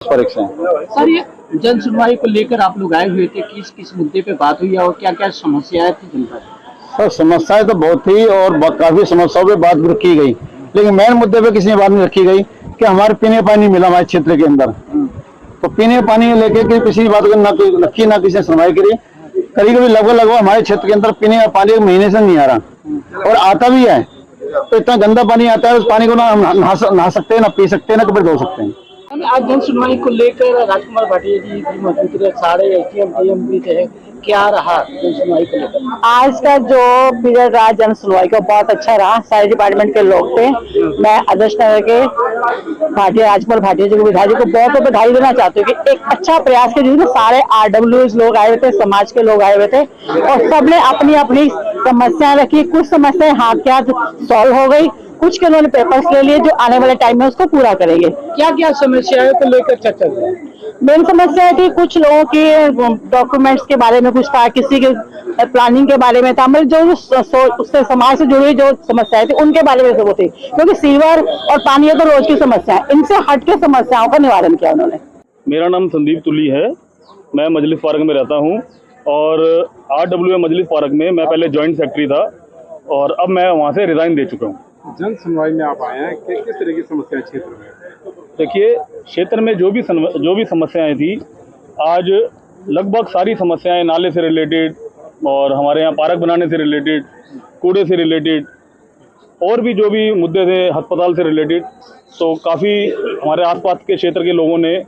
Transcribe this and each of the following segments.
परीक्षा है। सर, ये जन सुनवाई को लेकर आप लोग आए हुए थे, किस किस मुद्दे पे बात हुई और क्या क्या समस्याएं थी जनता की? सर समस्याएं तो बहुत थी और काफी समस्याओं पे बात भी की गई, लेकिन मेन मुद्दे पे किसी ने बात नहीं रखी गई कि हमारे पीने पानी मिला हमारे क्षेत्र के अंदर। तो पीने पानी लेके किसी बात को ना कोई रखी ना किसी ने सुनवाई करी। कभी कभी लगभग हमारे क्षेत्र के अंदर पीने का पानी एक महीने से नहीं आ रहा और आता भी है तो इतना गंदा पानी आता है, उस पानी को ना हम नहा सकते हैं, ना पी सकते हैं, ना कपड़े धो सकते हैं। आज जन सुनवाई को लेकर राजकुमार भाटिया जी भी मौजूद रहे, सारे एटीएम डीएम भी थे, क्या रहा जन सुनवाई को लेकर? आज का जो पीरियड रहा जन सुनवाई का बहुत अच्छा रहा। सारे डिपार्टमेंट के लोग थे। मैं आदर्श नगर के राजकुमार भाटिया जी को, विधायक जी को बहुत बधाई देना चाहती हूँ कि एक अच्छा प्रयास किया जिसमें सारे RWs लोग आए हुए थे, समाज के लोग आए हुए थे और सबने अपनी अपनी समस्याएं रखी। कुछ समस्याएं हाथ के हाथ सॉल्व हो गई, कुछ के उन्होंने पेपर्स ले लिए जो आने वाले टाइम में उसको पूरा करेंगे। क्या क्या समस्याओं को लेकर चर्चा हुई? मेन समस्या थी कुछ लोगों की डॉक्यूमेंट्स के बारे में कुछ था, किसी के प्लानिंग के बारे में था, मतलब जो उससे समाज से जुड़ी जो समस्याएं थी उनके बारे में वो थी, क्योंकि सीवर और पानी तो रोज की समस्या है, इनसे हट के समस्याओं का निवारण किया उन्होंने। मेरा नाम संदीप तुली है, मैं मजलिस पार्क में रहता हूं और RWA मजलिस पार्क में मैं पहले जॉइंट सेक्रेटरी था और अब मैं वहां से रिजाइन दे चुका हूं। जन सुनवाई में आप आए हैं कि किस तरह की समस्याएं क्षेत्र में? देखिए, क्षेत्र में जो भी समस्याएं थी, आज लगभग सारी समस्याएं नाले से रिलेटेड और हमारे यहाँ पार्क बनाने से रिलेटेड, कूड़े से रिलेटेड और भी जो भी मुद्दे थे अस्पताल से रिलेटेड, तो काफ़ी हमारे आसपास के क्षेत्र के लोगों ने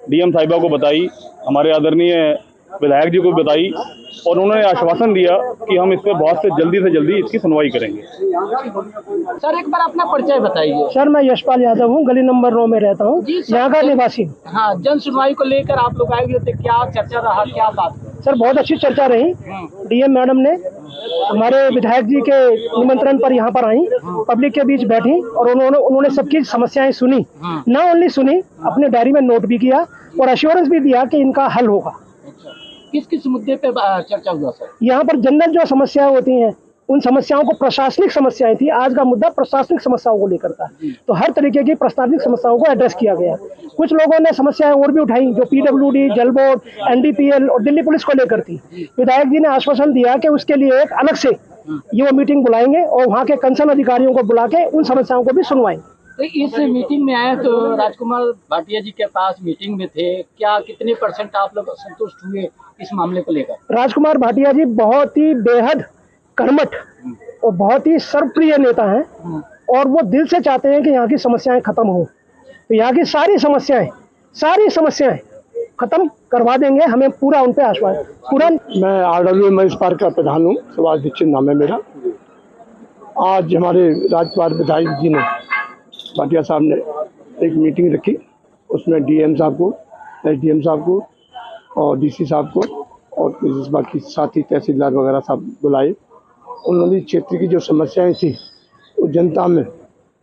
DM साहिबा को बताई, हमारे आदरणीय विधायक जी को बताई और उन्होंने आश्वासन दिया कि हम इस पर बहुत से जल्दी इसकी सुनवाई करेंगे। सर, एक बार अपना परिचय बताइए। सर, मैं यशपाल यादव हूँ, गली नंबर 9 में रहता हूँ, यहाँ का निवासी। हाँ, जन सुनवाई को लेकर आप लोग आए हुए थे, क्या चर्चा रहा, क्या बात? सर, बहुत अच्छी चर्चा रही। DM मैडम ने हमारे विधायक जी के निमंत्रण पर यहाँ पर आई, पब्लिक के बीच बैठी और उन्होंने सबकी समस्याएं सुनी, ना ओनली सुनी, अपने डायरी में नोट भी किया और अश्योरेंस भी दिया कि इनका हल होगा। किस किस मुद्दे पे चर्चा हुआ सर? यहाँ पर जनरल जो समस्याएं होती हैं उन समस्याओं को, प्रशासनिक समस्याएं थी, आज का मुद्दा प्रशासनिक समस्याओं को लेकर था, तो हर तरीके की प्रशासनिक समस्याओं को एड्रेस किया गया। कुछ लोगों ने समस्याएं और भी उठाई जो PWD, जल बोर्ड, NDPL और दिल्ली पुलिस को लेकर थी। विधायक जी ने आश्वासन दिया कि उसके लिए एक अलग से ये वो मीटिंग बुलाएंगे और वहाँ के कंसर्न अधिकारियों को बुला के उन समस्याओं को भी सुनवाएंगे। तो इस मीटिंग में आए तो राजकुमार भाटिया जी के पास मीटिंग में थे, क्या कितने % आप लोग संतुष्ट हुए इस मामले को लेकर? राजकुमार भाटिया जी बहुत ही बेहद कर्मठ और बहुत ही सर्वप्रिय नेता हैं और वो दिल से चाहते हैं कि यहाँ की समस्याएं खत्म हो, तो यहाँ की सारी समस्याएं खत्म करवा देंगे, हमें पूरा उन पे आश्वासन पूरा। मैं RWA मजलिस पार्क का प्रधान हूँ, सुभाष दीक्षित नाम है मेरा। आज हमारे राजकुमार विधायक जी ने, भाटिया साहब ने एक मीटिंग रखी, उसमें DM साहब को, SDM साहब को और DC साहब को और बाकी साथी तहसीलदार वगैरह सब बुलाए। उन्होंने क्षेत्र की जो समस्याएं थी वो जनता में,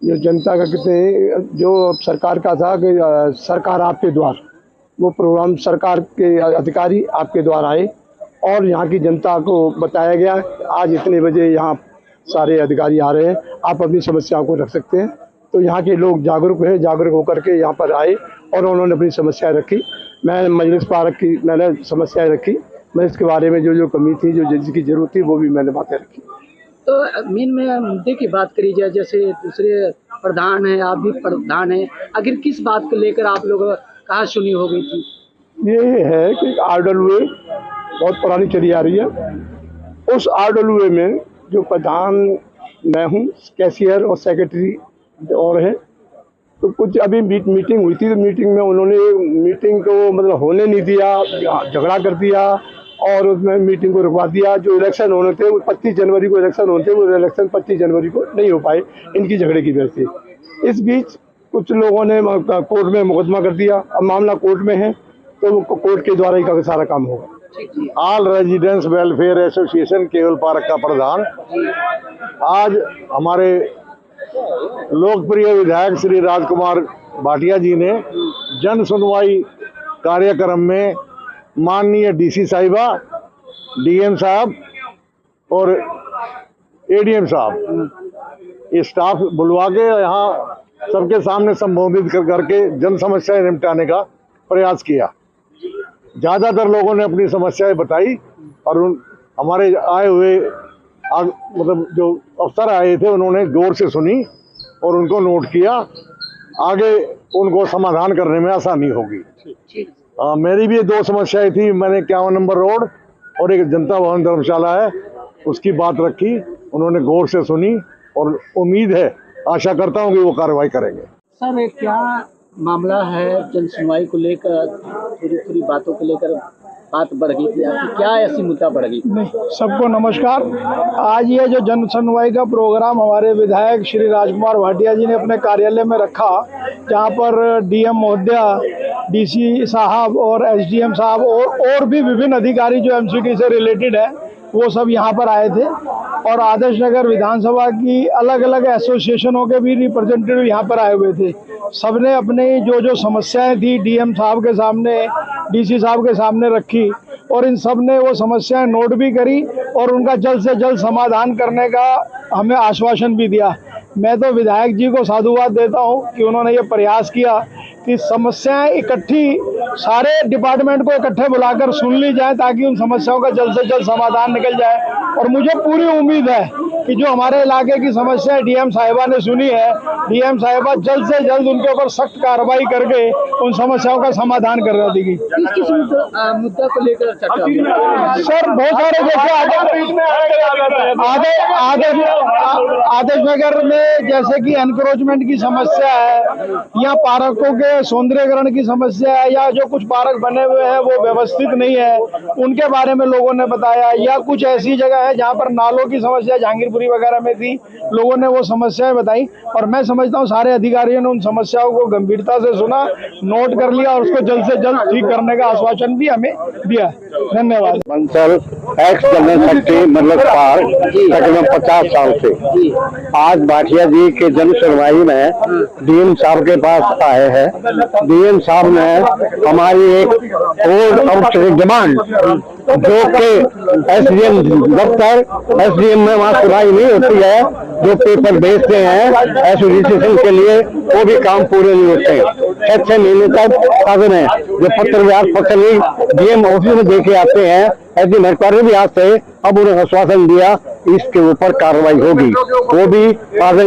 जो जनता का कहते हैं, जो सरकार का था कि सरकार आपके द्वार, वो प्रोग्राम सरकार के अधिकारी आपके द्वार आए और यहाँ की जनता को बताया गया आज इतने बजे यहाँ सारे अधिकारी आ रहे हैं, आप अपनी समस्याओं को रख सकते हैं। तो यहाँ के लोग जागरूक होकर के यहाँ पर आए और उन्होंने अपनी समस्याएं रखी। मैं मजलिस पार्क की मैंने समस्याएं रखी, मैं इसके बारे में जो कमी थी, जो जिसकी जरूरत थी, वो भी मैंने बातें रखी। तो मीन में मुद्दे की बात करी जाए, जैसे दूसरे प्रधान हैं, आप भी प्रधान हैं, आखिर किस बात को लेकर आप लोग कहाँ सुनी हो गई थी? ये है कि RWA बहुत पुरानी चली आ रही है, उस RWA में जो प्रधान मैं हूँ, कैशियर और सेक्रेटरी और है, तो कुछ अभी मीटिंग हुई थी, तो मीटिंग में उन्होंने मीटिंग को मतलब होने नहीं दिया, झगड़ा कर दिया और उसमें मीटिंग को रुकवा दिया। जो इलेक्शन होने थे वो 25 जनवरी को इलेक्शन होने थे, वो इलेक्शन 25 जनवरी को नहीं हो पाए इनकी झगड़े की वजह से। इस बीच कुछ लोगों ने कोर्ट में मुकदमा कर दिया, अब मामला कोर्ट में है, तो कोर्ट के द्वारा ही सारा काम होगा। ऑल रेजिडेंट्स वेलफेयर एसोसिएशन केवल पार्क का प्रधान आज हमारे लोकप्रिय विधायक श्री राजकुमार भाटिया जी ने जन सुनवाई कार्यक्रम में माननीय DC साहिबा, DM साहब और ADM साहब, ये स्टाफ बुलवा के यहाँ सबके सामने संबोधित करके जन समस्याएं निपटाने का प्रयास किया। ज़्यादातर लोगों ने अपनी समस्याएं बताई और हमारे आए हुए मतलब जो अफसर आए थे उन्होंने गौर से सुनी और उनको नोट किया। आगे उनको समाधान करने में आसानी होगी। मेरी भी 2 समस्याएं थी। मैंने 51 नंबर रोड और एक जनता भवन धर्मशाला है उसकी बात रखी, उन्होंने गौर से सुनी और उम्मीद है, आशा करता हूँ कि वो कार्रवाई करेंगे। सर क्या मामला है जन सुनवाई को लेकर, पूरी बातों को लेकर बात बढ़ गई थी आपकी, क्या ऐसी मुद्दा बढ़ गई? नहीं, सबको नमस्कार। आज ये जो जन सुनवाई का प्रोग्राम हमारे विधायक श्री राजकुमार भाटिया जी ने अपने कार्यालय में रखा, जहाँ पर डीएम महोदया, डीसी साहब और एसडीएम साहब और भी विभिन्न अधिकारी जो एमसीडी से रिलेटेड है वो सब यहाँ पर आए थे और आदर्श नगर विधानसभा की अलग अलग एसोसिएशनों के भी रिप्रेजेंटेटिव यहाँ पर आए हुए थे। सबने अपनी जो समस्याएं थी डीएम साहब के सामने, डीसी साहब के सामने रखी और इन सब ने वो समस्याएं नोट भी करी और उनका जल्द से जल्द समाधान करने का हमें आश्वासन भी दिया। मैं तो विधायक जी को साधुवाद देता हूं कि उन्होंने ये प्रयास किया कि समस्याएं इकट्ठी सारे डिपार्टमेंट को इकट्ठे बुलाकर सुन ली जाए ताकि उन समस्याओं का जल्द से जल्द समाधान निकल जाए। और मुझे पूरी उम्मीद है कि जो हमारे इलाके की समस्या डीएम साहिबा ने सुनी है, डीएम साहिबा जल्द से जल्द उनके ऊपर सख्त कार्रवाई करके उन समस्याओं का समाधान करवा देगी। किस मुद्दा को लेकर चर्चा? सर बहुत सारे आदर्श नगर में जैसे कि एनक्रोचमेंट की समस्या है या पार्कों के सौंदर्यीकरण की समस्या है या जो कुछ पार्क बने हुए हैं वो व्यवस्थित नहीं है उनके बारे में लोगों ने बताया, या कुछ ऐसी जगह है जहां पर नालों की समस्या जहांगीरपुरी वगैरह में थी, लोगों ने वो समस्याएं बताई और मैं समझता हूं सारे अधिकारियों ने उन समस्याओं को गंभीरता से सुना, नोट कर लिया और उसको जल्द से जल्द ठीक करने का आश्वासन भी हमें दिया। धन्यवाद। बंसल एक्स जनरल सेक्रेटरी मतलब पार्क तकरीबन 50 साल से आज भाटिया जी के जन सुनवाई में डीएम साहब के पास आए हैं। डीएम साहब ने हमारी एक ओल्ड आउटस्टैंडिंग डिमांड जो कि एसडीएम दफ्तर एसडीएम में वहाँ सुनवाई नहीं होती है, जो पेपर भेजते हैं एसोसिएशन के लिए वो भी काम पूरे नहीं होते। 6 महीने तक साधन है जो पत्र व्यास फसल डीएम ऑफिस में देके आते हैं। एसडीएम हेडक्वार्टर भी आज से अब उन्हें आश्वासन दिया इसके ऊपर कार्रवाई होगी। वो भी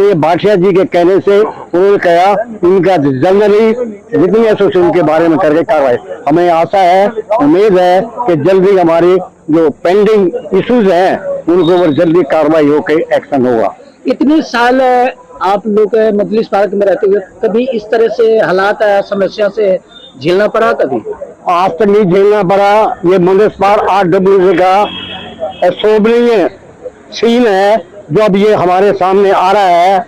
ये भाटिया जी के कहने से उन्होंने कहा इनका जनरली जितनी एसोसिएशन के बारे में करके कार्रवाई। हमें आशा है, उम्मीद है कि जल्दी हमारी जो पेंडिंग इश्यूज हैं उनको ऊपर जल्दी कार्रवाई होकर एक्शन होगा। इतने साल आप लोग मजलिस पार्क में रहते हुए कभी इस तरह से हालात समस्या से झेलना पड़ा? कभी आज तक नहीं झेलना पड़ा। ये मजलिस पार्क RWA का शोभनीय सीन है जो अब ये हमारे सामने आ रहा है।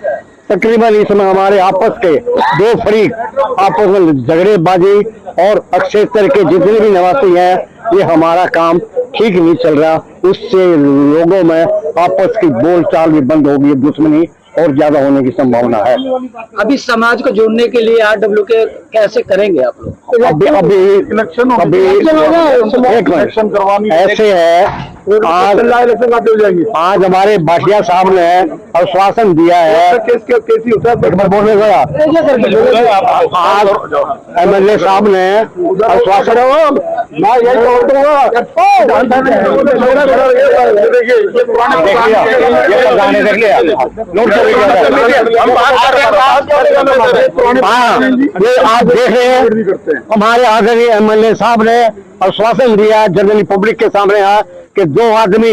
तकरीबन इसमें हमारे आपस के 2 फरीक आपस में झगड़ेबाजी और अक्षेत्र के जितने भी निवासी हैं ये हमारा काम ठीक नहीं चल रहा। उससे लोगों में आपस की बोलचाल भी बंद होगी, दुश्मनी और ज्यादा होने की संभावना है। अभी समाज को जोड़ने के लिए RWA कैसे करेंगे आप लोग? अभी इलेक्शन ऐसे है आज हमारे भाटिया साहब ने आश्वासन दिया है। आज MLA साहब ने आश्वासन ये आप देख रहे हैं हमारे आदरणीय MLA साहब ने आश्वासन दिया जनरली पब्लिक के सामने कि 2 आदमी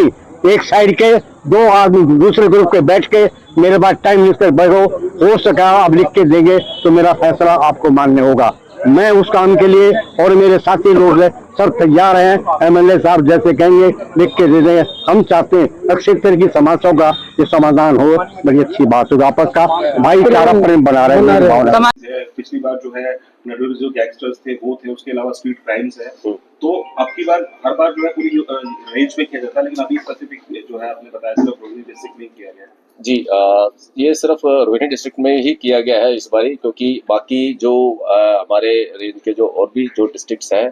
एक साइड के 2 आदमी दूसरे ग्रुप के बैठ के मेरे पास टाइम मिनिस्टर बैठो हो सका आप लिख के देंगे तो मेरा फैसला आपको मानने होगा। मैं उस काम के लिए और मेरे साथी लोग सब तैयार हैं। MLA साहब जैसे कहेंगे लिख के दे देंगे। हम चाहते हैं क्षेत्र की समस्याओं का ये समाधान हो, बड़ी अच्छी बात होगा। आपस का भाईचारा प्रेम बना रहे हैं। पिछली बार जो है जो गैंगस्टर्स थे वो थे, उसके अलावा स्ट्रीट क्राइम्स है, तो अब की बार हर बार जो है पूरी रेंज में किया जाता है, लेकिन अभी स्पेसिफिक जो है आपने बताया सिर्फ रोहिणी डिस्ट्रिक्ट में किया गया है। जी ये सिर्फ रोहिणी डिस्ट्रिक्ट में ही किया गया है इस बारी, क्योंकि बाकी जो हमारे रेंज के जो और भी जो डिस्ट्रिक्ट्स हैं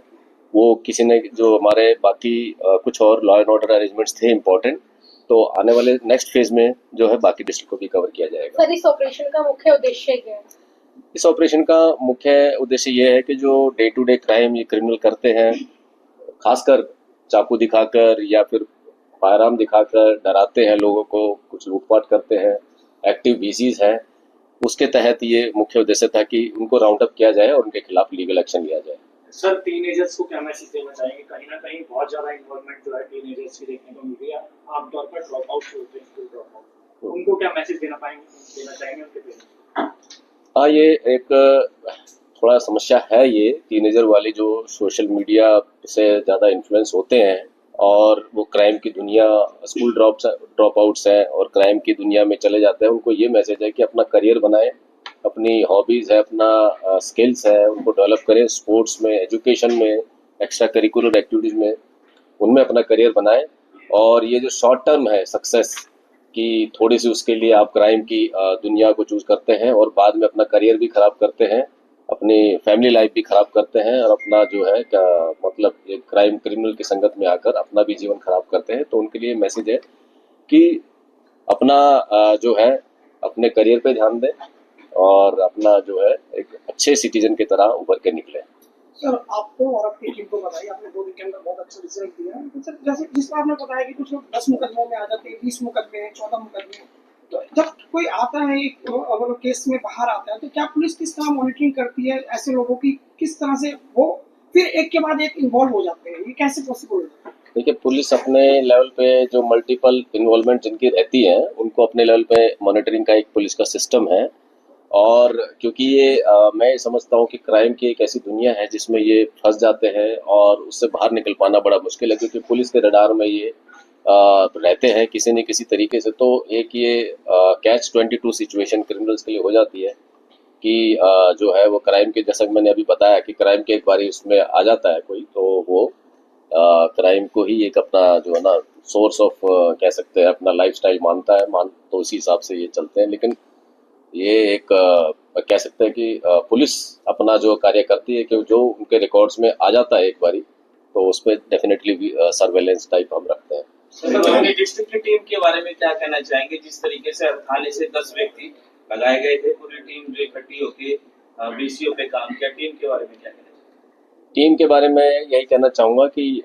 वो किसी ने जो हमारे बाकी कुछ और लॉ एंड ऑर्डर अरेंजमेंट्स थे इम्पोर्टेंट, तो आने वाले नेक्स्ट फेज में जो है बाकी डिस्ट्रिक्ट को भी कवर किया जाएगा। सर इस ऑपरेशन का मुख्य उद्देश्य क्या है? इस ऑपरेशन का मुख्य उद्देश्य ये है कि जो डे टू डे क्राइम ये क्रिमिनल करते हैं, खासकर चाकू दिखाकर या फिर फायरआर्म दिखाकर डराते हैं लोगों को, कुछ लूटपाट करते हैं, एक्टिव बीसीज हैं, उसके तहत ये मुख्य उद्देश्य था कि उनको राउंड अप किया जाए और उनके खिलाफ लीगल एक्शन लिया जाए। सर, टीनेजर्स को क्या मैसेज देना चाहेंगे? कहीं ना कहीं बहुत ज्यादा इन्वॉल्वमेंट जो है टीनेजर्स की देखने को मिल रही है, आमतौर पर ड्रॉप आउट होते हैं, स्कूल ड्रॉप आउट, उनको क्या मैसेज देना चाहेंगे उनके पेरेंट्स? हाँ, ये एक थोड़ा समस्या है ये टीनेजर वाली, जो सोशल मीडिया से ज़्यादा इन्फ्लुएंस होते हैं और वो क्राइम की दुनिया, स्कूल ड्रॉप आउट्स हैं और क्राइम की दुनिया में चले जाते हैं। उनको ये मैसेज है कि अपना करियर बनाएं, अपनी हॉबीज़ है, अपना स्किल्स है, उनको डेवलप करें, स्पोर्ट्स में, एजुकेशन में, एक्स्ट्रा करिकुलर एक्टिविटीज़ में, उनमें अपना करियर बनाएं। और ये जो शॉर्ट टर्म है सक्सेस की, थोड़ी सी उसके लिए आप क्राइम की दुनिया को चूज करते हैं और बाद में अपना करियर भी ख़राब करते हैं, अपनी फैमिली लाइफ भी ख़राब करते हैं और अपना जो है क्या मतलब एक क्रिमिनल की संगत में आकर अपना भी जीवन ख़राब करते हैं। तो उनके लिए मैसेज है कि अपना जो है अपने करियर पे ध्यान दें और अपना जो है एक अच्छे सिटीजन की तरह उभर के निकले। सर, आपको और आपकी टीम को बताइए, आपने 2 वीकेंड का बहुत अच्छा रिजल्ट दिया है। तो सर, जैसे जिस तरह आपने बताया कि कुछ लोग 10 मुकदमों में आ जाते हैं, 20 मुकदमे, 14 मुकदमे, तो जब कोई आता है एक अगर केस में बाहर आता है, तो क्या पुलिस किस तरह मॉनिटरिंग करती है ऐसे लोगों की, किस तरह से वो फिर एक के बाद एक इन्वॉल्व हो जाते हैं, ये कैसे पॉसिबल है? देखिए, पुलिस अपने लेवल पे जो मल्टीपल इन्वॉल्वमेंट जिनकी रहती है, उनको अपने लेवल पे मॉनिटरिंग का एक पुलिस का सिस्टम है। और क्योंकि ये मैं समझता हूँ कि क्राइम की एक ऐसी दुनिया है जिसमें ये फंस जाते हैं और उससे बाहर निकल पाना बड़ा मुश्किल है, क्योंकि पुलिस के रडार में ये रहते हैं किसी न किसी तरीके से। तो एक ये कैच 22 सिचुएशन क्रिमिनल्स के लिए हो जाती है कि जो है वो क्राइम के, जैसा मैंने अभी बताया कि क्राइम के एक बार उसमें आ जाता है कोई, तो वो क्राइम को ही एक अपना जो है ना सोर्स ऑफ कह सकते हैं अपना लाइफस्टाइल मानता है, तो उसी हिसाब से ये चलते हैं। लेकिन ये एक कह सकते हैं कि पुलिस अपना जो कार्य करती है कि जो उनके रिकॉर्ड्स में आ जाता है एक बारी, तो उस पर डेफिनेटली सर्वेलेंस टाइप हम रखते हैं। डिस्ट्रिक्ट की टीम के बारे में क्या कहना चाहेंगे? जिस तरीके से थाने से 10 व्यक्ति लगाए गए थे, पूरी टीम जो इकट्ठी होकर बीसीओ पे काम किया, टीम के बारे में क्या कहना चाहेंगे? टीम के बारे में यही कहना चाहूँगा कि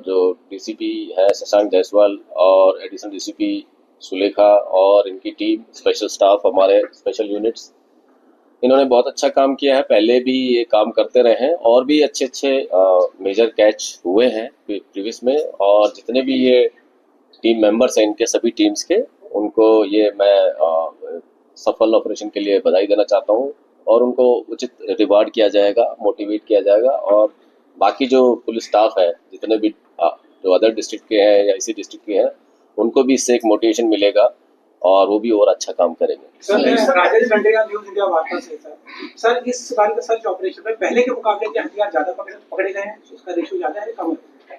जो डीसीपी है शशांक जायसवाल और एडिशनल डीसीपी सुलेखा और इनकी टीम, स्पेशल स्टाफ, हमारे स्पेशल यूनिट्स, इन्होंने बहुत अच्छा काम किया है। पहले भी ये काम करते रहे हैं और भी अच्छे मेजर कैच हुए हैं प्रीवियस में। और जितने भी ये टीम मेंबर्स हैं इनके सभी टीम्स के, उनको ये मैं सफल ऑपरेशन के लिए बधाई देना चाहता हूँ और उनको उचित रिवार्ड किया जाएगा, मोटिवेट किया जाएगा। और बाकी जो पुलिस स्टाफ है, जितने भी जो अदर डिस्ट्रिक्ट के हैं या इसी डिस्ट्रिक्ट के हैं, उनको भी इससे एक मोटिवेशन मिलेगा और वो भी और अच्छा काम करेंगे। सर, राजेश गंडेगा, न्यूज़ इंडिया वार्ता से सर, इस बार का सर्च ऑपरेशन में पहले के मुकाबले के हथियार ज्यादा पकड़े गए हैं, उसका रेशो ज्यादा है कम है?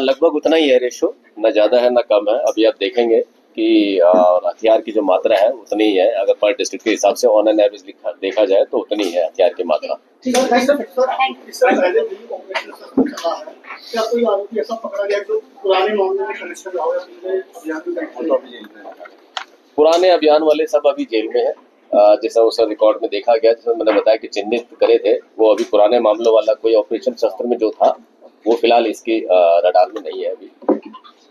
लगभग उतना ही है रेशो, न ज्यादा है न कम है। अभी आप देखेंगे कि हथियार की जो मात्रा है उतनी ही है। अगर पर डिस्ट्रिक्ट के हिसाब से ऑन एन एवरेज देखा जाए तो उतनी है हथियार की मात्रा। क्या कोई आरोपी ऐसा पकड़ा गया जो पुराने मामले में कनेक्शन रहा हो? पुराने अभियान वाले सब अभी जेल में है, जैसा उस रिकॉर्ड में देखा गया, जिसमें मैंने बताया कि चिन्हित करे थे, वो अभी पुराने मामलों वाला कोई ऑपरेशन शस्त्र में जो था वो फिलहाल इसके रडार में नहीं है अभी।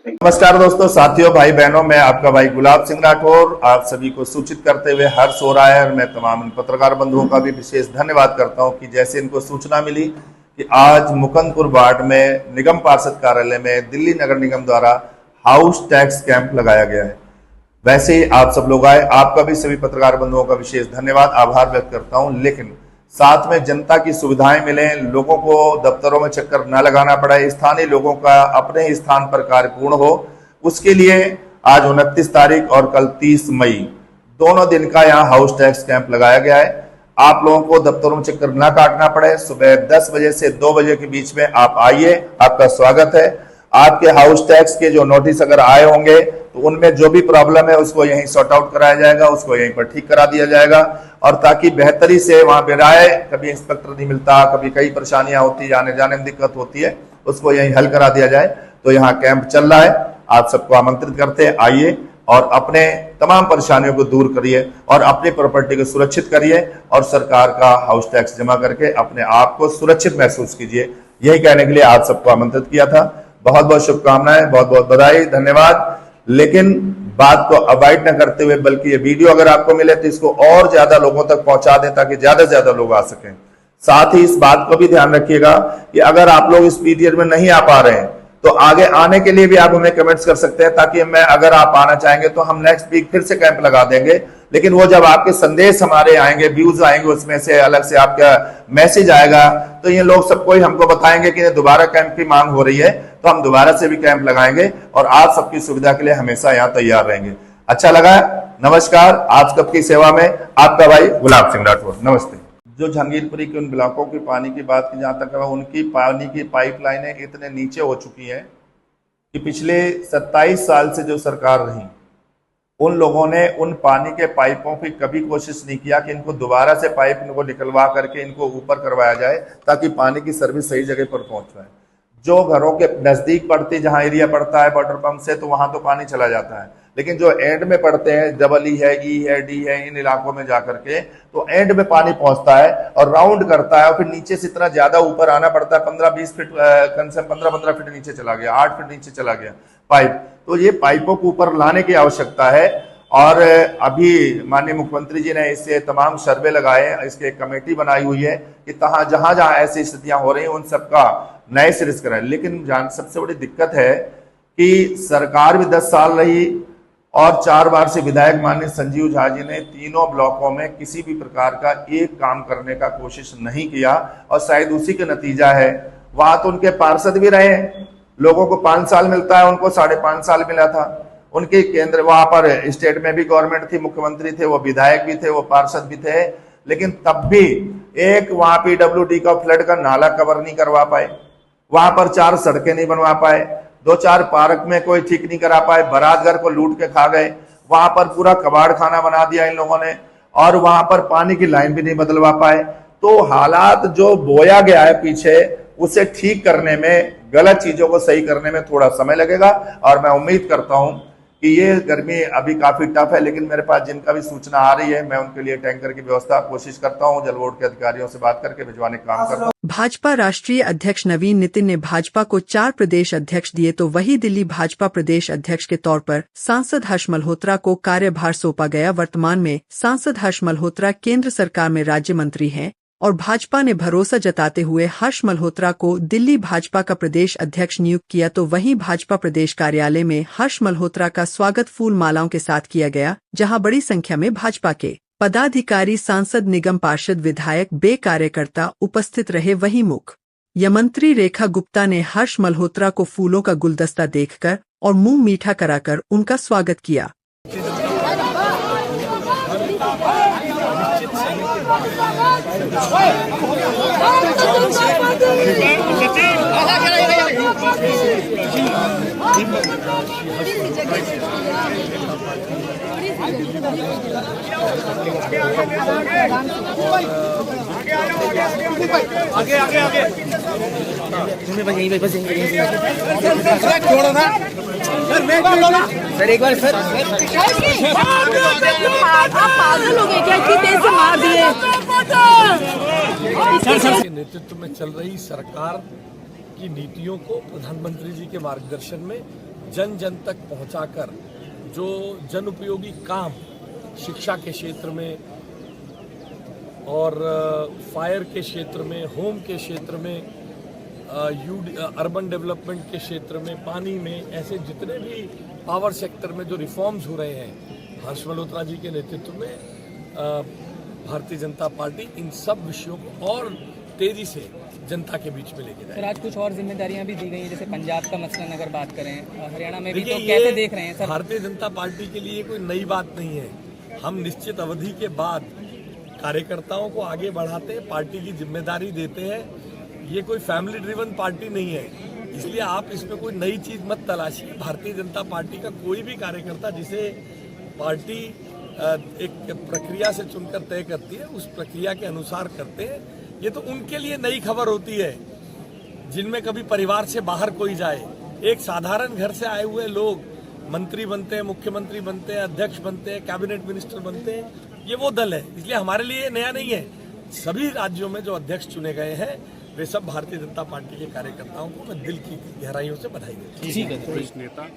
नमस्कार दोस्तों, साथियों, भाई बहनों, मैं आपका भाई गुलाब सिंह राठौर आप सभी को सूचित करते हुए हर्ष हो रहा है। और मैं तमाम पत्रकार बंधुओं का भी विशेष धन्यवाद करता हूं कि जैसे इनको सूचना मिली कि आज मुकंदपुर वार्ड में निगम पार्षद कार्यालय में दिल्ली नगर निगम द्वारा हाउस टैक्स कैंप लगाया गया है, वैसे ही आप सब लोग आए। आपका भी सभी पत्रकार बंधुओं का विशेष धन्यवाद, आभार व्यक्त करता हूं। लेकिन साथ में जनता की सुविधाएं मिले, लोगों को दफ्तरों में चक्कर न लगाना पड़े, स्थानीय लोगों का अपने ही स्थान पर कार्य पूर्ण हो, उसके लिए आज 29 तारीख और कल 30 मई दोनों दिन का यहाँ हाउस टैक्स कैंप लगाया गया है। आप लोगों को दफ्तरों में चक्कर न काटना पड़े, सुबह 10 बजे से 2 बजे के बीच में आप आइए, आपका स्वागत है। आपके हाउस टैक्स के जो नोटिस अगर आए होंगे तो उनमें जो भी प्रॉब्लम है उसको यहीं सॉर्ट आउट कराया जाएगा, उसको यहीं पर ठीक करा दिया जाएगा। और ताकि बेहतरी से वहां पे राय, कभी इंस्पेक्टर नहीं मिलता, कभी कई परेशानियां होती, आने जाने में दिक्कत होती है, उसको यहीं हल करा दिया जाए। तो यहाँ कैंप चल रहा है, आप सबको आमंत्रित करते हैं, आइए। और अपने तमाम परेशानियों को दूर करिए और अपनी प्रॉपर्टी को सुरक्षित करिए और सरकार का हाउस टैक्स जमा करके अपने आप को सुरक्षित महसूस कीजिए। यही कहने के लिए आप सबको आमंत्रित किया था। बहुत बहुत शुभकामनाएं, बहुत बहुत बधाई, धन्यवाद। लेकिन बात को अवॉइड न करते हुए, बल्कि ये वीडियो अगर आपको मिले तो इसको और ज्यादा लोगों तक पहुंचा दें ताकि ज्यादा से ज्यादा लोग आ सकें। साथ ही इस बात को भी ध्यान रखिएगा कि अगर आप लोग इस पीरियड में नहीं आ पा रहे हैं तो आगे आने के लिए भी आप हमें कमेंट्स कर सकते हैं, ताकि मैं अगर आप आना चाहेंगे तो हम नेक्स्ट वीक फिर से कैंप लगा देंगे। लेकिन वो जब आपके संदेश हमारे आएंगे, व्यूज आएंगे, उसमें से अलग से आपका मैसेज आएगा, तो ये लोग सबको ही हमको बताएंगे कि दोबारा कैंप की मांग हो रही है, तो हम दोबारा से भी कैंप लगाएंगे और आप सबकी सुविधा के लिए हमेशा यहाँ तैयार रहेंगे। अच्छा लगा? नमस्कार। आज कब की सेवा में आपका भाई गुलाब सिंह राठौर। नमस्ते। जो जहांगीरपुरी के उन ब्लॉकों की पानी की बात की जहां तक है, उनकी पानी की पाइपलाइनें इतने नीचे हो चुकी हैं कि पिछले 27 साल से जो सरकार रही, उन लोगों ने उन पानी के पाइपों की कभी कोशिश नहीं किया कि इनको दोबारा से पाइप इनको निकलवा करके इनको ऊपर करवाया जाए ताकि पानी की सर्विस सही जगह पर पहुंच पाए। जो घरों के नजदीक पड़ती, जहां एरिया पड़ता है वाटर पंप से, तो वहां तो पानी चला जाता है, लेकिन जो एंड में पड़ते हैं, डबल ई है, ई है, डी है, इन इलाकों में जाकर के तो एंड में पानी पहुंचता है और राउंड करता है और फिर नीचे से इतना ज्यादा ऊपर आना पड़ता है। 15-20 फीट, कम से कम 15-15 फीट नीचे चला गया, 8 फीट नीचे चला गया पाइप। तो ये पाइपों को ऊपर लाने की आवश्यकता है और अभी माननीय मुख्यमंत्री जी ने इससे तमाम सर्वे लगाए, इसके एक कमेटी बनाई हुई है कि जहां जहां ऐसी स्थितियां हो रही हैं उन सबका नए सिरे से कराए। लेकिन सबसे बड़ी दिक्कत है कि सरकार भी 10 साल रही और 4 बार से विधायक माननीय संजीव झा जी ने तीनों ब्लॉकों में किसी भी प्रकार का एक काम करने का कोशिश नहीं किया और शायद उसी का नतीजा है। वहां तो उनके पार्षद भी रहे, लोगों को 5 साल मिलता है, उनको 5.5 साल मिला था। उनके केंद्र वहां पर स्टेट में भी गवर्नमेंट थी, मुख्यमंत्री थे, वो विधायक भी थे, वो पार्षद भी थे, लेकिन तब भी एक वहां PWD का फ्लड का नाला कवर नहीं करवा पाए, वहां पर 4 सड़कें नहीं बनवा पाए, 2-4 पार्क में कोई ठीक नहीं करा पाए, बारात घर को लूट के खा गए, वहां पर पूरा कबाड़ खाना बना दिया इन लोगों ने और वहां पर पानी की लाइन भी नहीं बदलवा पाए। तो हालात जो बोया गया है पीछे, उसे ठीक करने में, गलत चीजों को सही करने में थोड़ा समय लगेगा और मैं उम्मीद करता हूं कि ये गर्मी अभी काफी टफ है, लेकिन मेरे पास जिनका भी सूचना आ रही है मैं उनके लिए टैंकर की व्यवस्था कोशिश करता हूं, जल बोर्ड के अधिकारियों से बात करके भिजवाने का काम करता हूं। भाजपा राष्ट्रीय अध्यक्ष नवीन नितिन ने भाजपा को 4 प्रदेश अध्यक्ष दिए, तो वही दिल्ली भाजपा प्रदेश अध्यक्ष के तौर पर सांसद हर्ष मल्होत्रा को कार्यभार सौंपा गया। वर्तमान में सांसद हर्ष मल्होत्रा केंद्र सरकार में राज्य मंत्री हैं और भाजपा ने भरोसा जताते हुए हर्ष मल्होत्रा को दिल्ली भाजपा का प्रदेश अध्यक्ष नियुक्त किया। तो वहीं भाजपा प्रदेश कार्यालय में हर्ष मल्होत्रा का स्वागत फूल मालाओं के साथ किया गया, जहां बड़ी संख्या में भाजपा के पदाधिकारी, सांसद, निगम पार्षद, विधायक, बे कार्यकर्ता उपस्थित रहे। वहीं मुख्य मंत्री रेखा गुप्ता ने हर्ष मल्होत्रा को फूलों का गुलदस्ता देखकर और मुंह मीठा कराकर उनका स्वागत किया। आगे तुम्हें बस यहीं बस छोड़ो ना सर, एक बार सर आप पागल हो गए क्या? इतनी तेज से मार दिए। के नेतृत्व में चल रही सरकार की नीतियों को प्रधानमंत्री जी के मार्गदर्शन में जन जन तक पहुंचाकर जो जन उपयोगी काम शिक्षा के क्षेत्र में और फायर के क्षेत्र में, होम के क्षेत्र में, अर्बन डेवलपमेंट के क्षेत्र में, पानी में, ऐसे जितने भी पावर सेक्टर में जो रिफॉर्म्स हो रहे हैं, हर्ष मल्होत्रा जी के नेतृत्व में भारतीय जनता पार्टी इन सब विषयों को और तेजी से जनता के बीच में लेके जाए। सर, आज कुछ और जिम्मेदारियां भी दी गई हैं, जैसे पंजाब का मसलन अगर बात करें, हरियाणा में भी, तो कैसे देख रहे हैं सर? भारतीय जनता पार्टी के लिए कोई नई बात नहीं है। हम निश्चित अवधि के बाद कार्यकर्ताओं को आगे बढ़ाते हैं, पार्टी की जिम्मेदारी देते हैं। ये कोई फैमिली ड्रिवन पार्टी नहीं है, इसलिए आप इसमें कोई नई चीज मत तलाशिए। भारतीय जनता पार्टी का कोई भी कार्यकर्ता जिसे पार्टी एक प्रक्रिया से चुनकर तय करती है, उस प्रक्रिया के अनुसार करते हैं। ये तो उनके लिए नई खबर होती है जिनमें कभी परिवार से बाहर कोई जाए। एक साधारण घर से आए हुए लोग मंत्री बनते हैं, मुख्यमंत्री बनते हैं, अध्यक्ष बनते हैं, कैबिनेट मिनिस्टर बनते हैं, ये वो दल है। इसलिए हमारे लिए नया नहीं है। सभी राज्यों में जो अध्यक्ष चुने गए हैं वे सब भारतीय जनता पार्टी के कार्यकर्ताओं को मैं दिल की गहराइयों से बधाई देता हूं। वरिष्ठ नेता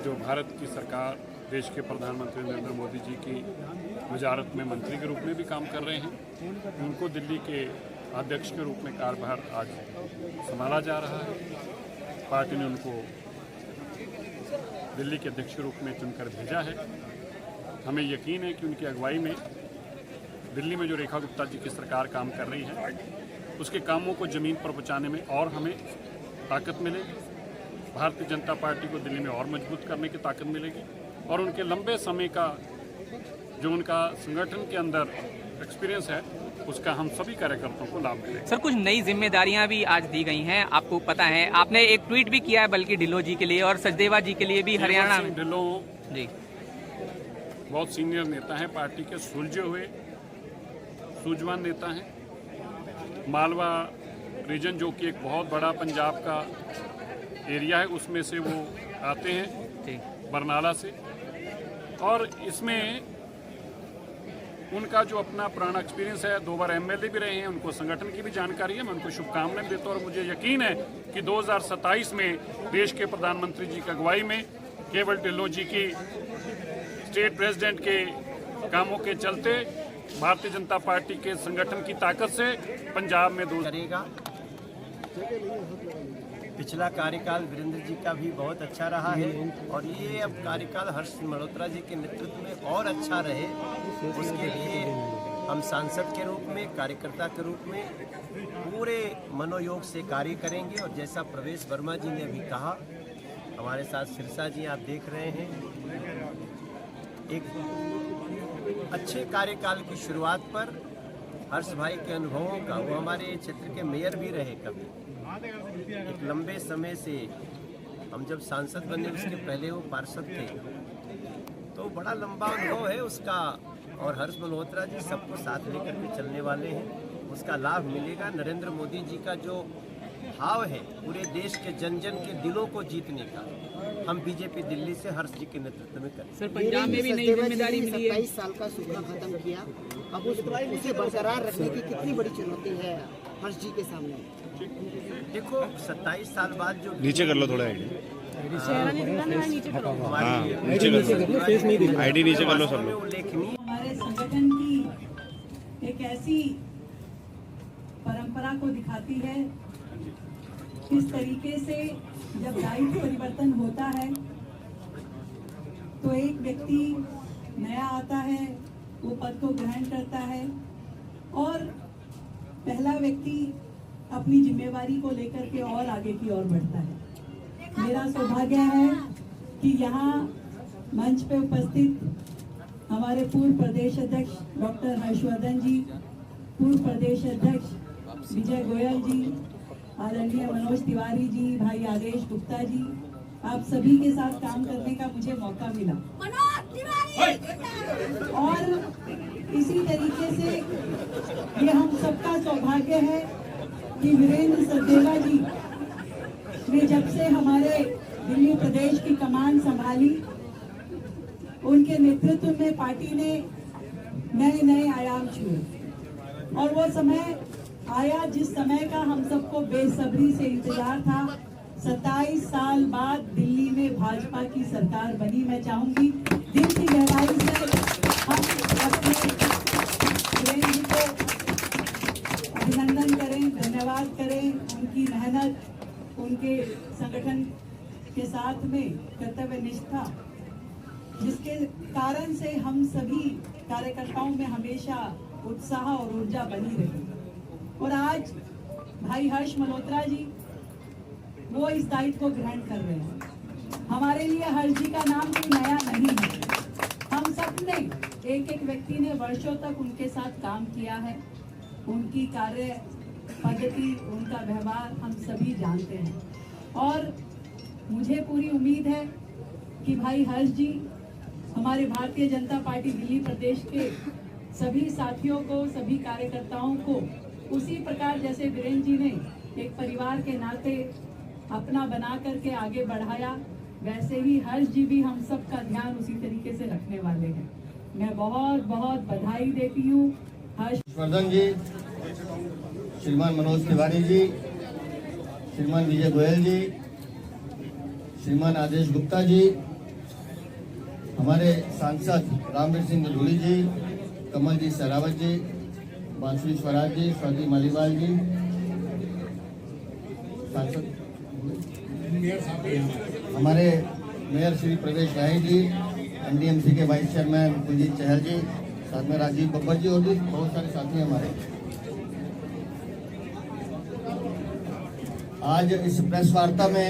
जो भारत की सरकार, देश के प्रधानमंत्री नरेंद्र मोदी जी की वजारत में मंत्री के रूप में भी काम कर रहे हैं, उनको दिल्ली के अध्यक्ष के रूप में कार्यभार आज संभाला जा रहा है। पार्टी ने उनको दिल्ली के अध्यक्ष के रूप में चुनकर भेजा है। हमें यकीन है कि उनकी अगुवाई में दिल्ली में जो रेखा गुप्ता जी की सरकार काम कर रही है उसके कामों को ज़मीन पर पहुंचाने में और हमें ताकत मिलेगी। भारतीय जनता पार्टी को दिल्ली में और मजबूत करने की ताकत मिलेगी और उनके लंबे समय का जो उनका संगठन के अंदर एक्सपीरियंस है उसका हम सभी कार्यकर्ताओं को लाभ मिलेगा। सर, कुछ नई जिम्मेदारियां भी आज दी गई हैं, आपको पता है। आपने एक ट्वीट भी किया है बल्कि ढिल्लों जी के लिए और सचदेवा जी के लिए भी हरियाणा में। ढिल्लों जी बहुत सीनियर नेता हैं, पार्टी के सुलझे हुए सूझवान नेता हैं। मालवा रीजन जो कि एक बहुत बड़ा पंजाब का एरिया है उसमें से वो आते हैं, बरनाला से, और इसमें उनका जो अपना पुराना एक्सपीरियंस है, 2 बार एमएलए भी रहे हैं, उनको संगठन की भी जानकारी है। मैं उनको शुभकामनाएं देता हूं और मुझे यकीन है कि 2027 में देश के प्रधानमंत्री जी की अगुवाई में केवल ढिल्लों जी की स्टेट प्रेसिडेंट के कामों के चलते भारतीय जनता पार्टी के संगठन की ताकत से पंजाब में करेगा। पिछला कार्यकाल वीरेंद्र जी का भी बहुत अच्छा रहा है और ये अब कार्यकाल हर्ष मल्होत्रा जी के नेतृत्व में और अच्छा रहे, उसके लिए हम सांसद के रूप में, कार्यकर्ता के रूप में पूरे मनोयोग से कार्य करेंगे। और जैसा प्रवेश वर्मा जी ने अभी कहा, हमारे साथ सिरसा जी आप देख रहे हैं, एक अच्छे कार्यकाल की शुरुआत पर हर्ष भाई के अनुभवों का, वो हमारे क्षेत्र के मेयर भी रहे कभी, एक लंबे समय से, हम जब सांसद बने उसके पहले वो पार्षद थे, तो बड़ा लंबा अनुभव है उसका। और हर्ष मल्होत्रा जी सबको साथ लेकर के चलने वाले हैं, उसका लाभ मिलेगा। नरेंद्र मोदी जी का जो भाव है पूरे देश के जन जन के दिलों को जीतने का, हम बीजेपी दिल्ली से हर्ष जी के नेतृत्व में करें। सर, पंजाब में भी नई जिम्मेदारी मिली है। 27 साल का सूखा खत्म किया, अब उसे बरकरार रखने की कितनी बड़ी चुनौती है हर्ष जी के सामने? देखो 27 साल बाद जो नीचे कर लो थोड़ा आईडी, नीचे करो, नीचे कर लो आईडी, नीचे कर लो सब लोग। हमारे संगठन की एक ऐसी परंपरा को दिखाती है किस तरीके से जब दायित्व परिवर्तन होता है तो एक व्यक्ति नया आता है, वो पद को ग्रहण करता है और पहला व्यक्ति अपनी जिम्मेवारी को लेकर के और आगे की ओर बढ़ता है। मेरा सौभाग्य है कि यहाँ मंच पे उपस्थित हमारे पूर्व प्रदेश अध्यक्ष डॉक्टर हर्षवर्धन जी, पूर्व प्रदेश अध्यक्ष विजय गोयल जी, आदरणीय मनोज तिवारी जी, भाई आदेश गुप्ता जी, आप सभी के साथ काम करने का मुझे मौका मिला। और इसी तरीके से ये हम सबका सौभाग्य है कि वीरेंद्र सचदेवा जी ने जब से हमारे दिल्ली प्रदेश की कमान संभाली, उनके नेतृत्व में पार्टी ने नए नए आयाम छुए और वो समय आया जिस समय का हम सबको बेसब्री से इंतजार था। 27 साल बाद दिल्ली में भाजपा की सरकार बनी। मैं चाहूंगी दिल की गहराई से हम अपने वीरेंद्र जी को अभिनंदन करें, धन्यवाद करें। उनकी मेहनत, उनके संगठन के साथ में कर्तव्य निष्ठा, जिसके कारण से हम सभी कार्यकर्ताओं में हमेशा उत्साह और ऊर्जा बनी रही। और आज भाई हर्ष मल्होत्रा जी वो इस दायित्व को ग्रहण कर रहे हैं। हमारे लिए हर्ष जी का नाम कोई नया नहीं है। हम सब ने, एक एक व्यक्ति ने वर्षों तक उनके साथ काम किया है। उनकी कार्य पद्धति, उनका व्यवहार हम सभी जानते हैं और मुझे पूरी उम्मीद है कि भाई हर्ष जी हमारे भारतीय जनता पार्टी दिल्ली प्रदेश के सभी साथियों को, सभी कार्यकर्ताओं को उसी प्रकार जैसे वीरेंद्र जी ने एक परिवार के नाते अपना बना करके आगे बढ़ाया, वैसे ही हर्ष जी भी हम सब का ध्यान उसी तरीके से रखने वाले हैं। मैं बहुत बहुत बधाई देती हूँ हर्ष वर्धन जी, श्रीमान मनोज तिवारी जी, श्रीमान विजय गोयल जी, श्रीमान आदेश गुप्ता जी, हमारे सांसद रामवीर सिंह गधूड़ी जी, कमल जी सहरावत जी, बांसुरी स्वराज जी, स्वाति मालीवाल जी, सांसद हमारे मेयर श्री प्रवेश राय जी, एनडीएमसी के वाइस चेयरमैन कुलजीत चहल जी, साथ में राजीव बब्बर जी और भी बहुत सारे साथी हमारे। आज इस प्रेस वार्ता में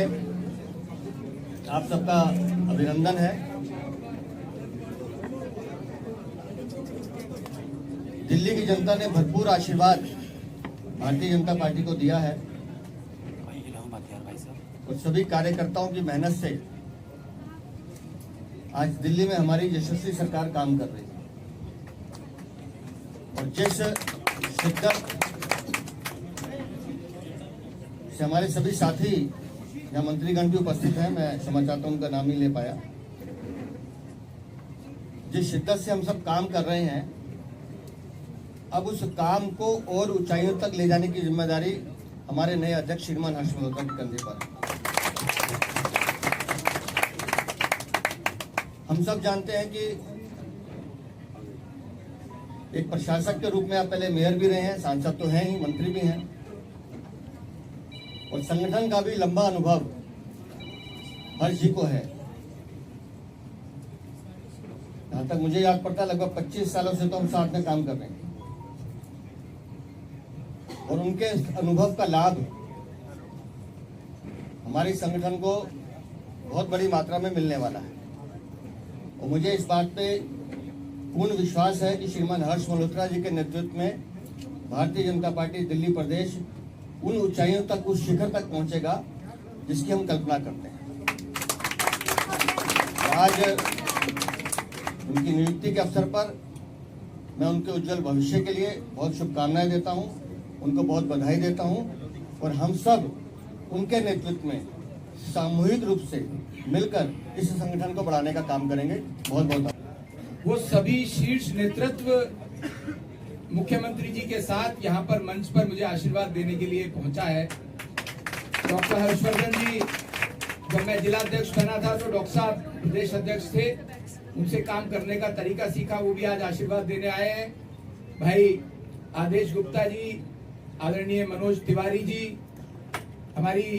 आप सबका अभिनंदन है। दिल्ली की जनता ने भरपूर आशीर्वाद भारतीय जनता पार्टी को दिया है और सभी कार्यकर्ताओं की मेहनत से आज दिल्ली में हमारी यशस्वी सरकार काम कर रही है और जिस शिद्दत से हमारे सभी साथी या मंत्रीगण भी उपस्थित हैं, मैं क्षमा चाहता हूं उनका नाम नहीं ले पाया, जिस शिद्दत से हम सब काम कर रहे हैं, अब उस काम को और ऊंचाइयों तक ले जाने की जिम्मेदारी हमारे नए अध्यक्ष श्रीमान हर्ष मल्होत्रा के कंधे पर है। हम सब जानते हैं कि एक प्रशासक के रूप में आप पहले मेयर भी रहे हैं, सांसद तो हैं ही, मंत्री भी हैं और संगठन का भी लंबा अनुभव हर्ष जी को है। जहां तक मुझे याद पड़ता है लगभग 25 सालों से तो हम साथ में काम कर रहे हैं और उनके अनुभव का लाभ हमारे संगठन को बहुत बड़ी मात्रा में मिलने वाला है और मुझे इस बात पे पूर्ण विश्वास है कि श्रीमान हर्ष मल्होत्रा जी के नेतृत्व में भारतीय जनता पार्टी दिल्ली प्रदेश उन ऊंचाइयों तक, उस शिखर तक पहुंचेगा जिसकी हम कल्पना करते हैं। आज उनकी नियुक्ति के अवसर पर मैं उनके उज्जवल भविष्य के लिए बहुत शुभकामनाएं देता हूं, उनको बहुत बधाई देता हूं और हम सब उनके नेतृत्व में सामूहिक रूप से मिलकर इस संगठन को बढ़ाने का काम करेंगे। बहुत बहुत वो सभी शीर्ष नेतृत्व मुख्यमंत्री जी के साथ यहाँ पर मंच पर मुझे आशीर्वाद देने के लिए पहुंचा है। डॉक्टर हर्षवर्धन जी, जब मैं जिलाध्यक्ष बना था तो डॉक्टर साहब प्रदेश अध्यक्ष थे, उनसे काम करने का तरीका सीखा, वो भी आज आशीर्वाद देने आए हैं। भाई आदेश गुप्ता जी, आदरणीय मनोज तिवारी जी, हमारी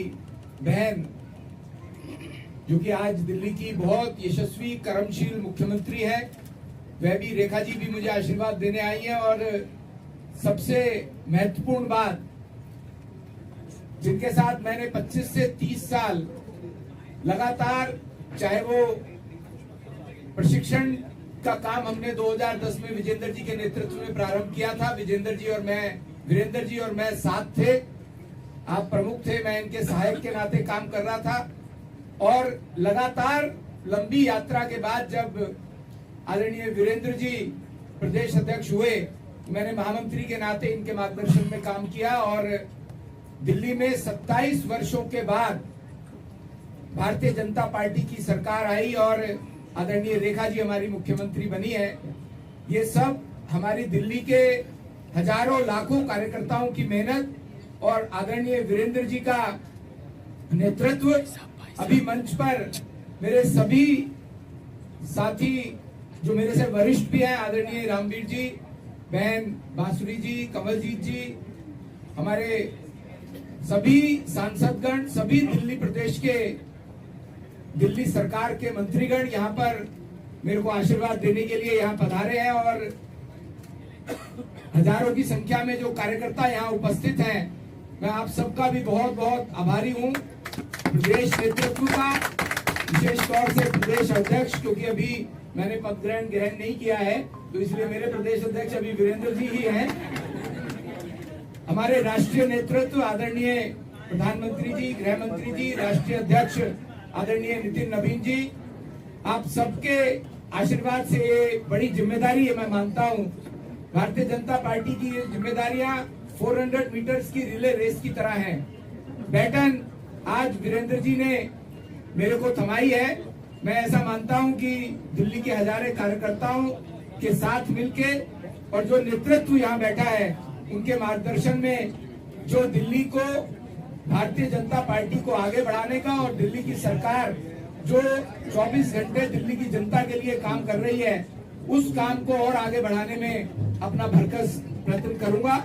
बहन जो कि आज दिल्ली की बहुत यशस्वी कर्मशील मुख्यमंत्री है, वह भी रेखा जी भी मुझे आशीर्वाद देने आई हैं। और सबसे महत्वपूर्ण बात, जिनके साथ मैंने 25 से 30 साल लगातार, चाहे वो प्रशिक्षण का काम हमने 2010 में विजेंद्र जी के नेतृत्व में प्रारंभ किया था। विजेंद्र जी और मैं, वीरेंद्र जी और मैं साथ थे, आप प्रमुख थे, मैं इनके सहायक के नाते काम कर रहा था और लगातार लंबी यात्रा के बाद जब आदरणीय वीरेंद्र जी प्रदेश अध्यक्ष हुए, मैंने महामंत्री के नाते इनके मार्गदर्शन में काम किया और दिल्ली में 27 वर्षों के बाद भारतीय जनता पार्टी की सरकार आई और आदरणीय रेखा जी हमारी मुख्यमंत्री बनी है। ये सब हमारी दिल्ली के हजारों लाखों कार्यकर्ताओं की मेहनत और आदरणीय वीरेंद्र जी का नेतृत्व। अभी मंच पर मेरे सभी साथी जो मेरे से वरिष्ठ भी हैं, आदरणीय रामवीर जी, बहन बांसुरी जी, कमलजीत जी, हमारे सभी सांसदगण, सभी दिल्ली प्रदेश के, दिल्ली सरकार के मंत्रीगण यहाँ पर मेरे को आशीर्वाद देने के लिए यहाँ पधारे हैं और हजारों की संख्या में जो कार्यकर्ता यहाँ उपस्थित हैं, मैं आप सबका भी बहुत बहुत आभारी हूँ। प्रदेश नेतृत्व का, विशेष तौर से प्रदेश अध्यक्ष, क्योंकि अभी मैंने पद ग्रहण नहीं किया है तो इसलिए मेरे प्रदेश अध्यक्ष अभी वीरेंद्र जी ही हैं। हमारे राष्ट्रीय नेतृत्व आदरणीय प्रधानमंत्री जी, गृह मंत्री जी, राष्ट्रीय अध्यक्ष आदरणीय नितिन नवीन जी, आप सबके आशीर्वाद से ये बड़ी जिम्मेदारी है, मैं मानता हूँ। भारतीय जनता पार्टी की ये जिम्मेदारियां 400 मीटर्स की रिले रेस की तरह हैं। बैटन आज वीरेंद्र जी ने मेरे को थमाई है। मैं ऐसा मानता हूं कि दिल्ली के हजारों कार्यकर्ताओं के साथ मिलके और जो नेतृत्व यहाँ बैठा है उनके मार्गदर्शन में जो दिल्ली को, भारतीय जनता पार्टी को आगे बढ़ाने का और दिल्ली की सरकार जो 24 घंटे दिल्ली की जनता के लिए काम कर रही है उस काम को और आगे बढ़ाने में अपना भरसक प्रयत्न करूंगा।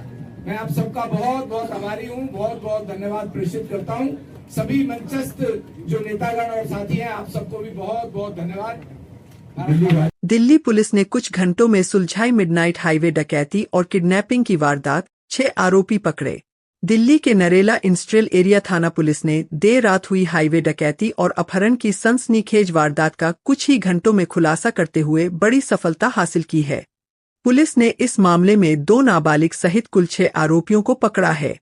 मैं आप सबका बहुत बहुत आभारी हूं, बहुत बहुत धन्यवाद प्रेषित करता हूं। सभी मंचस्थ जो नेतागण और साथी हैं, आप सबको भी बहुत बहुत धन्यवाद। दिल्ली पुलिस ने कुछ घंटों में सुलझाई मिडनाइट हाईवे डकैती और किडनैपिंग की वारदात, 6 आरोपी पकड़े। दिल्ली के नरेला इंडस्ट्रियल एरिया थाना पुलिस ने देर रात हुई हाईवे डकैती और अपहरण की सनसनीखेज वारदात का कुछ ही घंटों में खुलासा करते हुए बड़ी सफलता हासिल की है। पुलिस ने इस मामले में 2 नाबालिग सहित कुल 6 आरोपियों को पकड़ा है।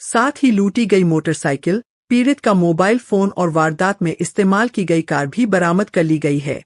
साथ ही लूटी गई मोटरसाइकिल, पीड़ित का मोबाइल फोन और वारदात में इस्तेमाल की गई कार भी बरामद कर ली गई है।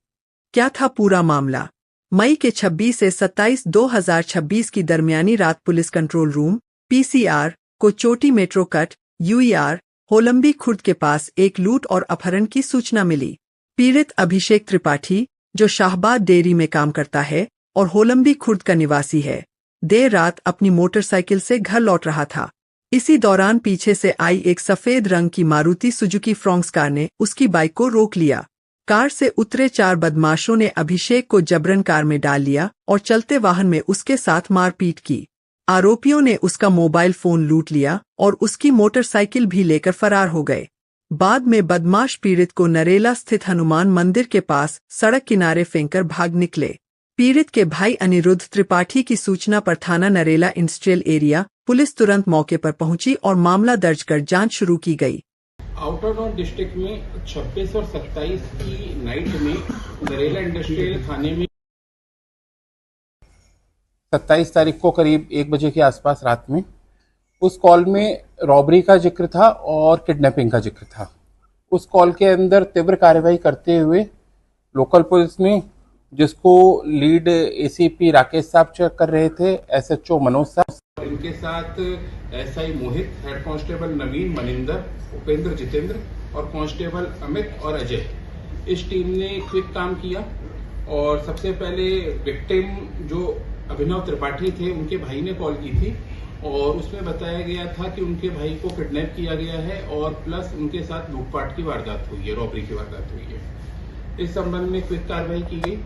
क्या था पूरा मामला? मई के 26 से 27 2026 की दरमियानी रात पुलिस कंट्रोल रूम (PCR) को चोटी मेट्रो कट (UER) होलंबी खुर्द के पास एक लूट और अपहरण की सूचना मिली। पीड़ित अभिषेक त्रिपाठी, जो शाहबाद डेयरी में काम करता है और होलंबी खुर्द का निवासी है, देर रात अपनी मोटरसाइकिल से घर लौट रहा था। इसी दौरान पीछे से आई एक सफेद रंग की मारुति सुजुकी फ्रॉन्क्स कार ने उसकी बाइक को रोक लिया। कार से उतरे 4 बदमाशों ने अभिषेक को जबरन कार में डाल लिया और चलते वाहन में उसके साथ मारपीट की। आरोपियों ने उसका मोबाइल फोन लूट लिया और उसकी मोटरसाइकिल भी लेकर फरार हो गए। बाद में बदमाश पीड़ित को नरेला स्थित हनुमान मंदिर के पास सड़क किनारे फेंककर भाग निकले। पीड़ित के भाई अनिरुद्ध त्रिपाठी की सूचना पर थाना नरेला इंडस्ट्रियल एरिया पुलिस तुरंत मौके पर पहुंची और मामला दर्ज कर जांच शुरू की गई। आउटर नॉर्थ डिस्ट्रिक्ट में 26 और 27 की नाइट में नरेला इंडस्ट्रियल थाने में 27 तारीख को करीब 1 बजे के आसपास रात में उस कॉल में रॉबरी का जिक्र था और किडनैपिंग का जिक्र था। उस कॉल के अंदर तीव्र कार्रवाई करते हुए लोकल पुलिस ने, जिसको लीड ACP राकेश साहब चेक कर रहे थे, SHO मनोज साहब, इनके साथ SI मोहित, हेड कांस्टेबल नवीन, मनिंदर, उपेंद्र, जितेंद्र और कांस्टेबल अमित और अजय, इस टीम ने क्विक काम किया और सबसे पहले विक्टिम जो अभिनव त्रिपाठी थे उनके भाई ने कॉल की थी और उसमें बताया गया था कि उनके भाई को किडनैप किया गया है और प्लस उनके साथ लूटपाट की वारदात हुई है, रॉबरी की वारदात हुई है। इस संबंध में क्विक कार्रवाई की गई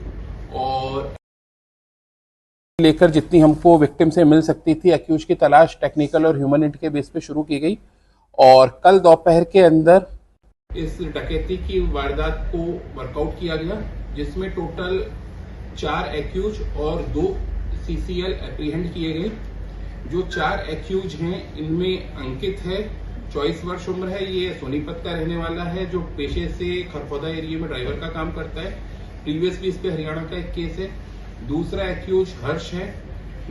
और लेकर जितनी हमको विक्टिम से मिल सकती थी एक्यूज की तलाश टेक्निकल और ह्यूमनिटी के बेस पे शुरू की गई और कल दोपहर के अंदर इस डकैती की वारदात को वर्कआउट किया गया, जिसमें टोटल 4 एक्यूज और 2 CCL एप्रीहेंड किए गए। जो 4 एक्यूज हैं इनमें अंकित है, 24 वर्ष उम्र है, ये सोनीपत का रहने वाला है, जो पेशे से खरखौदा एरिया में ड्राइवर का काम करता है। प्रीवियस भी इस पे हरियाणा का एक केस है। दूसरा एक्यूज हर्ष है,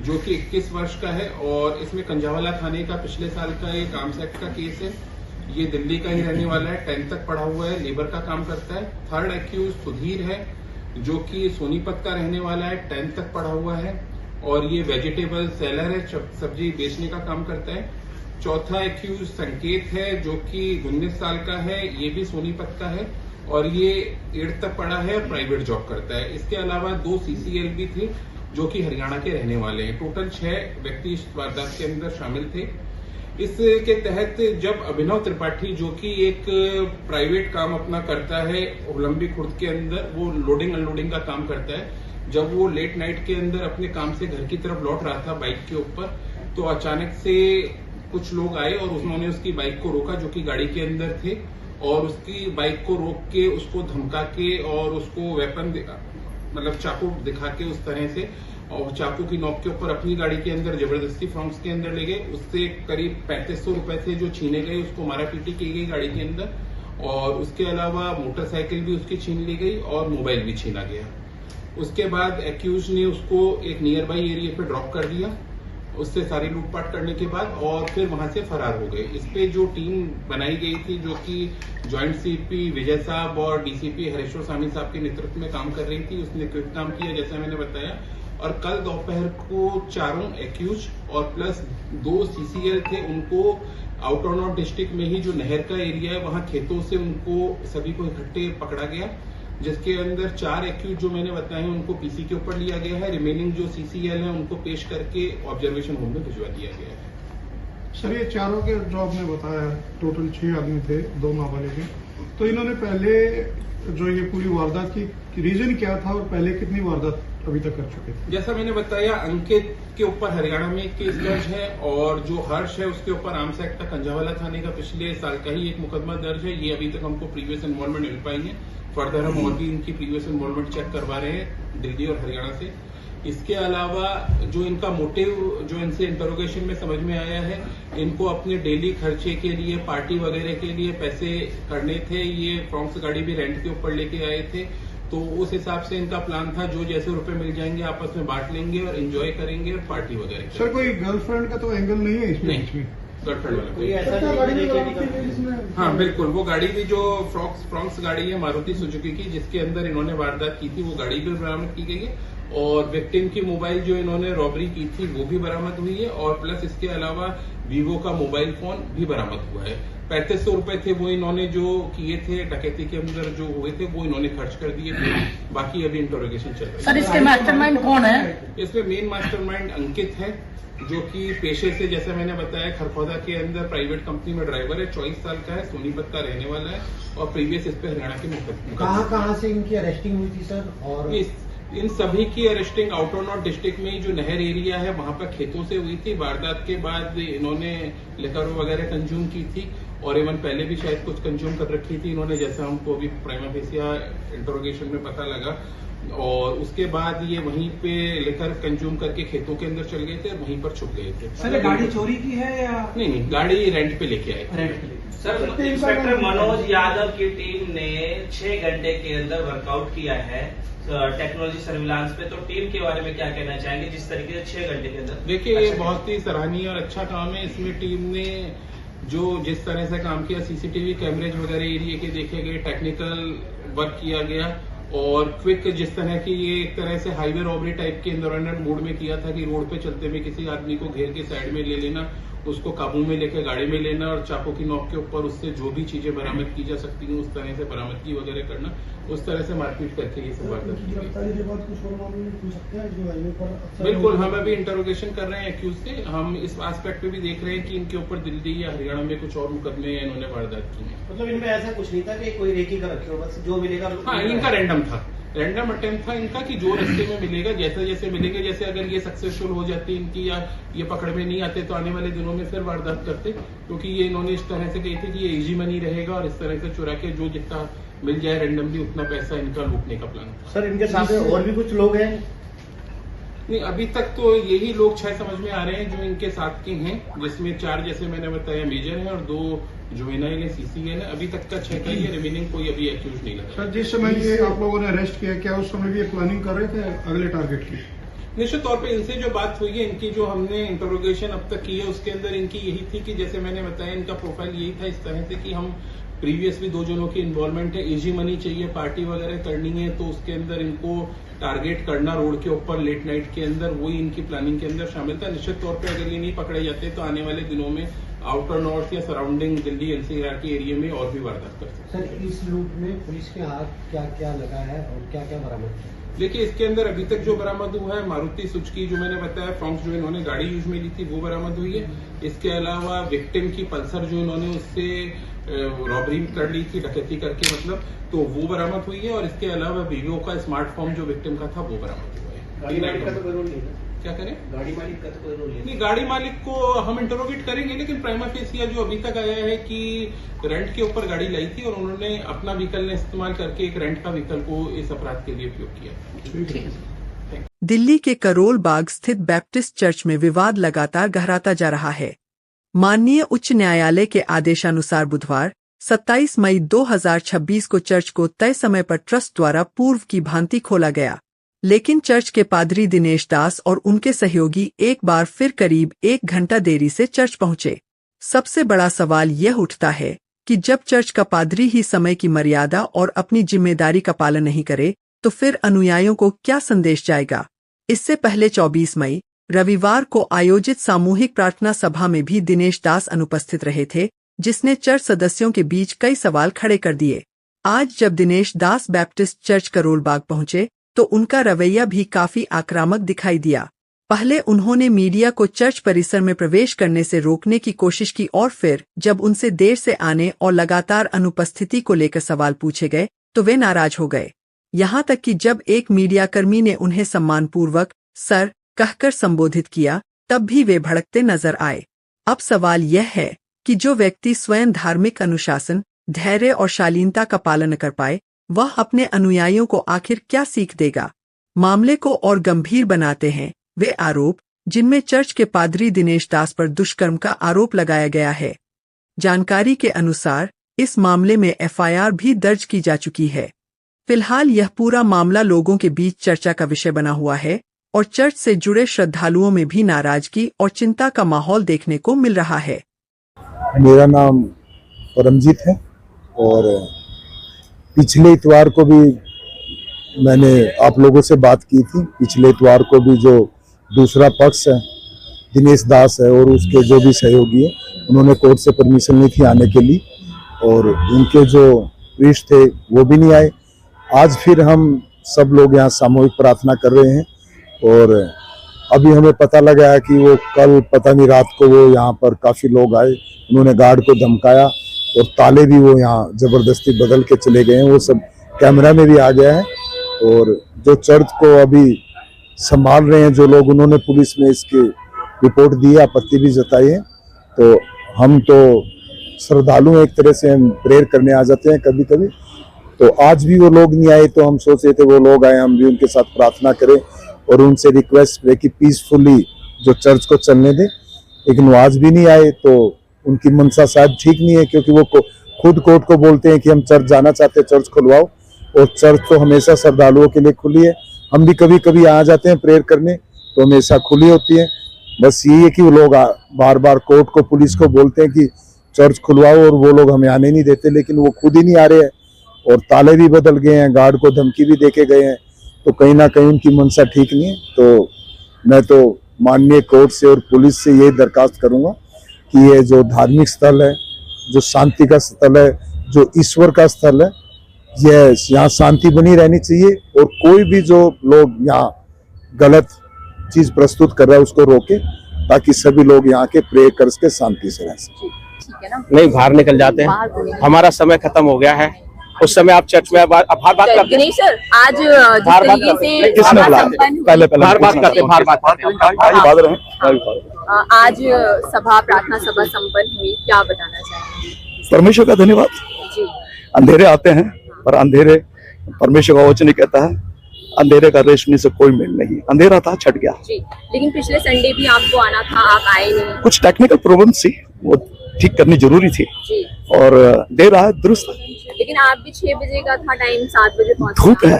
जो कि 21 वर्ष का है और इसमें कंजावाला थाने का पिछले साल का एक आर्म्स एक्ट का केस है। ये दिल्ली का ही रहने वाला है, 10th तक पढ़ा हुआ है, लेबर का काम करता है। थर्ड एक्यूज सुधीर है, जो कि सोनीपत का रहने वाला है, 10th तक पढ़ा हुआ है और ये वेजिटेबल सेलर है, सब्जी बेचने का काम करता है। चौथा एक्यूज संकेत है, जो कि 19 साल का है, ये भी सोनीपत का है और ये 8th तक पढ़ा है, प्राइवेट जॉब करता है। इसके अलावा 2 CCL भी थे, जो कि हरियाणा के रहने वाले हैं। टोटल 6 व्यक्ति इस वारदात के अंदर शामिल थे। इसके तहत जब अभिनव त्रिपाठी, जो कि एक प्राइवेट काम अपना करता है होलंबी खुर्द के अंदर, वो लोडिंग अनलोडिंग का काम करता है, जब वो लेट नाइट के अंदर अपने काम से घर की तरफ लौट रहा था बाइक के ऊपर, तो अचानक से कुछ लोग आए और उन्होंने उसकी बाइक को रोका, जो कि गाड़ी के अंदर थे, और उसकी बाइक को रोक के उसको धमका के और उसको वेपन मतलब चाकू दिखा के उस तरह से, और चाकू की नोक के ऊपर अपनी गाड़ी के अंदर जबरदस्ती फ्रॉन्क्स के अंदर ले गए। उससे करीब 3500 रुपए थे जो छीने गए, उसको मारापीटी की गई गाड़ी के अंदर और उसके अलावा मोटरसाइकिल भी उसकी छीन ली गई और मोबाइल भी छीना गया। उसके बाद एक्यूज ने उसको एक नियर बाई एरिया पे ड्रॉप कर दिया, उससे सारी लूटपाट करने के बाद, और फिर वहां से फरार हो गए। इस पे जो टीम बनाई गई थी, जो कि ज्वाइंट CP विजय साहब और DCP हरेश्वर स्वामी साहब के नेतृत्व में काम कर रही थी, उसने क्विक काम किया जैसा मैंने बताया। और कल दोपहर को 4 एक्यूज और प्लस 2 CCL थे, उनको आउट ऑफ नॉर्थ डिस्ट्रिक्ट में ही जो नहर का एरिया है वहां खेतों से उनको सभी को इकट्ठे पकड़ा गया, जिसके अंदर 4 एक्यूज जो मैंने बताए हैं उनको पीसी के ऊपर लिया गया है। रिमेनिंग जो सीसीएल है उनको पेश करके ऑब्जर्वेशन होम में भिजवा दिया गया है। सर ये चारों के जो आपने बताया टोटल 6 आदमी थे, 2 नाबालिग, तो इन्होंने पहले जो ये पूरी वारदात की रीजन क्या था और पहले कितनी वारदात अभी तक कर चुके थे? जैसा मैंने बताया, अंकित के ऊपर हरियाणा में एक केस दर्ज है और जो हर्ष है उसके ऊपर आर्म्स एक्ट का कंझावाला थाने का पिछले साल का ही एक मुकदमा दर्ज है। ये अभी तक हमको प्रीवियस इन्वॉल्वमेंट मिल पाई है। फर्दर हम और भी इनकी प्रीवियस इन्वॉल्वमेंट चेक करवा रहे हैं दिल्ली और हरियाणा से। इसके अलावा जो इनका मोटिव जो इनसे इंटरोगेशन में समझ में आया है, इनको अपने डेली खर्चे के लिए, पार्टी वगैरह के लिए पैसे करने थे। ये फ्रॉन्क्स गाड़ी भी रेंट के ऊपर लेके आए थे, तो उस हिसाब से इनका प्लान था जो जैसे रुपए मिल जाएंगे आपस में बांट लेंगे और एंजॉय करेंगे और पार्टी वगैरह। सर कोई गर्लफ्रेंड का तो एंगल नहीं है इसमें? गर्लफ्रेंड वाला हाँ बिल्कुल, वो गाड़ी भी जो फ्रॉन्क्स गाड़ी है मारुति सुजुकी की, जिसके अंदर इन्होंने वारदात की थी, वो गाड़ी भी बरामद की गई है और विक्टिम की मोबाइल जो इन्होंने रॉबरी की थी वो भी बरामद हुई है और प्लस इसके अलावा वीवो का मोबाइल फोन भी बरामद हुआ है। 3500 रुपए थे वो इन्होंने जो किए थे डकैती के अंदर जो हुए थे वो इन्होंने खर्च कर दिए थे। बाकी अभी इंटरोगेशन चल रहा है। सर इसके मास्टरमाइंड कौन है? इसमें मेन मास्टरमाइंड अंकित है, जो कि पेशे से जैसे मैंने बताया खरखौदा के अंदर प्राइवेट कंपनी में ड्राइवर है, 24 साल का है, सोनीपत का रहने वाला है और प्रीवियस इस पे हरियाणा के मुकदमा। कहाँ से इनकी अरेस्टिंग हुई थी सर? और इन सभी की arresting out of north district में जो नहर एरिया है वहां पर खेतों से हुई थी। वारदात के बाद इन्होंने लिकर वगैरह कंज्यूम की थी और इवन पहले भी शायद कुछ कंज्यूम कर रखी थी इन्होंने, जैसा हमको अभी प्राइमा फेसिया इंटरोगेशन में पता लगा। और उसके बाद ये वहीं पे लेकर कंज्यूम करके खेतों के अंदर चल गए थे, वहीं पर छुप गए थे। सर गाड़ी चोरी की है या नहीं, गाड़ी रेंट पे लेके आए थे। सर इंस्पेक्टर मनोज यादव की टीम ने 6 घंटे के अंदर वर्कआउट किया है टेक्नोलॉजी सर्विलांस पे, तो टीम के बारे में क्या कहना चाहेंगे जिस तरीके से 6 घंटे के अंदर? देखिए ये बहुत ही सराहनीय और अच्छा काम है। इसमें टीम ने जो जिस तरह से काम किया, सीसीटीवी कैमरेज वगैरह एरिया के देखे गए, टेक्निकल वर्क किया गया और क्विक जिस तरह की ये एक तरह से हाईवे रॉबरी टाइप के एनवायरमेंट मोड में किया था कि रोड पे चलते हुए किसी आदमी को घेर के साइड में ले लेना, उसको काबू में लेकर गाड़ी में लेना और चाकू की नोक के ऊपर उससे जो भी चीजें बरामद की जा सकती हैं उस तरह से बरामदगी वगैरह करना, उस तरह से मारपीट करके ये सब वारदात की गई। बिल्कुल, हम अभी इंटरोगेशन कर रहे हैं एक्यूज से। हम इस एस्पेक्ट पे भी देख रहे हैं कि इनके ऊपर दिल्ली या हरियाणा में कुछ और मुकदमे इन्होंने वारदात की है। मतलब इनमें ऐसा कुछ नहीं था कि कोई रेकी का रखे हो, बस जो मिलेगा। हाँ, इनका रैंडम था, रैंडम अटेम्प्ट था इनका कि जो रास्ते में मिलेगा जैसे जैसे मिलेंगे, जैसे अगर ये सक्सेसफुल हो जाती इनकी या ये पकड़ में नहीं आते तो आने वाले दिनों में फिर वारदात करते, क्योंकि ये इन्होंने इस तरह से कही थी कि ये इजी मनी रहेगा और इस तरह से चुरा के जो जितना मिल जाए रैंडमली उतना पैसा इनका लूटने का प्लान था। सर इनके साथ और भी कुछ लोग हैं? नहीं, अभी तक तो यही लोग 6 समझ में आ रहे हैं जो इनके साथ के हैं, जिसमें 4 जैसे मैंने बताया मेजर हैं और 2 जुवेनाइल है, सीसीएल है। अभी तक का 6 का ही है, रिमेनिंग कोई अभी एक्यूज नहीं लगा। सर जिस समय ये आप लोगों ने अरेस्ट किया, क्या उस समय भी प्लानिंग कर रहे थे अगले टारगेट की? निश्चित तौर पे इनसे जो बात हुई है, इनकी जो हमने इंटरोगेशन अब तक की है उसके अंदर इनकी यही थी कि जैसे मैंने बताया इनका प्रोफाइल यही था इस तरह से कि हम प्रीवियस भी 2 जनों की इन्वॉल्वमेंट है, इजी मनी चाहिए, पार्टी वगैरह करनी है, तो उसके अंदर इनको टारगेट करना रोड के ऊपर लेट नाइट के अंदर, वही इनकी प्लानिंग के अंदर शामिल था। निश्चित तौर पे अगर ये नहीं पकड़े जाते तो आने वाले दिनों में आउटर नॉर्थ या सराउंडिंग दिल्ली एनसीआर के एरिया में और भी वारदात कर सकते हैं। सर इस लूट में पुलिस के हाथ क्या क्या लगा है और क्या क्या बरामद किया? देखिए इसके अंदर अभी तक जो बरामद हुआ है, मारुति सुजुकी जो मैंने बताया, फ्रॉन्क्स जो इन्होंने गाड़ी यूज में ली थी वो बरामद हुई है। इसके अलावा विक्टिम की पल्सर जो इन्होंने उससे रॉबरी कर ली थी, डकैती करके मतलब, तो वो बरामद हुई है और इसके अलावा वीवो का स्मार्टफोन जो विक्टिम का था वो बरामद हुआ है। गाड़ी मालिक का तो कोई रोल नहीं है? क्या करें? गाड़ी मालिक का तो कोई रोल नहीं, गाड़ी मालिक को हम इंटरोगेट करेंगे, लेकिन प्राइमा फेसिया जो अभी तक आया है कि रेंट के ऊपर गाड़ी लाई थी और उन्होंने अपना व्हीकल ने इस्तेमाल करके एक रेंट का व्हीकल को इस अपराध के लिए उपयोग किया। दिल्ली के करोल बाग स्थित बैप्टिस्ट चर्च में विवाद लगातार गहराता जा रहा है। माननीय उच्च न्यायालय के आदेशानुसार बुधवार 27 मई 2026 को चर्च को तय समय पर ट्रस्ट द्वारा पूर्व की भांति खोला गया, लेकिन चर्च के पादरी दिनेश दास और उनके सहयोगी एक बार फिर करीब 1 घंटा देरी से चर्च पहुंचे। सबसे बड़ा सवाल यह उठता है कि जब चर्च का पादरी ही समय की मर्यादा और अपनी जिम्मेदारी का पालन नहीं करे तो फिर अनुयायियों को क्या संदेश जाएगा। इससे पहले 24 मई रविवार को आयोजित सामूहिक प्रार्थना सभा में भी दिनेश दास अनुपस्थित रहे थे, जिसने चर्च सदस्यों के बीच कई सवाल खड़े कर दिए। आज जब दिनेश दास बैप्टिस्ट चर्च करोलबाग पहुंचे तो उनका रवैया भी काफी आक्रामक दिखाई दिया। पहले उन्होंने मीडिया को चर्च परिसर में प्रवेश करने से रोकने की कोशिश की और फिर जब उनसे देर से आने और लगातार अनुपस्थिति को लेकर सवाल पूछे गए तो वे नाराज हो गए। यहाँ तक कि जब एक मीडियाकर्मी ने उन्हें सम्मानपूर्वक सर कहकर संबोधित किया तब भी वे भड़कते नजर आए। अब सवाल यह है कि जो व्यक्ति स्वयं धार्मिक अनुशासन, धैर्य और शालीनता का पालन कर पाए, वह अपने अनुयायियों को आखिर क्या सीख देगा। मामले को और गंभीर बनाते हैं वे आरोप जिनमें चर्च के पादरी दिनेश दास पर दुष्कर्म का आरोप लगाया गया है। जानकारी के अनुसार इस मामले में एफआईआर भी दर्ज की जा चुकी है। फिलहाल यह पूरा मामला लोगों के बीच चर्चा का विषय बना हुआ है और चर्च से जुड़े श्रद्धालुओं में भी नाराजगी और चिंता का माहौल देखने को मिल रहा है। मेरा नाम परमजीत है और पिछले इतवार को भी मैंने आप लोगों से बात की थी। पिछले इतवार को भी जो दूसरा पक्ष है दिनेश दास है और उसके जो भी सहयोगी है, उन्होंने कोर्ट से परमिशन ली थी आने के लिए और उनके जो प्रीस्ट थे वो भी नहीं आए। आज फिर हम सब लोग यहाँ सामूहिक प्रार्थना कर रहे हैं और अभी हमें पता लगा है कि वो कल पता नहीं रात को वो यहाँ पर काफ़ी लोग आए, उन्होंने गार्ड को धमकाया और ताले भी वो यहाँ ज़बरदस्ती बदल के चले गए हैं। वो सब कैमरा में भी आ गया है और जो चर्च को अभी संभाल रहे हैं जो लोग, उन्होंने पुलिस में इसकी रिपोर्ट दी है, आपत्ति भी जताई है। तो हम तो श्रद्धालु हैं, एक तरह से हम प्रेयर करने आ जाते हैं कभी कभी। तो आज भी वो लोग नहीं आए तो हम सोच रहे थे वो लोग आए, हम भी उनके साथ प्रार्थना करें और उनसे रिक्वेस्ट करें कि पीसफुली जो चर्च को चलने दें। लेकिन वो आज भी नहीं आए तो उनकी मनसा शायद ठीक नहीं है, क्योंकि वो खुद कोर्ट को बोलते हैं कि हम चर्च जाना चाहते हैं, चर्च खुलवाओ। और चर्च तो हमेशा श्रद्धालुओं के लिए खुली है। हम भी कभी कभी आ जाते हैं प्रेयर करने तो हमेशा खुली होती है। बस यही है कि वो लोग बार बार कोर्ट को, पुलिस को बोलते हैं कि चर्च खुलवाओ और वो लोग हमें आने नहीं देते, लेकिन वो खुद ही नहीं आ रहे हैं और ताले भी बदल गए हैं, गार्ड को धमकी भी देके गए हैं। तो कहीं ना कहीं उनकी मनसा ठीक नहीं है। तो मैं तो माननीय कोर्ट से और पुलिस से यही दरखास्त करूंगा कि ये जो धार्मिक स्थल है, जो शांति का स्थल है, जो ईश्वर का स्थल है, यह यहाँ शांति बनी रहनी चाहिए और कोई भी जो लोग यहाँ गलत चीज प्रस्तुत कर रहा है उसको रोके, ताकि सभी लोग यहाँ के प्रे कर सके, शांति से रह सके। नहीं, बाहर निकल जाते हैं, हमारा समय खत्म हो गया है। उस समय आप चर्च में बात करते हैं। दिनेश सर, आज जिस तरीके से पहले बाहर बात करते हैं, आज सभा प्रार्थना सभा संपन्न हुई, क्या बताना चाहेंगे? परमेश्वर का धन्यवाद। अंधेरे आते हैं पर अंधेरे, परमेश्वर का वचन कहता है अंधेरे का रेशमी से कोई मेल नहीं। अंधेरा था, छट गया जी। लेकिन पिछले संडे भी आपको आना था, आप आए नहीं। कुछ टेक्निकल प्रॉब्लम थी, वो ठीक करनी जरूरी थी जी। और देर आया दुरुस्त। लेकिन आप भी 6 बजे का था टाइम, 7 बजे पहुंचे। धूप है,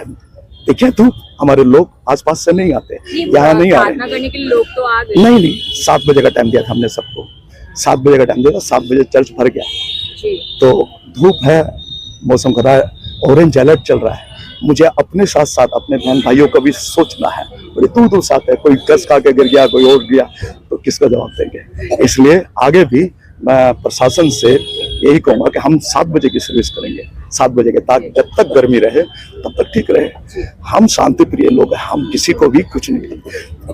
देखिए धूप, हमारे लोग आसपास से नहीं आते, यहाँ नहीं आ रहे। प्रार्थना करने के लिए लोग तो आ गए। नहीं, 7 बजे का टाइम दिया था हमने सबको, 7 बजे का टाइम दिया था, 7 बजे चर्च भर गया जी। तो धूप है, मौसम खराब है, ऑरेंज अलर्ट चल रहा है। मुझे अपने साथ साथ अपने बहन भाइयों का भी सोचना है, बड़े दूर दूर से आते हैं, कोई गस खा के गिर गया, कोई और गया, तो किसका जवाब देंगे। इसलिए आगे भी मैं प्रशासन से यही कहूँगा कि हम 7 बजे की सर्विस करेंगे, 7 बजे के, ताकि जब तक गर्मी रहे तब तक ठीक रहे। हम शांति प्रिय लोग हैं, हम किसी को भी कुछ नहीं।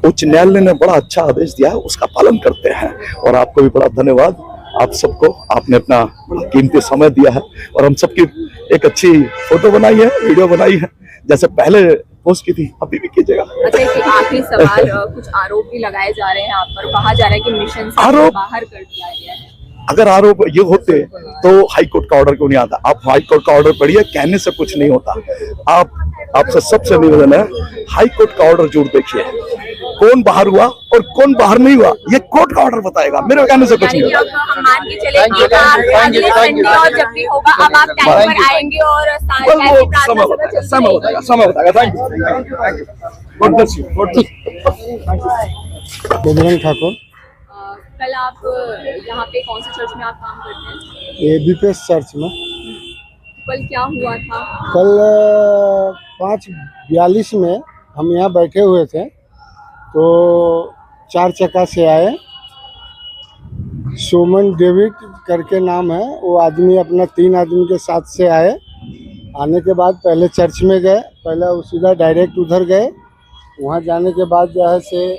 उच्च न्यायालय ने बड़ा अच्छा आदेश दिया है, उसका पालन करते हैं। और आपको भी बड़ा धन्यवाद, आप सबको, आपने अपना कीमती समय दिया है और हम सबकी एक अच्छी फोटो बनाई है, वीडियो बनाई है, जैसे पहले पोस्ट की थी, अभी भी कीजिएगा। अच्छा, एक आखिरी सवाल, कुछ आरोप भी लगाए जा रहे हैं आप पर, कहा जा रहा है कि मिशन से बाहर कर दिया गया है। अगर आरोप ये होते तो हाई कोर्ट का ऑर्डर क्यों नहीं आता? आप हाई कोर्ट का ऑर्डर पढ़िए, कहने से कुछ नहीं होता। आपसे सबसे निवेदन है, हाई कोर्ट का ऑर्डर जरूर देखिए, कौन बाहर हुआ और कौन बाहर नहीं हुआ, ये कोर्ट का ऑर्डर बताएगा, मेरे कहने से कुछ नहीं होता। हम मान के चले कि अगले संडे और जब भी होगा अब आप टाइम पर आएंगे और समय बताएगा। Thank you. बजरंग ठाकुर। कल आप यहाँ पे कौन से चर्च में आप काम करते हैं? ये बीपीएस चर्च में। कल क्या हुआ था? कल 5:42 में हम यहाँ बैठे हुए थे तो 4 चक्का से आए, सोमन डेविड करके नाम है, वो आदमी अपना 3 आदमी के साथ से आए। आने के बाद पहले चर्च में गए, पहले वो सीधा डायरेक्ट उधर गए। वहाँ जाने के बाद जो है से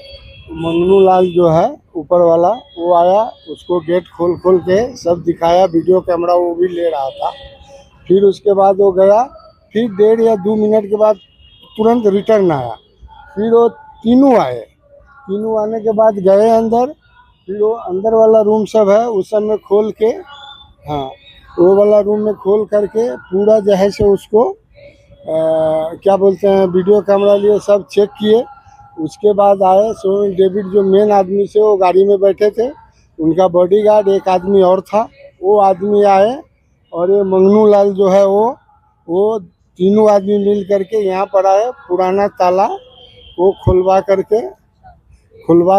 मंगनू लाल जो है ऊपर वाला वो आया, उसको गेट खोल के सब दिखाया, वीडियो कैमरा वो भी ले रहा था। फिर उसके बाद वो गया, फिर 1.5 या 2 मिनट के बाद तुरंत रिटर्न आया। फिर वो तीनों आए, तीनों आने के बाद गए अंदर। फिर वो अंदर वाला रूम सब है उस सब में खोल के, हाँ वो वाला रूम में खोल करके पूरा जो है से उसको क्या बोलते हैं वीडियो कैमरा लिए सब चेक किए। उसके बाद आए सोमन डेविड जो मेन आदमी से वो गाड़ी में बैठे थे, उनका बॉडीगार्ड एक आदमी और था, वो आदमी आए। और ये मंगनू लाल जो है वो तीनों आदमी मिल करके यहाँ पर आए, पुराना ताला वो खुलवा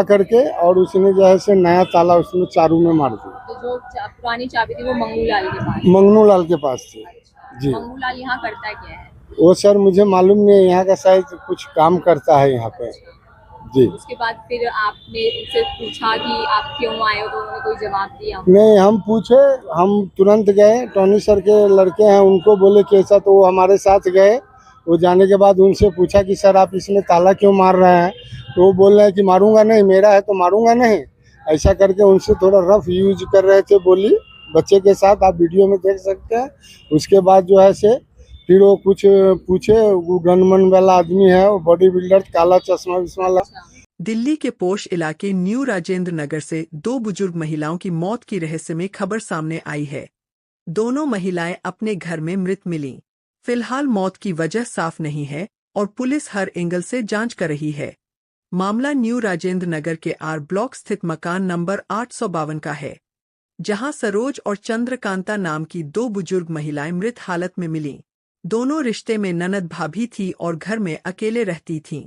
करके और उसने जो है से नया ताला उसमें चारों में मार दिया। तो जो पुरानी चाबी थी वो मंगू लाल के पास? मंगनू लाल के पास थी जी। मंगू लाल यहाँ करता क्या है? वो सर मुझे मालूम नहीं है, यहाँ का शायद कुछ काम करता है यहाँ पे जी। उसके बाद फिर आपने उनसे पूछा कि आप क्यों आए हो, तो उन्होंने कोई जवाब दिया? नहीं, हम पूछे, हम तुरंत गए, टॉनी सर के लड़के हैं उनको बोले कि ऐसा, तो वो हमारे साथ गए। वो जाने के बाद उनसे पूछा कि सर आप इसमें ताला क्यों मार रहे हैं, तो वो बोल रहे हैं कि मारूंगा नहीं, मेरा है तो मारूंगा नहीं, ऐसा करके उनसे थोड़ा रफ यूज कर रहे थे बोली बच्चे के साथ, आप वीडियो में देख सकते हैं। उसके बाद जो है से फिर वो कुछ पूछे, वो गनमन वाला आदमी है, वो बॉडी बिल्डर, काला चश्मा विश्मा। दिल्ली के पोश इलाके न्यू राजेंद्र नगर से 2 बुजुर्ग महिलाओं की मौत की रहस्यमय खबर सामने आई है। दोनों महिलाएं अपने घर में मृत मिलीं। फिलहाल मौत की वजह साफ नहीं है और पुलिस हर एंगल से जांच कर रही है। मामला न्यू राजेंद्र नगर के आर ब्लॉक स्थित मकान नंबर 852 का है, जहां सरोज और चंद्रकांता नाम की 2 बुजुर्ग महिलाएं मृत हालत में मिलीं। दोनों रिश्ते में ननद भाभी थी और घर में अकेले रहती थीं।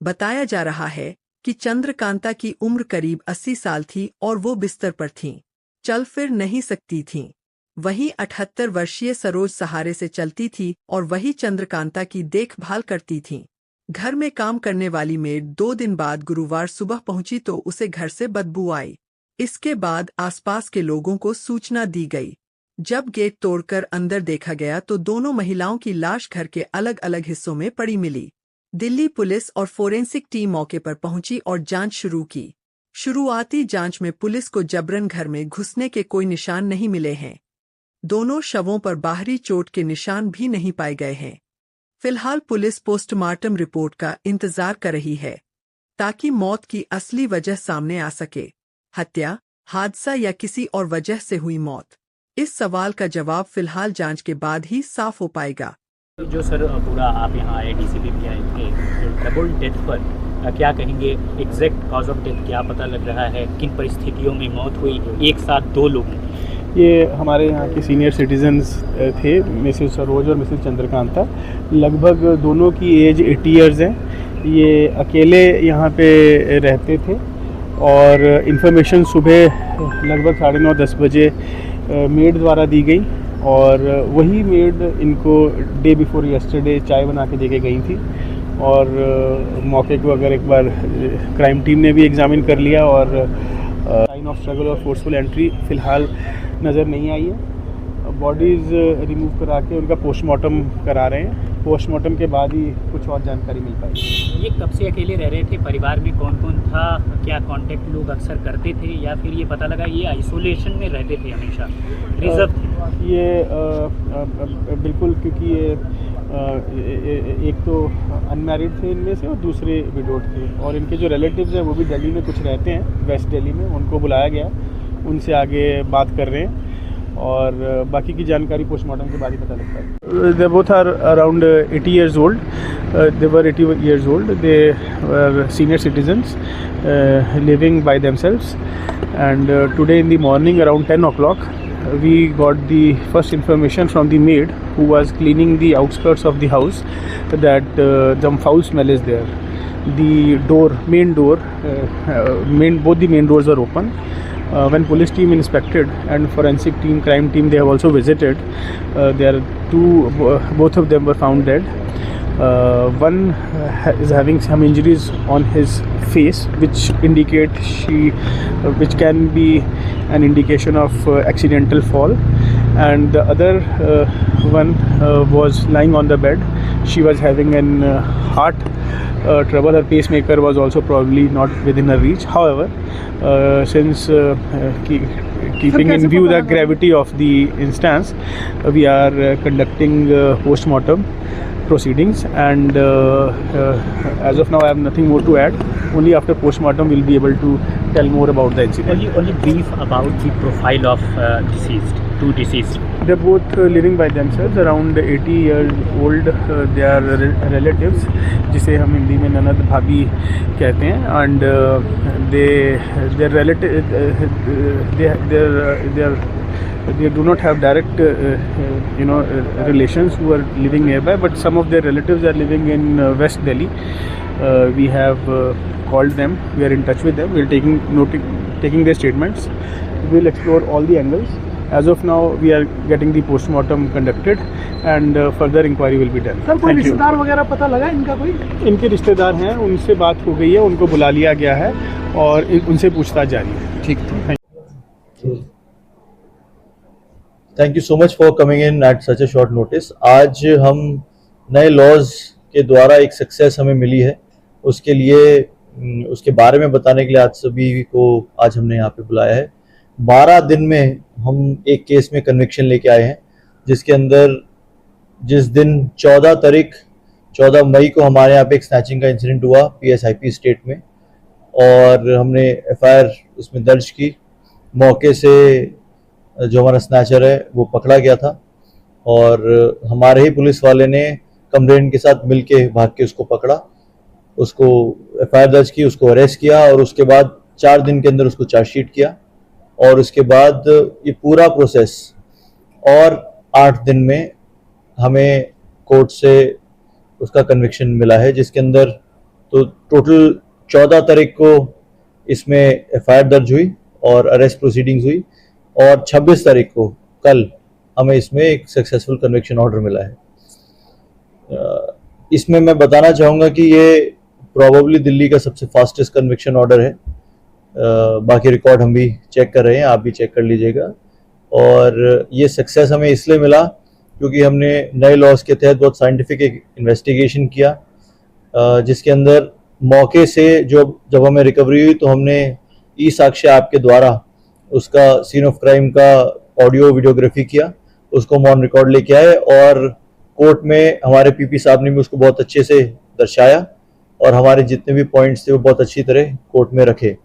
बताया जा रहा है कि चंद्रकांता की उम्र करीब 80 साल थी और वो बिस्तर पर थीं, चल फिर नहीं सकती थीं। वहीं 78 वर्षीय सरोज सहारे से चलती थी और वही चंद्रकांता की देखभाल करती थीं। घर में काम करने वाली मेड 2 दिन बाद गुरुवार सुबह पहुंची तो उसे घर से बदबू आई। इसके बाद आसपास के लोगों को सूचना दी गई। जब गेट तोड़कर अंदर देखा गया तो दोनों महिलाओं की लाश घर के अलग अलग हिस्सों में पड़ी मिली। दिल्ली पुलिस और फोरेंसिक टीम मौके पर पहुंची और जांच शुरू की। शुरुआती जांच में पुलिस को जबरन घर में घुसने के कोई निशान नहीं मिले हैं। दोनों शवों पर बाहरी चोट के निशान भी नहीं पाए गए हैं। फिलहाल पुलिस पोस्टमार्टम रिपोर्ट का इंतजार कर रही है ताकि मौत की असली वजह सामने आ सके। हत्या, हादसा या किसी और वजह से हुई मौत, इस सवाल का जवाब फिलहाल जांच के बाद ही साफ हो पाएगा। जो सर पूरा आप यहाँ आए डीसीपी भी आए थे, डबल डेथ पर क्या कहेंगे, एग्जैक्ट कॉज ऑफ डेथ क्या पता लग रहा है, किन परिस्थितियों में मौत हुई एक साथ 2 लोगों? ये हमारे यहाँ के सीनियर सिटीजन्स थे, मिसेस सरोज और मिसेस चंद्रकांता। लगभग दोनों की एज 80 ईयर्स है। ये अकेले यहाँ पे रहते थे और इन्फॉर्मेशन सुबह लगभग 9:30-10 बजे मेड द्वारा दी गई और वही मेड इनको डे बिफोर यस्टरडे चाय बना के दे के गई थी। और मौके को अगर एक बार क्राइम टीम ने भी एग्जामिन कर लिया और साइन ऑफ स्ट्रगल और फोर्सफुल एंट्री फ़िलहाल नज़र नहीं आई है। बॉडीज़ रिमूव करा के उनका पोस्टमार्टम करा रहे हैं। पोस्टमार्टम के बाद ही कुछ और जानकारी मिल पाएगी। ये कब से अकेले रह रहे थे, परिवार में कौन कौन था, क्या कांटेक्ट लोग अक्सर करते थे या फिर ये पता लगा ये आइसोलेशन में रहते थे हमेशा, रिजर्व थे? ये बिल्कुल, क्योंकि ये एक तो अनमैरिड थे इनमें से और दूसरे विडोड थे और इनके जो रिलेटिव्स हैं वो भी दिल्ली में कुछ रहते हैं, वेस्ट दिल्ली में। उनको बुलाया गया, उनसे आगे बात कर रहे हैं और बाकी की जानकारी पोस्टमार्टम के बाद ही पता लगता है। They both are around 80 years old. They were 80 years old. They were senior citizens living by themselves. And today in the morning around 10 o'clock, we got the first information from the maid who was cleaning the outskirts of the house that some foul smell is there. The main door, both the main doors are open. When police team inspected and forensic team, crime team, they have also visited. Both of them were found dead. One is having some injuries on his face, which indicate which can be an indication of accidental fall, and the other one was lying on the bed. She was having an heart trouble. Her pacemaker was also probably not within her reach. However, since keeping in view the gravity of the instance, we are conducting post-mortem proceedings, and as of now I have nothing more to add. Only after post-mortem we'll be able to tell more about the incident. Only brief about the profile of two deceased. They're both living by themselves, around 80 years old. They are relatives, जिसे हम हिंदी में ननद भाभी कहते हैं, and their relative they do not have direct relations who are living nearby, but some of their relatives are living in West Delhi. We have called them, we are in touch with them, we are taking their statements, we will explore all the angles. As of now we are getting the post-mortem conducted and further inquiry will be done. Sir कोई रिश्तेदार वगैरह पता लगा इनका? कोई इनके रिश्तेदार हैं, उनसे बात हो गई है, उनको बुला लिया गया है और उनसे पूछताछ जारी है. ठीक. Thank you so much for coming in at such A short notice. आज हम नए लॉज के द्वारा एक सक्सेस हमें मिली है, उसके लिए उसके बारे में बताने के लिए आज सभी को आज हमने यहाँ पे बुलाया है. 12 दिन में हम एक केस में कन्विक्शन लेके आए हैं, जिसके अंदर जिस दिन 14 मई को हमारे यहाँ पे एक स्नैचिंग का इंसिडेंट हुआ PSIP स्टेट में, और हमने FIR उसमें दर्ज की. मौके से जो हमारा स्नैचर है वो पकड़ा गया था और हमारे ही पुलिस वाले ने कंप्लेंट के साथ मिलके भाग के उसको पकड़ा, उसको FIR दर्ज की, उसको अरेस्ट किया और उसके बाद 4 दिन के अंदर उसको चार्जशीट किया, और उसके बाद ये पूरा प्रोसेस और 8 दिन में हमें कोर्ट से उसका कन्विक्शन मिला है, जिसके अंदर तो टोटल 14 तारीख को इसमें FIR दर्ज हुई और अरेस्ट प्रोसीडिंग्स हुई, और 26 तारीख को कल हमें इसमें एक सक्सेसफुल कन्विक्शन ऑर्डर मिला है. इसमें मैं बताना चाहूँगा कि ये प्रॉबेबली दिल्ली का सबसे फास्टेस्ट कन्विक्शन ऑर्डर है. बाकी रिकॉर्ड हम भी चेक कर रहे हैं, आप भी चेक कर लीजिएगा. और ये सक्सेस हमें इसलिए मिला क्योंकि हमने नए लॉज के तहत बहुत साइंटिफिक एक इन्वेस्टिगेशन किया, जिसके अंदर मौके से जब हमें रिकवरी हुई तो हमने ई साक्ष्य आपके द्वारा उसका सीन ऑफ क्राइम का ऑडियो वीडियोग्राफी किया, उसको ऑन रिकॉर्ड लेके आए और कोर्ट में हमारे पीपी साहब ने भी उसको बहुत अच्छे से दर्शाया और हमारे जितने भी पॉइंट्स थे वो बहुत अच्छी तरह कोर्ट में रखे.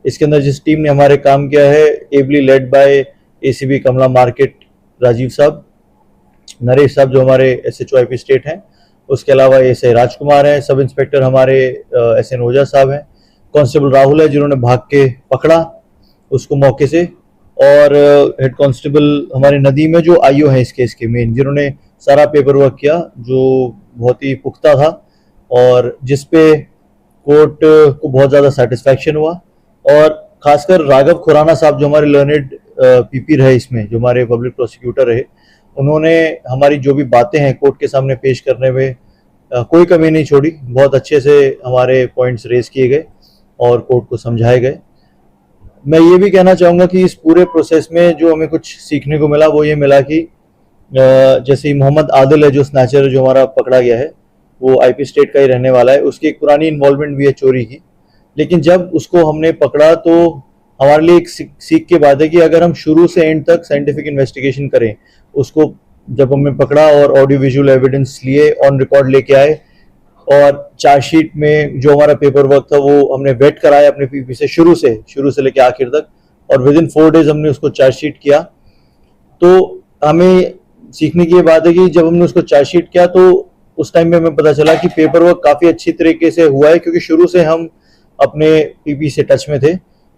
इसके अंदर जिस टीम ने हमारे काम किया है, ably led by ACB Kamla market Rajiv sahab, Naresh साहब जो हमारे SHO IP स्टेट हैं, उसके अलावा SI राजकुमार हैं, सब इंस्पेक्टर हमारे SN ओझा साहब हैं, कांस्टेबल राहुल है जिन्होंने भाग के पकड़ा उसको मौके से, और हेड कांस्टेबल हमारे नदी में जो IO हैं इस केस के मेन, जिन्होंने सारा पेपर वर्क किया जो बहुत ही पुख्ता था और जिसपे कोर्ट को बहुत ज़्यादा सेटिस्फैक्शन हुआ. और खासकर राघव खुराना साहब जो हमारे लर्नेड PP रहे, इसमें जो हमारे पब्लिक प्रोसिक्यूटर रहे, उन्होंने हमारी जो भी बातें हैं कोर्ट के सामने पेश करने में कोई कमी नहीं छोड़ी. बहुत अच्छे से हमारे पॉइंट्स रेज किए गए और कोर्ट को समझाए गए. मैं ये भी कहना चाहूँगा कि इस पूरे प्रोसेस में जो हमें कुछ सीखने को मिला वो ये मिला कि जैसे मोहम्मद आदिल है जो स्नैचर जो हमारा पकड़ा गया है, वो IP स्टेट का ही रहने वाला है, उसकी एक पुरानी इन्वॉल्वमेंट भी है चोरी की. लेकिन जब उसको हमने पकड़ा तो हमारे लिए एक सीख की बात है कि अगर हम शुरू से एंड तक साइंटिफिक इन्वेस्टिगेशन करें, उसको जब हमने पकड़ा और ऑडियो विजुअल एविडेंस लिए, ऑन रिकॉर्ड लेके आए और चार्जशीट में जो हमारा पेपर वर्क था वो हमने वेट कराया अपने पीपी से शुरू से लेके आखिर तक, और विद इन 4 डेज हमने उसको चार्जशीट किया. तो हमें सीखने की ये बात है कि जब हमने उसको चार्जशीट किया तो उस टाइम में हमें पता चला कि पेपर वर्क काफ़ी अच्छी तरीके से हुआ है, क्योंकि शुरू से हम अपने पीपी से टच में थे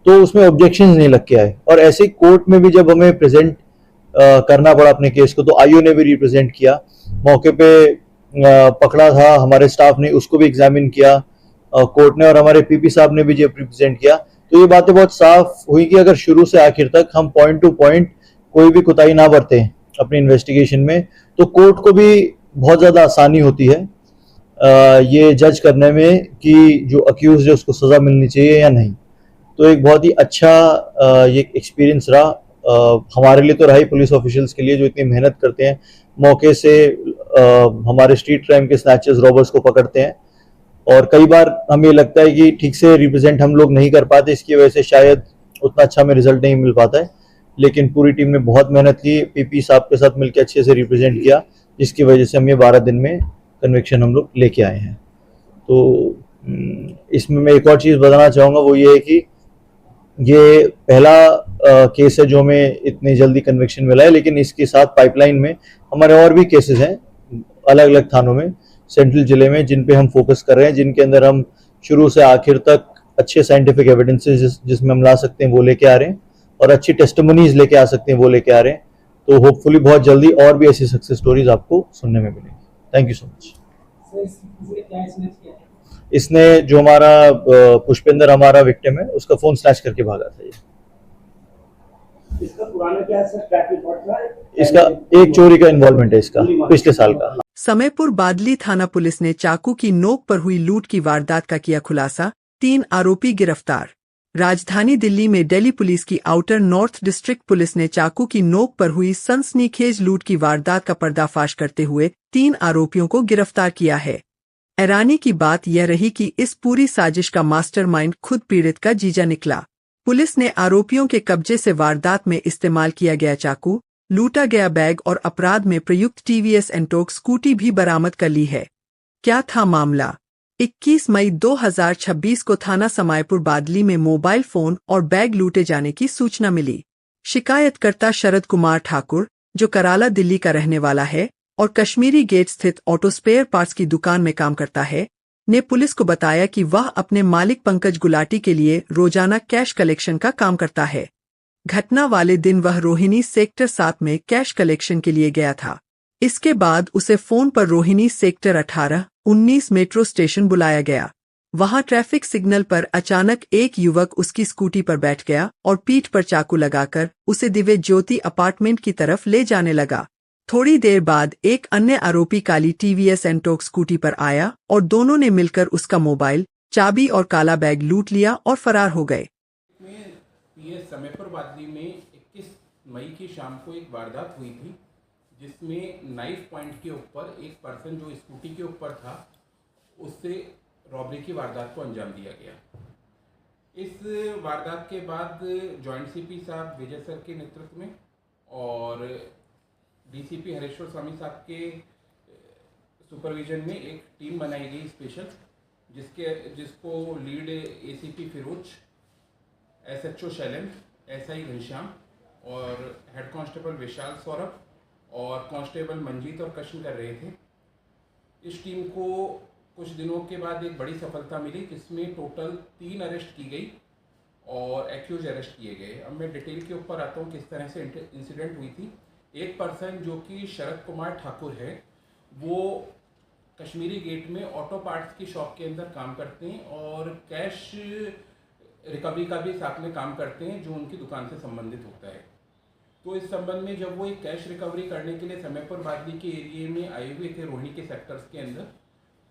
तो उसमें ऑब्जेक्शंस नहीं लग के आए. और ऐसे ही कोर्ट में भी जब हमें प्रेजेंट करना पड़ा अपने केस को तो IO ने भी रिप्रेजेंट किया, मौके पे पकड़ा था हमारे स्टाफ ने, उसको भी एग्जामिन किया कोर्ट ने, और हमारे पीपी साहब ने भी जब रिप्रेजेंट किया. तो ये बातें बहुत साफ हुई कि अगर शुरू से आखिर तक हम पॉइंट टू पॉइंट कोई भी कोताही ना बरतें अपनी इन्वेस्टिगेशन में, तो कोर्ट को भी बहुत ज़्यादा आसानी होती है ये जज करने में कि जो अक्यूज है उसको सज़ा मिलनी चाहिए या नहीं। तो एक बहुत ही अच्छा ये एक्सपीरियंस रहा हमारे लिए तो रहा ही, पुलिस ऑफिशियल्स के लिए जो इतनी मेहनत करते हैं, मौके से हमारे स्ट्रीट क्राइम के स्नैचर्स रॉबर्स को पकड़ते हैं। और कई बार हमें लगता है कि ठीक से रिप्रेजेंट हम लोग नहीं कर पाते, इसकी वजह से शायद उतना अच्छा हमें रिजल्ट नहीं मिल पाता है, लेकिन पूरी टीम ने बहुत मेहनत की, पीपी साहब के साथ मिलकर अच्छे से रिप्रेजेंट किया, जिसकी वजह से हम ये 12 दिन में कन्विक्शन हम लोग लेके आए हैं। तो इसमें मैं एक और चीज़ बताना चाहूँगा, वो ये है कि ये पहला केस है जो हमें इतनी जल्दी कन्विक्शन मिला है, लेकिन इसके साथ पाइपलाइन में हमारे और भी केसेस हैं अलग अलग थानों में, सेंट्रल जिले में, जिन पे हम फोकस कर रहे हैं, जिनके अंदर हम शुरू से आखिर तक अच्छे साइंटिफिक एविडेंसेस जिसमें हम ला सकते हैं वो लेके आ रहे हैं, और अच्छी टेस्टिमोनीज लेके आ सकते हैं वो लेके आ रहे हैं। तो होपफुली बहुत जल्दी और भी ऐसी सक्सेस स्टोरीज आपको सुनने में मिलेंगी। Thank you so much. इसने जो हमारा पुष्पेंद्र हमारा विक्टिम है, उसका फोन स्नैच करके भागा था। ये इसका पुराना क्या है, ट्रैक रिकॉर्ड था? इसका एक चोरी का इन्वॉल्वमेंट है, इसका पिछले साल का। समयपुर बादली थाना पुलिस ने चाकू की नोक पर हुई लूट की वारदात का किया खुलासा, 3 आरोपी गिरफ्तार। राजधानी दिल्ली में दिल्ली पुलिस की आउटर नॉर्थ डिस्ट्रिक्ट पुलिस ने चाकू की नोक पर हुई सनसनीखेज लूट की वारदात का पर्दाफाश करते हुए 3 आरोपियों को गिरफ्तार किया है। हैरानी की बात यह रही कि इस पूरी साजिश का मास्टरमाइंड खुद पीड़ित का जीजा निकला। पुलिस ने आरोपियों के कब्जे से वारदात में इस्तेमाल किया गया चाकू, लूटा गया बैग और अपराध में प्रयुक्त टीवीएस एंटोर्क स्कूटी भी बरामद कर ली है। क्या था मामला? 21 मई 2026 को थाना समायपुर बादली में मोबाइल फोन और बैग लूटे जाने की सूचना मिली। शिकायतकर्ता शरद कुमार ठाकुर, जो कराला दिल्ली का रहने वाला है और कश्मीरी गेट स्थित ऑटो स्पेयर पार्ट्स की दुकान में काम करता है, ने पुलिस को बताया कि वह अपने मालिक पंकज गुलाटी के लिए रोजाना कैश कलेक्शन का काम करता है। घटना वाले दिन वह रोहिणी सेक्टर 7 में कैश कलेक्शन के लिए गया था। इसके बाद उसे फोन पर रोहिणी सेक्टर 18-19 मेट्रो स्टेशन बुलाया गया। वहां ट्रैफिक सिग्नल पर अचानक एक युवक उसकी स्कूटी पर बैठ गया और पीठ पर चाकू लगाकर उसे दिव्य ज्योति अपार्टमेंट की तरफ ले जाने लगा। थोड़ी देर बाद एक अन्य आरोपी काली टीवीएस एंटोर्क स्कूटी पर आया और दोनों ने मिलकर उसका मोबाइल, चाबी और काला बैग लूट लिया और फरार हो गए। समयपुर बादली में 21 मई की शाम को एक वारदात हुई थी, जिसमें नाइफ पॉइंट के ऊपर एक पर्सन जो स्कूटी के ऊपर था, उससे रॉबरी की वारदात को अंजाम दिया गया। इस वारदात के बाद जॉइंट सीपी साहब विजय सर के नेतृत्व में और डीसीपी हरेश्वर स्वामी साहब के सुपरविजन में एक टीम बनाई गई स्पेशल, जिसको lead ACP Firoz, SHO Shailendra, SI Ghanshyam और हेड कांस्टेबल विशाल सौरभ और कांस्टेबल मंजीत और कृष्ण कर रहे थे। इस टीम को कुछ दिनों के बाद एक बड़ी सफलता मिली, जिसमें टोटल 3 अरेस्ट की गई और एक्यूज अरेस्ट किए गए। अब मैं डिटेल के ऊपर आता हूँ किस तरह से इंसिडेंट हुई थी। एक पर्सन जो कि शरद कुमार ठाकुर है, वो कश्मीरी गेट में ऑटो पार्ट्स की शॉप के अंदर काम करते हैं और कैश रिकवरी का भी साथ में काम करते हैं, जो उनकी दुकान से संबंधित होता है। तो इस संबंध में जब वो एक कैश रिकवरी करने के लिए समयपुर बादली के एरिया में आए हुए थे, रोहिणी के सेक्टर्स के अंदर,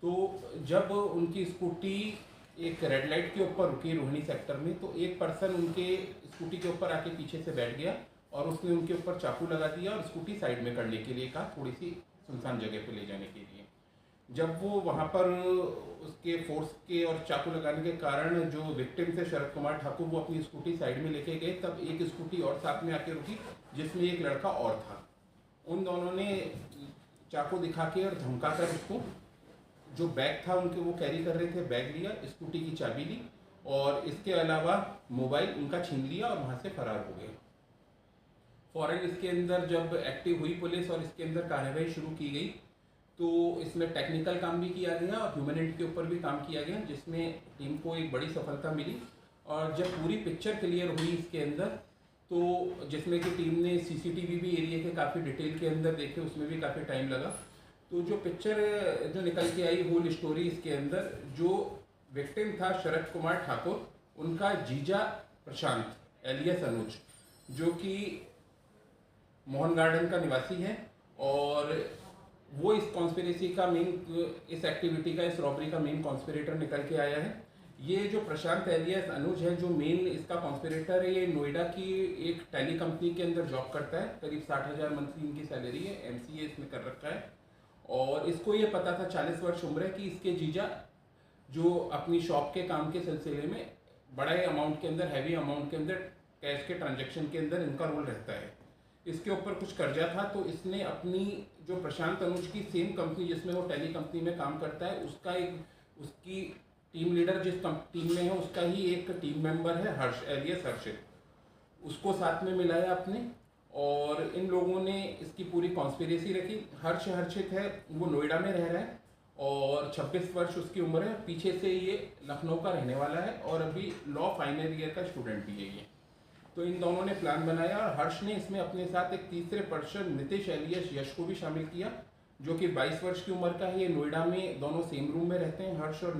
तो जब उनकी स्कूटी एक रेड लाइट के ऊपर रुकी रोहिणी सेक्टर में, तो एक पर्सन उनके स्कूटी के ऊपर आके पीछे से बैठ गया और उसने उनके ऊपर चाकू लगा दिया और स्कूटी साइड में करने के लिए कहा, थोड़ी सी सुनसान जगह पे ले जाने के लिए। जब वो वहाँ पर उसके फोर्स के और चाकू लगाने के कारण जो विक्टिम थे शरद कुमार ठाकुर, वो अपनी स्कूटी साइड में लेके गए, तब एक स्कूटी और साथ में आके रुकी, जिसमें एक लड़का और था। उन दोनों ने चाकू दिखा के और धमका कर उसको, जो बैग था उनके वो कैरी कर रहे थे, बैग लिया, स्कूटी की चाबी ली और इसके अलावा मोबाइल उनका छीन लिया और वहाँ से फरार हो गए। फौरन इसके अंदर जब एक्टिव हुई पुलिस और इसके अंदर कार्रवाई शुरू की गई, तो इसमें टेक्निकल काम भी किया गया और ह्यूमैनिटी के ऊपर भी काम किया गया, जिसमें टीम को एक बड़ी सफलता मिली। और जब पूरी पिक्चर क्लियर हुई इसके अंदर, तो जिसमें कि टीम ने सीसीटीवी भी एरिया के काफ़ी डिटेल के अंदर देखे, उसमें भी काफ़ी टाइम लगा। तो जो पिक्चर जो निकल के आई होल स्टोरी इसके अंदर, जो विक्टिम था शरद कुमार ठाकुर, उनका जीजा प्रशांत एलियस अनुज, जो कि मोहन गार्डन का निवासी है और वो इस कॉन्स्पिरेसी का मेन, इस एक्टिविटी का, इस रॉबरी का मेन कॉन्स्पिरेटर निकल के आया है। ये जो प्रशांत एलियास अनुज है, जो मेन इसका कॉन्स्पिरेटर है, ये नोएडा की एक टेली कंपनी के अंदर जॉब करता है। करीब 60,000 मंथली इनकी सैलरी है। MCA इसने कर रखा है और इसको ये पता था, 40 वर्ष उम्र है, कि इसके जीजा जो अपनी शॉप के काम के सिलसिले में बड़े अमाउंट के अंदर, हैवी अमाउंट के अंदर, कैश के ट्रांजैक्शन के अंदर इनका रोल रहता है। इसके ऊपर कुछ कर्जा था, तो इसने अपनी जो प्रशांत अनुज की सेम कंपनी जिसमें वो टेली कंपनी में काम करता है, उसका एक, उसकी टीम लीडर जिस टीम में है उसका ही एक टीम मेंबर है हर्ष एलियास हर्षित, उसको साथ में मिलाया आपने और इन लोगों ने इसकी पूरी कॉन्स्पिरेसी रखी। हर्षित है, वो नोएडा में रह रहा है और 26 वर्ष उसकी उम्र है। पीछे से ये लखनऊ का रहने वाला है और अभी लॉ फाइनल ईयर का स्टूडेंट भी है ये। तो इन दोनों ने प्लान बनाया और हर्ष ने इसमें अपने साथ एक तीसरे पर्सन नितिश एलियास यश को भी शामिल किया, जो कि 22 वर्ष की उम्र का है। ये नोएडा में दोनों सेम रूम में रहते हैं, हर्ष और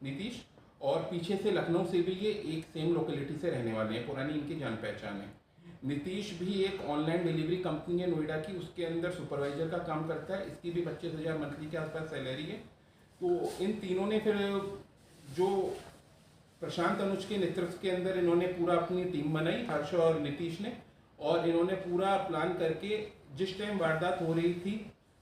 नीतीश, और पीछे से लखनऊ से भी ये एक सेम लोकेलिटी से रहने वाले हैं, पुरानी इनकी जान पहचान है। नीतीश भी एक ऑनलाइन डिलीवरी कंपनी है नोएडा की, उसके अंदर सुपरवाइजर का काम करता है। इसकी भी 25,000 मंथली के आसपास सैलरी है। तो इन तीनों ने फिर जो प्रशांत अनुज के नेतृत्व के अंदर इन्होंने पूरा अपनी टीम बनाई, हर्ष और नीतीश ने, और इन्होंने पूरा प्लान करके जिस टाइम वारदात हो रही थी,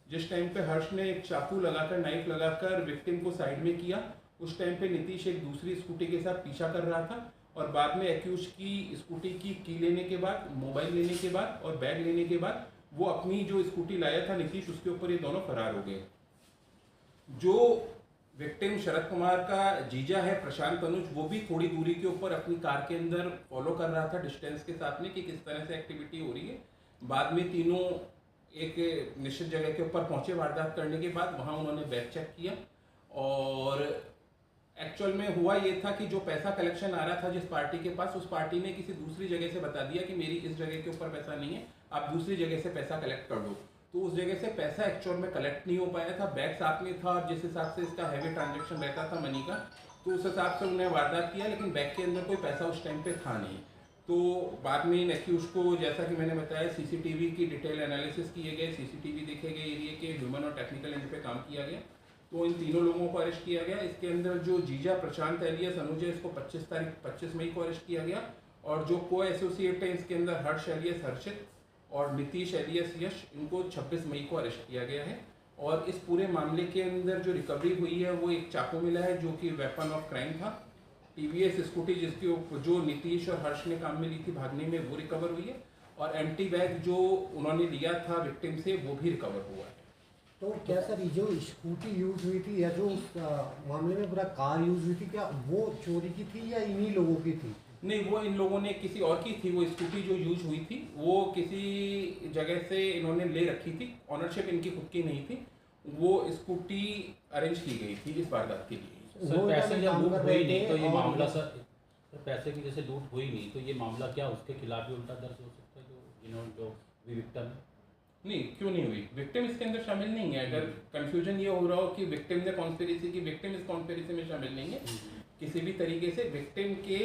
जिस टाइम पे हर्ष ने एक चाकू लगाकर, नाइफ लगाकर विक्टिम को साइड में किया, उस टाइम पे नीतीश एक दूसरी स्कूटी के साथ पीछा कर रहा था और बाद में एक्यूज की स्कूटी की लेने के बाद, मोबाइल लेने के बाद और बैग लेने के बाद वो अपनी जो स्कूटी लाया था नीतीश, उसके ऊपर ये दोनों फरार हो गए। जो विक्टिम शरद कुमार का जीजा है प्रशांत अनुज, वो भी थोड़ी दूरी के ऊपर अपनी कार के अंदर फॉलो कर रहा था डिस्टेंस के साथ में कि किस तरह से एक्टिविटी हो रही है। बाद में तीनों एक निश्चित जगह के ऊपर पहुंचे वारदात करने के बाद, वहां उन्होंने बैग चेक किया और एक्चुअल में हुआ ये था कि जो पैसा कलेक्शन आ रहा था जिस पार्टी के पास, उस पार्टी ने किसी दूसरी जगह से बता दिया कि मेरी इस जगह के ऊपर पैसा नहीं है, आप दूसरी जगह से पैसा कलेक्ट कर दो। तो उस जगह से पैसा एक्चुअल में कलेक्ट नहीं हो पाया था, बैग साथ में था और जिस हिसाब से इसका हैवी ट्रांजैक्शन रहता था मनी का, तो उस हिसाब से उन्होंने वारदात किया, लेकिन बैग के अंदर कोई पैसा उस टाइम पे था नहीं। तो बाद में इन एक्यूज को, जैसा कि मैंने बताया, CCTV की डिटेल एनालिसिस किए गए, CCTV देखे गए, एरिया के ह्यूमन और टेक्निकल एंड पे काम किया गया, तो इन तीनों लोगों को अरेस्ट किया गया। इसके अंदर जो जीजा प्रशांत एलियास अनुज है, इसको 25 मई को अरेस्ट किया गया और जो को एसोसिएट है इसके अंदर हर्ष एलियास हर्षित और नीतीश एलियास यश, इनको 26 मई को अरेस्ट किया गया है। और इस पूरे मामले के अंदर जो रिकवरी हुई है वो एक चाकू मिला है जो कि वेपन ऑफ क्राइम था। TVS स्कूटी जिसके जो नीतीश और हर्ष ने काम में ली थी भागने में, वो रिकवर हुई है और एम्प्टी बैग जो उन्होंने लिया था विक्टिम से, वो भी रिकवर हुआ है। तो क्या सर, ये जो स्कूटी यूज हुई थी या जो उस मामले में पूरा कार यूज हुई थी, क्या वो चोरी की थी या इन्हीं लोगों की थी? नहीं, वो इन लोगों ने किसी और की थी। वो स्कूटी जो यूज हुई थी वो किसी जगह से इन्होंने ले रखी थी, ऑनरशिप इनकी खुद की नहीं थी। वो स्कूटी अरेंज की गई थी इस वारदात के लिए। सर पैसे जब लूट हुई नहीं तो ये मामला, सर पैसे की जैसे लूट हुई नहीं तो ये मामला क्या उसके खिलाफ भी उल्टा दर्ज हो सकता है, जो इन्होंने जो विक्टिम है? नहीं, क्यों नहीं हुई? विक्टिम इसके अंदर शामिल नहीं है। अगर कंफ्यूजन ये हो रहा हो कि विक्टिम ने कॉन्स्पिरेसी की, विक्टिम इस कॉन्स्पिरेसी में शामिल नहीं है किसी भी तरीके से। विक्टिम के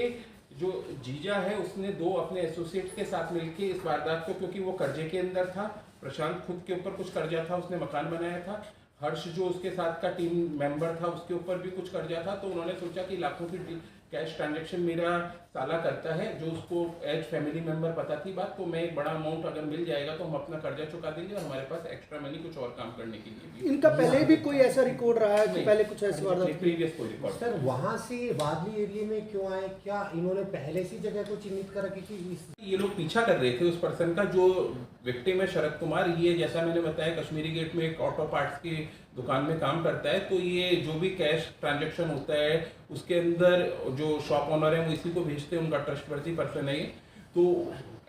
जो जीजा है उसने 2 अपने एसोसिएट के साथ मिलकर इस वारदात को, क्योंकि वो कर्जे के अंदर था, प्रशांत खुद के ऊपर कुछ कर्जा था, उसने मकान बनाया था, हर्ष जो उसके साथ का टीम मेंबर था उसके ऊपर भी कुछ कर्जा था, तो उन्होंने सोचा कि लाखों की कैश ट्रांजैक्शन मेरा साला करता है, जो उसको एज फैमिली मेंबर पता थी बात, तो मैं एक बड़ा अमाउंट अगर मिल जाएगा तो हम अपना कर्जा चुका देंगे और हमारे पास एक्स्ट्रा मनी कुछ और काम करने के लिए भी। इनका पहले भी कोई ऐसा रिकॉर्ड रहा है कि पहले कुछ ऐसी वारदात? प्रीवियस कोई रिकॉर्ड। सर वहाँ से वादली एरिया में क्यों आए? क्या इन्होंने पहले से जगह को चिन्हित कर रखी थी? ये लोग पीछा कर रहे थे उस पर्सन का जो विक्टिम है शरद कुमार। ये जैसा मैंने बताया कश्मीरी गेट में एक ऑटो पार्ट्स की दुकान में काम करता है, तो ये जो भी कैश ट्रांजैक्शन होता है उसके अंदर जो शॉप ऑनर है वो इसी को भेजते हैं, उनका ट्रस्टवर्दी पर्सन है ये। तो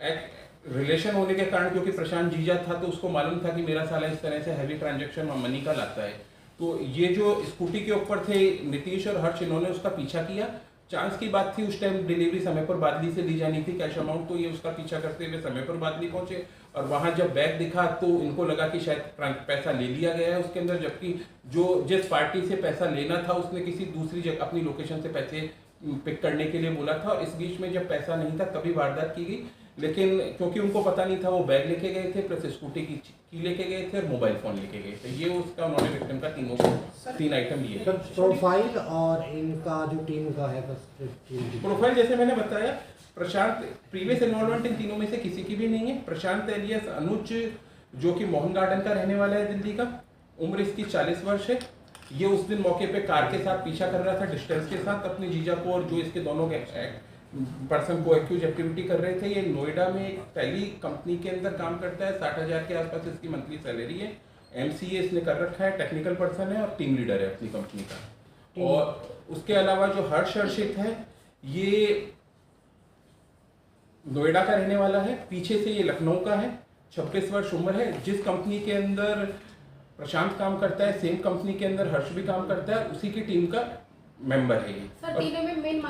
एक रिलेशन होने के कारण, क्योंकि प्रशांत जीजा था तो उसको मालूम था कि मेरा साला इस तरह से हैवी ट्रांजैक्शन मनी का लाता है। तो ये जो स्कूटी के ऊपर थे नीतीश और हर्ष, इन्होंने उसका पीछा किया। चांस की बात थी उस टाइम डिलीवरी समय पर बादली से ली जानी थी कैश अमाउंट, तो ये उसका पीछा करते हुए समय पर बादली पहुंचे और वहां जब बैग दिखा तो इनको लगा कि शायद पैसा ले लिया गया है उसके अंदर, जबकि जो जिस पार्टी से पैसा लेना था उसने किसी दूसरी जगह अपनी लोकेशन से पैसे पिक करने के लिए बोला था। और इस बीच में जब पैसा नहीं था तभी वारदात की गई। लेकिन क्योंकि उनको पता नहीं था, वो बैग लेके गए थे प्लस स्कूटी की लेके गए थे और मोबाइल फ़ोन लेके गए थे। ये उसका उन्होंने विक्टिम का तीनों को 3 आइटम लिए। प्रोफाइल और इनका जो टीम का है प्रोफाइल जैसे मैंने बताया, प्रशांत प्रीवियस इन्वॉल्वमेंट इन तीनों में से किसी की भी नहीं है। प्रशांत एलियस अनुज जो कि मोहन गार्डन का रहने वाला है दिल्ली का, उम्र इसकी 40 वर्ष है। ये उस दिन मौके पे कार के साथ पीछा कर रहा था डिस्टेंस के साथ अपने जीजा को, और जो इसके दोनों पर्सन को एक्यूज एक्टिविटी कर रहे थे। ये नोएडा में एक टेली कंपनी के अंदर काम करता है, 60,000 के आसपास इसकी मंथली सैलरी है। MCA इसने कर रखा है, टेक्निकल पर्सन है और टीम लीडर है अपनी कंपनी का। और उसके अलावा जो हर्ष हर्षित है, ये नोएडा का रहने वाला है, पीछे से ये लखनऊ का है, 26 वर्ष उम्र है। जिस कंपनी के अंदर प्रशांत काम करता है, सेम कंपनी के अंदर हर्ष भी काम करता है, उसी की टीम का मेंबर है ये। सर, तीनों में मेन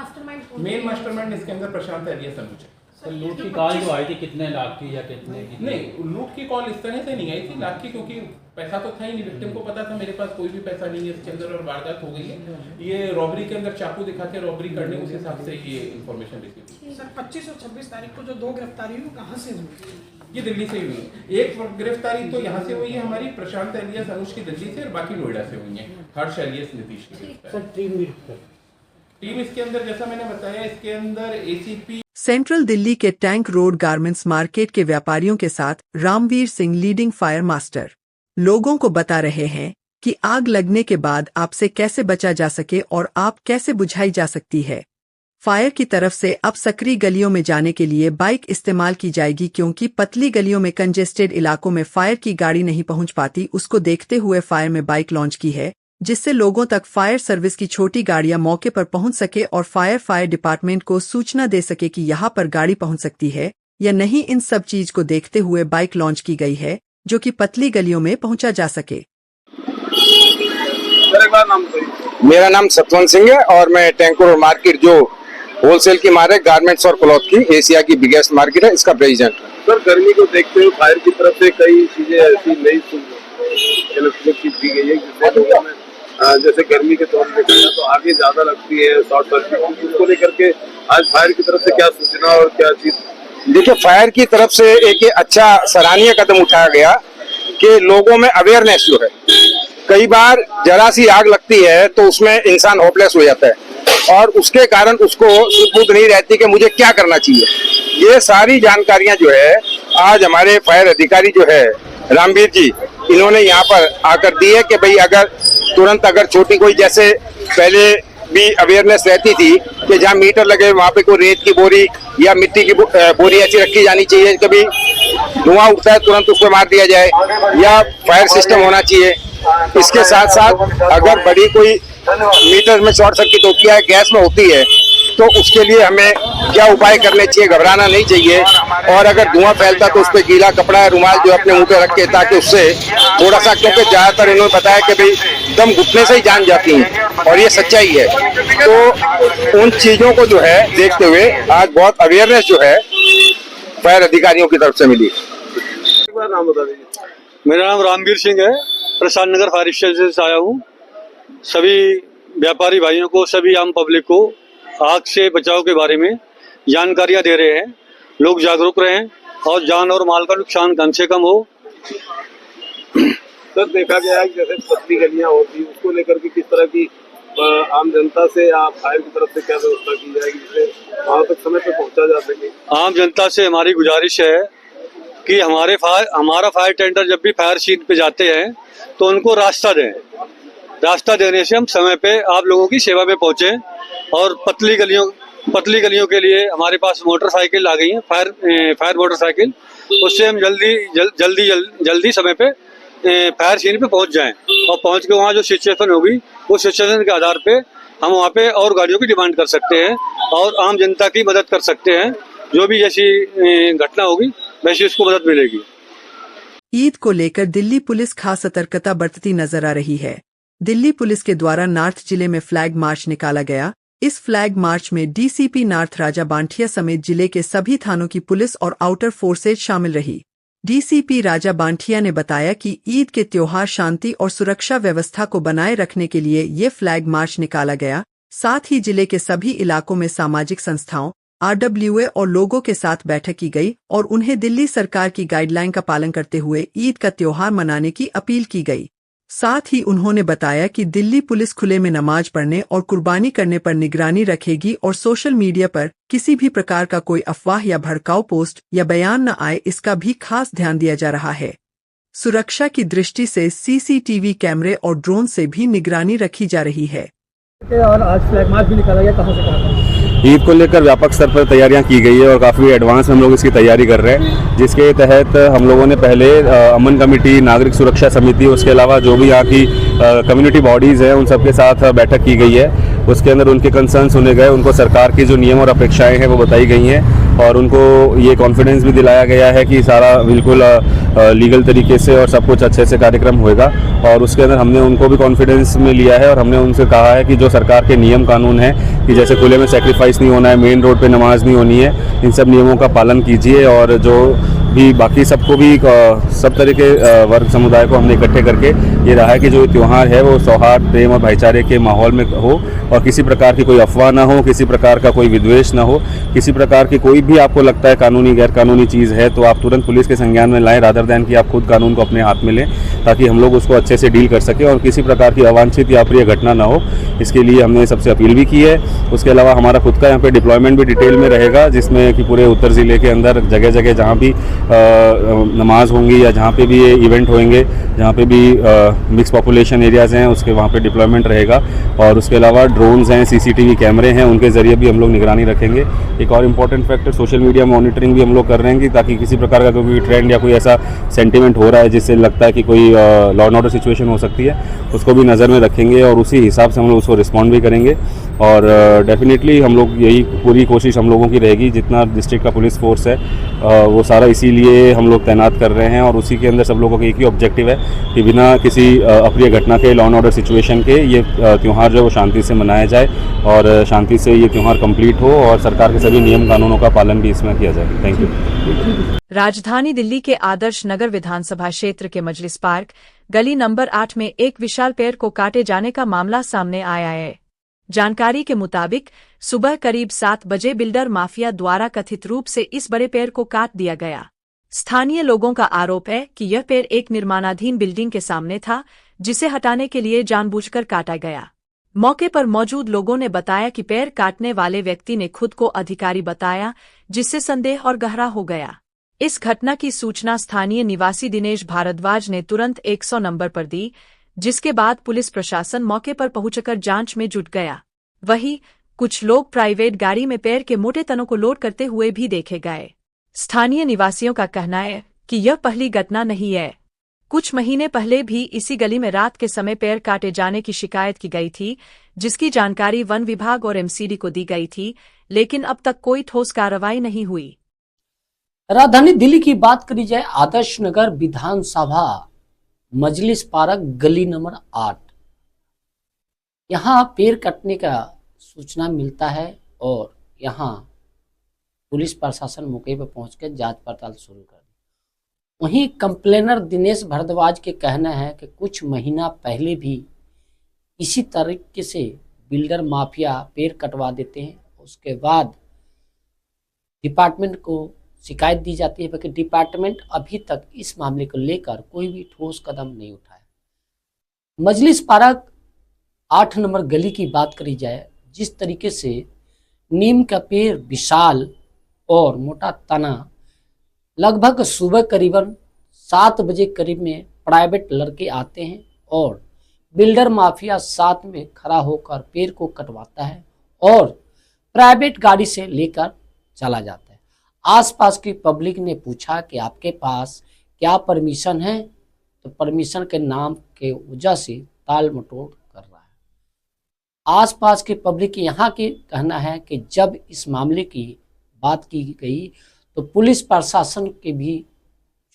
मास्टरमाइंड इसके अंदर प्रशांत एलियस अनुज है। सर, लूट की कॉल जो आई थी कितने लाख की या कितने की? नहीं, लूट की कॉल इस तरह से नहीं आई थी लाख की, क्योंकि पैसा तो था ही नहीं। विक्टिम को पता था मेरे पास कोई भी पैसा नहीं है इसके अंदर और वारदात हो गई है। ये रॉबरी के अंदर चाकू दिखा के रॉबरी करने, उस हिसाब से ये इन्फॉर्मेशन रिसीव हुई। सर, 25 और 26 तारीख को जो 2 गिरफ्तारी हुई कहाँ से हुई? ये दिल्ली से हुई है। एक गिरफ्तारी तो यहाँ से हुई है हमारी प्रशांत एलियस अनुज की दिल्ली से, और बाकी नोएडा से हुई है हर्ष एलियस नीतीश की। टीम इसके अंदर जैसा मैंने बताया, इसके अंदर ACP सेंट्रल दिल्ली के टैंक रोड गारमेंट्स मार्केट के व्यापारियों के साथ Ramvir Singh leading fire master लोगों को बता रहे हैं कि आग लगने के बाद आपसे कैसे बचा जा सके और आप कैसे बुझाई जा सकती है। फायर की तरफ से अब सकरी गलियों में जाने के लिए बाइक इस्तेमाल की जाएगी, क्योंकि पतली गलियों में कंजेस्टेड इलाकों में फायर की गाड़ी नहीं पहुंच पाती। उसको देखते हुए फायर में बाइक लॉन्च की है, जिससे लोगों तक फायर सर्विस की छोटी गाड़ियां मौके पर पहुंच सके और फायर डिपार्टमेंट को सूचना दे सके कि यहां पर गाड़ी पहुंच सकती है या नहीं। इन सब चीज को देखते हुए बाइक लॉन्च की गई है, जो कि पतली गलियों में पहुंचा जा सके। मेरा नाम सतवंत सिंह है और मैं टैंक रोड मार्केट जो होलसेल की मार्केट गारमेंट्स और क्लॉथ की एशिया की बिगेस्ट मार्केट है, इसका प्रेसिडेंट। सर, गर्मी को देखते हुए फायर की तरफ से कई चीजें ऐसी नई इलेक्ट्रिक दी गई है जिससे लोगों में जैसे गर्मी के तौर पे देखा तो आगे ज्यादा लगती है शॉर्ट सर्किट, उसको लेकर के आज फायर की तरफ से क्या सूचना और क्या चीज? देखिए, फायर की तरफ से एक अच्छा सराहनीय कदम उठाया गया कि लोगों में अवेयरनेस जो है, कई बार जरा सी आग लगती है तो उसमें इंसान होपलेस हो जाता है और उसके कारण उसको सुध नहीं रहती कि मुझे क्या करना चाहिए। ये सारी जानकारियां जो है आज हमारे फायर अधिकारी जो है रामवीर जी, इन्होंने यहाँ पर आकर दी है कि भाई अगर तुरंत अगर छोटी कोई, जैसे पहले भी अवेयरनेस रहती थी कि जहाँ मीटर लगे वहाँ पे कोई रेत की बोरी या मिट्टी की बोरी ऐसी रखी जानी चाहिए, कभी धुआं उठता है तुरंत उसको मार दिया जाए, या फायर सिस्टम होना चाहिए। इसके साथ साथ अगर बड़ी कोई मीटर में शॉर्ट सर्किट होती है, गैस में होती है, तो उसके लिए हमें क्या उपाय करने चाहिए, घबराना नहीं चाहिए। और अगर धुआं फैलता तो उस पर गीला कपड़ा या रुमाल जो अपने मुंह पे रख के, ताकि उससे थोड़ा सा, क्योंकि ज्यादातर इन्होंने बताया कि भाई दम घुटने से ही जान जाती है और ये सच्चाई है। तो उन चीजों को जो है देखते हुए आज बहुत अवेयरनेस जो है फायर अधिकारियों की तरफ से मिली। नाम बता दीजिए। मेरा नाम रामवीर सिंह है, प्रशांत नगर फायर स्टेशन से आया हूँ। सभी व्यापारी भाइयों को, सभी आम पब्लिक को आग से बचाव के बारे में जानकारियां दे रहे हैं। लोग जागरूक रहें और जान और माल का नुकसान कम से कम हो। सर, देखा गया है जैसे पतली गलियां होती है, उसको लेकर के किस तरह की आम जनता से या फायर की तरफ से क्या व्यवस्था की जाएगी जिससे वहाँ तक समय पे पहुँचा जा सके? आम जनता से हमारी गुजारिश है कि हमारा फायर टेंडर जब भी फायर सीन पे जाते हैं तो उनको रास्ता दें। रास्ता देने से हम समय पे आप लोगों की सेवा में पहुंचे। और पतली गलियों के लिए हमारे पास मोटरसाइकिल आ गई है, फायर मोटरसाइकिल, उससे हम जल्दी समय पे फायर सीन पे पहुंच जाएं और पहुंच के वहाँ जो सिचुएशन होगी उस सिचुएशन के आधार पे हम वहाँ पे और गाड़ियों की डिमांड कर सकते हैं और आम जनता की मदद कर सकते हैं। जो भी जैसी घटना होगी वैसी उसको मदद मिलेगी। ईद को लेकर दिल्ली पुलिस खास सतर्कता बरतती नजर आ रही है। दिल्ली पुलिस के द्वारा नॉर्थ जिले में फ्लैग मार्च निकाला गया। इस फ्लैग मार्च में DCP नॉर्थ राजा बांठिया समेत जिले के सभी थानों की पुलिस और आउटर फोर्सेज शामिल रही। DCP राजा बांठिया ने बताया कि ईद के त्योहार शांति और सुरक्षा व्यवस्था को बनाए रखने के लिए ये फ्लैग मार्च निकाला गया। साथ ही जिले के सभी इलाकों में सामाजिक संस्थाओं, RWA और लोगों के साथ बैठक की गई और उन्हें दिल्ली सरकार की गाइडलाइन का पालन करते हुए ईद का त्योहार मनाने की अपील की गई। साथ ही उन्होंने बताया कि दिल्ली पुलिस खुले में नमाज पढ़ने और कुर्बानी करने पर निगरानी रखेगी और सोशल मीडिया पर किसी भी प्रकार का कोई अफवाह या भड़काऊ पोस्ट या बयान न आए, इसका भी खास ध्यान दिया जा रहा है। सुरक्षा की दृष्टि से CCTV कैमरे और ड्रोन से भी निगरानी रखी जा रही है। और आज फ्लैग मार्च भी निकाला गया, कहाँ से कहाँ? ईद को लेकर व्यापक स्तर पर तैयारियां की गई है और काफ़ी एडवांस हम लोग इसकी तैयारी कर रहे हैं, जिसके तहत हम लोगों ने पहले अमन कमेटी, नागरिक सुरक्षा समिति, उसके अलावा जो भी यहाँ की कम्युनिटी बॉडीज़ हैं उन सबके साथ बैठक की गई है। उसके अंदर उनके कंसर्न सुने गए, उनको सरकार की जो नियम और अपेक्षाएं हैं वो बताई गई हैं और उनको ये कॉन्फिडेंस भी दिलाया गया है कि सारा बिल्कुल लीगल तरीके से और सब कुछ अच्छे से कार्यक्रम होएगा। और उसके अंदर हमने उनको भी कॉन्फिडेंस में लिया है और हमने उनसे कहा है कि जो सरकार के नियम कानून हैं कि जैसे खुले में सेक्रीफाइस नहीं होना है, मेन रोड पे नमाज नहीं होनी है, इन सब नियमों का पालन कीजिए। और जो भी बाकी सबको भी सब तरह के वर्ग समुदाय को हमने इकट्ठे करके ये रहा है कि जो त्यौहार है वो सौहार्द, प्रेम और भाईचारे के माहौल में हो और किसी प्रकार की कोई अफवाह ना हो, किसी प्रकार का कोई विद्वेष ना हो, किसी प्रकार की कोई भी आपको लगता है कानूनी गैर कानूनी चीज़ है तो आप तुरंत पुलिस के संज्ञान में लाएं, रादर दैन कि आप खुद कानून को अपने हाथ में लें, ताकि हम लोग उसको अच्छे से डील कर सकें और किसी प्रकार की अवांछित या अप्रिय घटना ना हो। इसके लिए हमने सबसे अपील भी की है। उसके अलावा हमारा खुद का यहाँ पे डिप्लॉयमेंट भी डिटेल में रहेगा, जिसमें कि पूरे उत्तर ज़िले के अंदर जगह जगह जहाँ भी नमाज होंगी या जहाँ पे भी ये इवेंट होंगे, जहाँ पे भी मिक्स पॉपुलेशन एरियाज़ हैं उसके वहाँ पे डिप्लॉयमेंट रहेगा। और उसके अलावा ड्रोन्स हैं, CCTV कैमरे हैं, उनके ज़रिए भी हम लोग निगरानी रखेंगे। एक और important factor, social media monitoring भी हम लोग कर रहे हैं कि ताकि किसी प्रकार का कोई ट्रेंड या कोई ऐसा सेंटिमेंट हो रहा है जिससे लगता है कि कोई लॉ एंड ऑर्डर सिचुएशन हो सकती है, उसको भी नज़र में रखेंगे और उसी हिसाब से हम लोग उसको रिस्पॉन्ड भी करेंगे। और डेफिनेटली हम लोग यही पूरी कोशिश हम लोगों की रहेगी, जितना डिस्ट्रिक्ट का पुलिस फोर्स है वो सारा इसीलिए हम लोग तैनात कर रहे हैं और उसी के अंदर सब लोगों का एक ही ऑब्जेक्टिव है कि बिना किसी अप्रिय घटना के, लॉ एंड ऑर्डर सिचुएशन के ये त्यौहार जो है वो शांति से मनाया जाए और शांति से ये त्यौहार कंप्लीट हो और सरकार के सभी नियम कानूनों का पालन भी इसमें किया जाए। Thank you. राजधानी दिल्ली के आदर्श नगर विधानसभा क्षेत्र के मजलिस पार्क गली नंबर 8 में एक विशाल पेड़ को काटे जाने का मामला सामने आया है। जानकारी के मुताबिक सुबह करीब 7 बजे बिल्डर माफिया द्वारा कथित रूप से इस बड़े पेड़ को काट दिया गया। स्थानीय लोगों का आरोप है कि यह पेड़ एक निर्माणाधीन बिल्डिंग के सामने था, जिसे हटाने के लिए जानबूझकर काटा गया। मौके पर मौजूद लोगों ने बताया कि पेड़ काटने वाले व्यक्ति ने खुद को अधिकारी बताया, जिससे संदेह और गहरा हो गया। इस घटना की सूचना स्थानीय निवासी दिनेश भारद्वाज ने तुरंत 100 नंबर पर दी, जिसके बाद पुलिस प्रशासन मौके पर पहुंचकर जांच में जुट गया। वहीं कुछ लोग प्राइवेट गाड़ी में पेड़ के मोटे तनों को लोड करते हुए भी देखे गए। स्थानीय निवासियों का कहना है कि यह पहली घटना नहीं है। कुछ महीने पहले भी इसी गली में रात के समय पेड़ काटे जाने की शिकायत की गई थी, जिसकी जानकारी वन विभाग और MCD को दी गई थी, लेकिन अब तक कोई ठोस कार्रवाई नहीं हुई। राजधानी दिल्ली की बात करी जाए, आदर्श नगर विधानसभा मजलिस पार्क गली नंबर 8, यहाँ पेड़ कटने का सूचना मिलता है और यहाँ पुलिस प्रशासन मौके पर पहुंचकर जांच पड़ताल शुरू कर दी। वहीं कंप्लेनर दिनेश भारद्वाज के कहना है कि कुछ महीना पहले भी इसी तरीके से बिल्डर माफिया पेड़ कटवा देते हैं, उसके बाद डिपार्टमेंट को शिकायत दी जाती है, क्योंकि डिपार्टमेंट अभी तक इस मामले को लेकर कोई भी ठोस कदम नहीं उठाया। मजलिस पार्क 8 नंबर गली की बात करी जाए, जिस तरीके से नीम का पेड़ विशाल और मोटा तना लगभग सुबह करीबन 7 बजे करीब में प्राइवेट लड़के आते हैं और बिल्डर माफिया साथ में खड़ा होकर पेड़ को कटवाता है और प्राइवेट गाड़ी से लेकर चला जाता है। आसपास की पब्लिक ने पूछा कि आपके पास क्या परमिशन है, तो परमिशन के नाम के वजह से ताल मटोल कर रहा है। आसपास के पब्लिक यहाँ के कहना है कि जब इस मामले की बात की गई तो पुलिस प्रशासन के भी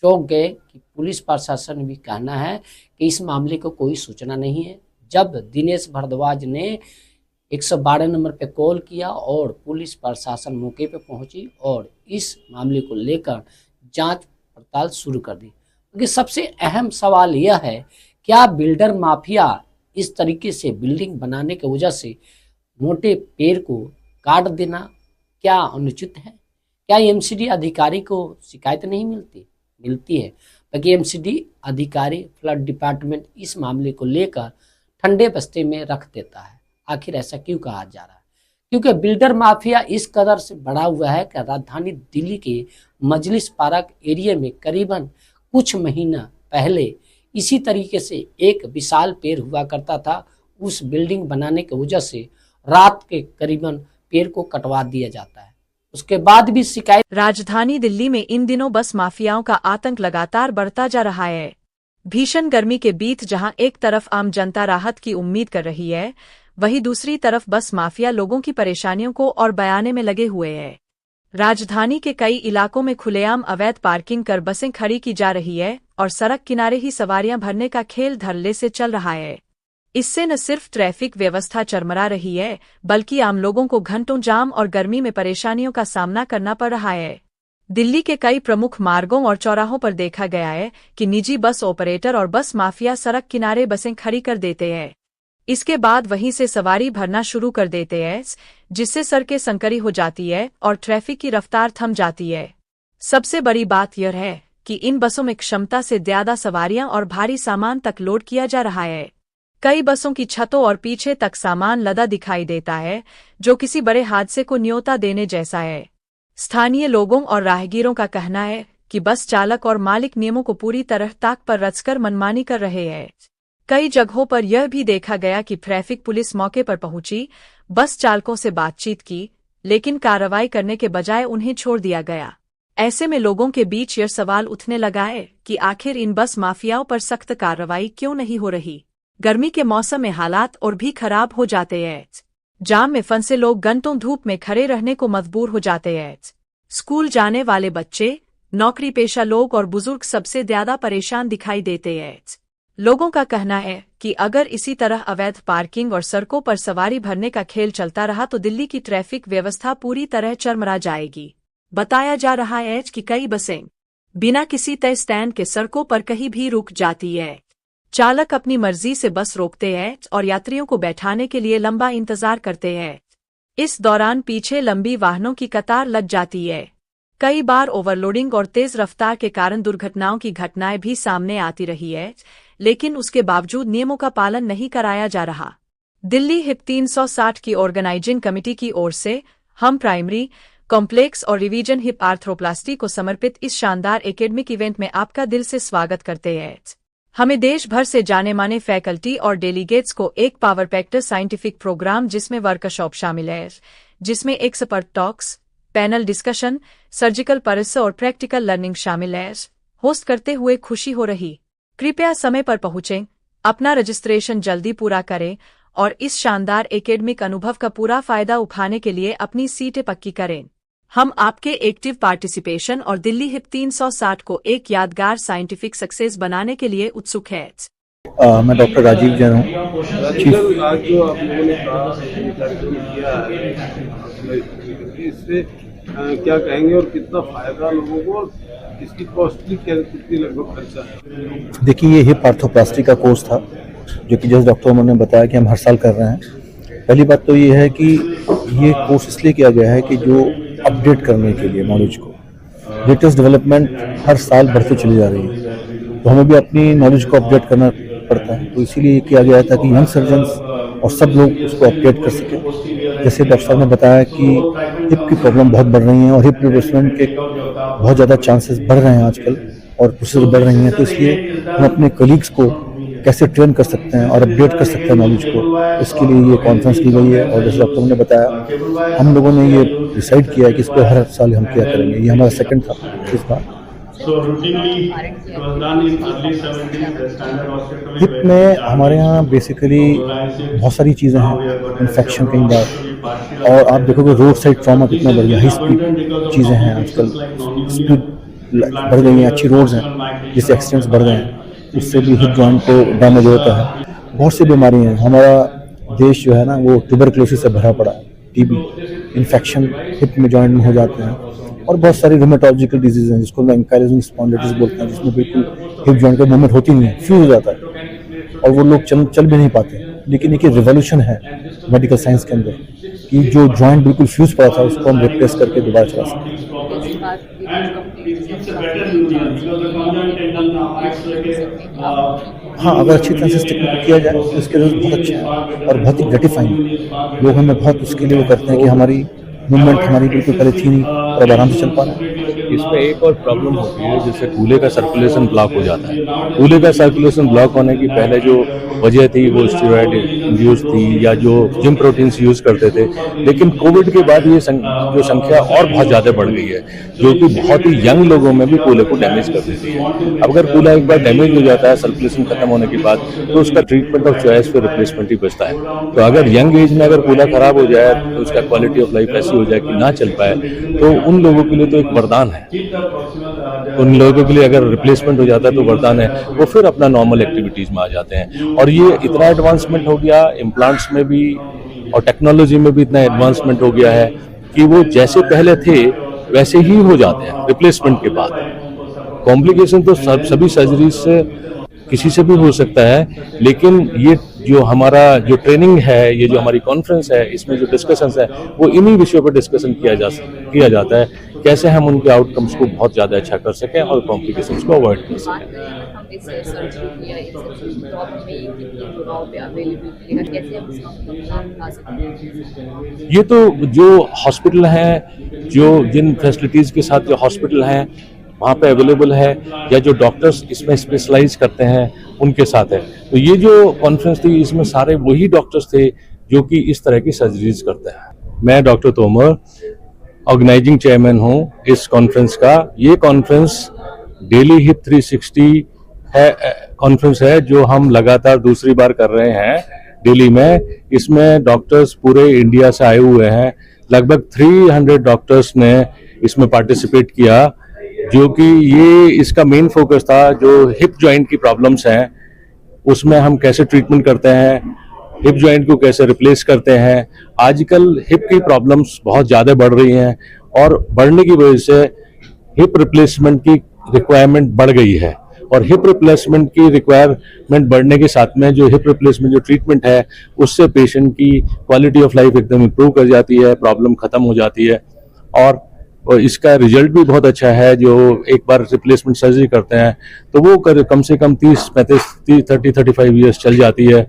चौंक गए कि पुलिस प्रशासन भी कहना है कि इस मामले को कोई सूचना नहीं है। जब दिनेश भारद्वाज ने 112 नंबर पे कॉल किया और पुलिस प्रशासन मौके पे पहुंची और इस मामले को लेकर जांच पड़ताल शुरू कर दी। क्योंकि सबसे अहम सवाल यह है, क्या बिल्डर माफिया इस तरीके से बिल्डिंग बनाने की वजह से मोटे पेड़ को काट देना क्या अनुचित है? क्या एमसीडी अधिकारी को शिकायत नहीं मिलती है? बल्कि एमसीडी अधिकारी फ्लड डिपार्टमेंट इस मामले को लेकर ठंडे बस्ते में रख देता है। आखिर ऐसा क्यों कहा जा रहा है? क्योंकि बिल्डर माफिया इस कदर से बढ़ा हुआ है कि राजधानी दिल्ली के मजलिस पार्क एरिया में करीबन कुछ महीना पहले इसी तरीके से एक विशाल पेड़ हुआ करता था। उस बिल्डिंग बनाने की वजह से रात के करीबन पेड़ को कटवा दिया जाता है, उसके बाद भी शिकायत। राजधानी दिल्ली में इन दिनों बस माफियाओं का आतंक लगातार बढ़ता जा रहा है। भीषण गर्मी के बीच जहां एक तरफ आम जनता राहत की उम्मीद कर रही है, वहीं दूसरी तरफ बस माफिया लोगों की परेशानियों को और बयाने में लगे हुए है। राजधानी के कई इलाकों में खुलेआम अवैध पार्किंग कर बसें खड़ी की जा रही है और सड़क किनारे ही सवारियां भरने का खेल धड़ल्ले से चल रहा है। इससे न सिर्फ ट्रैफिक व्यवस्था चरमरा रही है, बल्कि आम लोगों को घंटों जाम और गर्मी में परेशानियों का सामना करना पड़ रहा है। दिल्ली के कई प्रमुख मार्गों और चौराहों पर देखा गया है कि निजी बस ऑपरेटर और बस माफिया सड़क किनारे बसें खड़ी कर देते हैं। इसके बाद वहीं से सवारी भरना शुरू कर देते हैं, जिससे सड़कें संकरी हो जाती है और ट्रैफिक की रफ्तार थम जाती है। सबसे बड़ी बात यह है कि इन बसों में क्षमता से ज्यादा सवारियां और भारी सामान तक लोड किया जा रहा है। कई बसों की छतों और पीछे तक सामान लदा दिखाई देता है, जो किसी बड़े हादसे को न्योता देने जैसा है। स्थानीय लोगों और राहगीरों का कहना है कि बस चालक और मालिक नियमों को पूरी तरह ताक पर रचकर मनमानी कर रहे हैं। कई जगहों पर यह भी देखा गया कि ट्रैफिक पुलिस मौके पर पहुंची, बस चालकों से बातचीत की, लेकिन कार्रवाई करने के बजाय उन्हें छोड़ दिया गया। ऐसे में लोगों के बीच यह सवाल उठने लगा है कि आखिर इन बस माफियाओं पर सख्त कार्रवाई क्यों नहीं हो रही। गर्मी के मौसम में हालात और भी खराब हो जाते हैं। जाम में फंसे लोग घंटों धूप में खड़े रहने को मजबूर हो जाते हैं। स्कूल जाने वाले बच्चे, नौकरी पेशा लोग और बुजुर्ग सबसे ज्यादा परेशान दिखाई देते हैं। लोगों का कहना है कि अगर इसी तरह अवैध पार्किंग और सड़कों पर सवारी भरने का खेल चलता रहा तो दिल्ली की ट्रैफिक व्यवस्था पूरी तरह चरमरा जाएगी। बताया जा रहा है कि कई बसें बिना किसी तय स्टैंड के सड़कों पर कहीं भी रुक जाती है। चालक अपनी मर्जी से बस रोकते हैं और यात्रियों को बैठाने के लिए लंबा इंतजार करते हैं। इस दौरान पीछे लंबी वाहनों की कतार लग जाती है। कई बार ओवरलोडिंग और तेज रफ्तार के कारण दुर्घटनाओं की घटनाएं भी सामने आती रही है, लेकिन उसके बावजूद नियमों का पालन नहीं कराया जा रहा। दिल्ली हिप 360 की ऑर्गेनाइजिंग कमेटी की ओर से हम प्राइमरी, कॉम्प्लेक्स और रिवीजन हिप आर्थ्रोप्लास्टी को समर्पित इस शानदार एकेडमिक इवेंट में आपका दिल से स्वागत करते हैं। हमें देश भर से जाने माने फैकल्टी और डेलीगेट्स को एक पावर पैक्ड साइंटिफिक प्रोग्राम जिसमें वर्कशॉप शामिल है, जिसमें expert talks, panel discussion, surgical परस और प्रैक्टिकल लर्निंग शामिल है, होस्ट करते हुए खुशी हो रही। कृपया समय पर पहुंचें, अपना रजिस्ट्रेशन जल्दी पूरा करें और इस शानदार एकेडमिक अनुभव का पूरा फायदा उठाने के लिए अपनी सीटें पक्की करें। हम आपके एक्टिव पार्टिसिपेशन और दिल्ली हिप 360 को एक यादगार साइंटिफिक सक्सेस बनाने के लिए उत्सुक है। मैं डॉक्टर राजीव जैन हूँ, चीफ। आज जो आप लोगों ने कहा इससे क्या कहेंगे और कितना फायदा लोगों को, इसकी कॉस्टली कितनी लगभग खर्चा है? देखिए, ये हिप आर्थ्रोप्लास्टी का कोर्स था जो कि जैसे डॉक्टर उमर ने बताया कि हम हर साल कर रहे हैं। पहली बात तो ये है कि ये कोर्स इसलिए किया गया है कि जो अपडेट करने के लिए नॉलेज को, लेटेस्ट डेवलपमेंट हर साल बढ़ती चली जा रही है, तो हमें भी अपनी नॉलेज को अपडेट करना पड़ता है। तो इसीलिए ये किया गया था कि यंग सर्जन्स और सब लोग उसको अपडेट कर सकें। जैसे डॉक्टर साहब ने बताया कि हिप की प्रॉब्लम बहुत बढ़ रही है और हिप रिप्लेसमेंट के बहुत ज़्यादा चांसेस बढ़ रहे हैं आजकल और प्रोसेस बढ़ रही हैं। तो इसलिए हम अपने कलीग्स को कैसे ट्रेन कर सकते हैं और अपडेट कर सकते हैं नॉलेज को, इसके लिए ये कॉन्फ्रेंस की गई है। और जैसे डॉक्टर ने बताया, हम लोगों ने ये डिसाइड किया है कि इसको हर साल हम क्या करेंगे। ये हमारा सेकंड था इस बार। हिप में हमारे यहाँ बेसिकली बहुत सारी चीज़ें हैं, इन्फेक्शन कई बार, और आप देखोगे रोड साइड ट्रॉमा कितना बढ़ गया, हाई स्पीड चीज़ें हैं आजकल, स्पीड बढ़ गई हैं, अच्छी रोड्स हैं जिससे एक्सीडेंट्स बढ़ गए हैं, उससे भी हिप जॉइंट को डैमेज होता है। बहुत सी बीमारी हैं। हमारा देश जो है ना वो ट्यूबरक्लोसिस से भरा पड़ा है, टीबी इन्फेक्शन हिप में जॉइंट में हो जाते हैं, और बहुत सारी रूमेटोलॉजिकल डिजीज हैं जिसको एंकाइलोजिंग स्पॉन्डिलाइटिस बोलते हैं, जिसमें बिल्कुल हिप जॉइंट का मूवमेंट होती नहीं है, फ्यूज हो जाता है और वो लोग चल भी नहीं पाते। लेकिन एक रिवॉल्यूशन है मेडिकल साइंस के अंदर कि जो जॉइंट बिल्कुल फ्यूज पड़ा था उसको हम रिप्लेस करके दोबारा चला सकें। हाँ, अगर अच्छी तरह से इस टेक्निक को किया जाए तो इसके रिजल्ट बहुत अच्छे हैं और बहुत ही ग्रेटिफाइंग। लोग हमें बहुत उसके लिए वो करते हैं कि हमारी मूवमेंट हमारी बिल्कुल पहले थी नहीं और अब आराम से चल पा रहा है। इसमें एक और प्रॉब्लम होती है, जैसे कूल्हे का सर्कुलेशन ब्लॉक हो जाता है। कूल्हे का सर्कुलेशन ब्लॉक होने की पहले जो वजह थी वो स्टेरॉइड इंड्यूस थी या जो जिम प्रोटीन्स यूज करते थे, लेकिन कोविड के बाद ये जो संख्या और बहुत ज़्यादा बढ़ गई है, जो कि बहुत ही यंग लोगों में भी कूल्हे को डैमेज कर देती है। अब अगर कूल्हा एक बार डैमेज हो जाता है सर्कुलेशन खत्म होने के बाद, तो उसका ट्रीटमेंट ऑफ चॉइस फिर रिप्लेसमेंट ही बचता है। तो अगर यंग एज में अगर कूल्हा खराब हो जाए तो उसका क्वालिटी ऑफ लाइफ ऐसी हो जाए कि ना चल पाए, तो उन लोगों के लिए तो एक वरदान है। उन लोगों के लिए अगर रिप्लेसमेंट हो जाता है तो वरदान है, वो फिर अपना नॉर्मल एक्टिविटीज में आ जाते हैं। और ये इतना एडवांसमेंट हो गया इम्प्लांट्स में भी और टेक्नोलॉजी में भी इतना एडवांसमेंट हो गया है कि वो जैसे पहले थे वैसे ही हो जाते हैं रिप्लेसमेंट के बाद। कॉम्प्लिकेशन तो सभी सर्जरी से किसी से भी हो सकता है, लेकिन ये जो हमारा जो ट्रेनिंग है, ये जो हमारी कॉन्फ्रेंस है, इसमें जो डिस्कशंस है वो इन्हीं विषयों पर डिस्कशन किया जाता है, कैसे हम उनके आउटकम्स को बहुत ज़्यादा अच्छा कर सकें और कॉम्प्लिकेशंस को अवॉइड कर सकें। ये तो जो हॉस्पिटल हैं, जो जिन फैसिलिटीज़ के साथ जो हॉस्पिटल हैं वहाँ पे अवेलेबल है, या जो डॉक्टर्स इसमें स्पेशलाइज करते हैं उनके साथ है। तो ये जो कॉन्फ्रेंस थी इसमें सारे वही डॉक्टर्स थे जो कि इस तरह की सर्जरीज करते हैं। मैं डॉक्टर तोमर ऑर्गेनाइजिंग चेयरमैन हूँ इस कॉन्फ्रेंस का। ये कॉन्फ्रेंस डेली हिप 360 है कॉन्फ्रेंस है जो हम लगातार दूसरी बार कर रहे हैं दिल्ली में। इसमें डॉक्टर्स पूरे इंडिया से आए हुए हैं, लगभग 300 डॉक्टर्स ने इसमें पार्टिसिपेट किया, जो कि ये इसका मेन फोकस था जो हिप जॉइंट की प्रॉब्लम्स हैं उसमें हम कैसे ट्रीटमेंट करते हैं, हिप जॉइंट को कैसे रिप्लेस करते हैं। आजकल हिप की प्रॉब्लम्स बहुत ज़्यादा बढ़ रही हैं और बढ़ने की वजह से हिप रिप्लेसमेंट की रिक्वायरमेंट बढ़ गई है, और हिप रिप्लेसमेंट की रिक्वायरमेंट बढ़ने के साथ में जो हिप रिप्लेसमेंट जो ट्रीटमेंट है उससे पेशेंट की क्वालिटी ऑफ लाइफ एकदम इम्प्रूव कर जाती है, प्रॉब्लम खत्म हो जाती है, और इसका रिजल्ट भी बहुत अच्छा है। जो एक बार रिप्लेसमेंट सर्जरी करते हैं तो वो कम से कम 30-35 ईयर्स चल जाती है।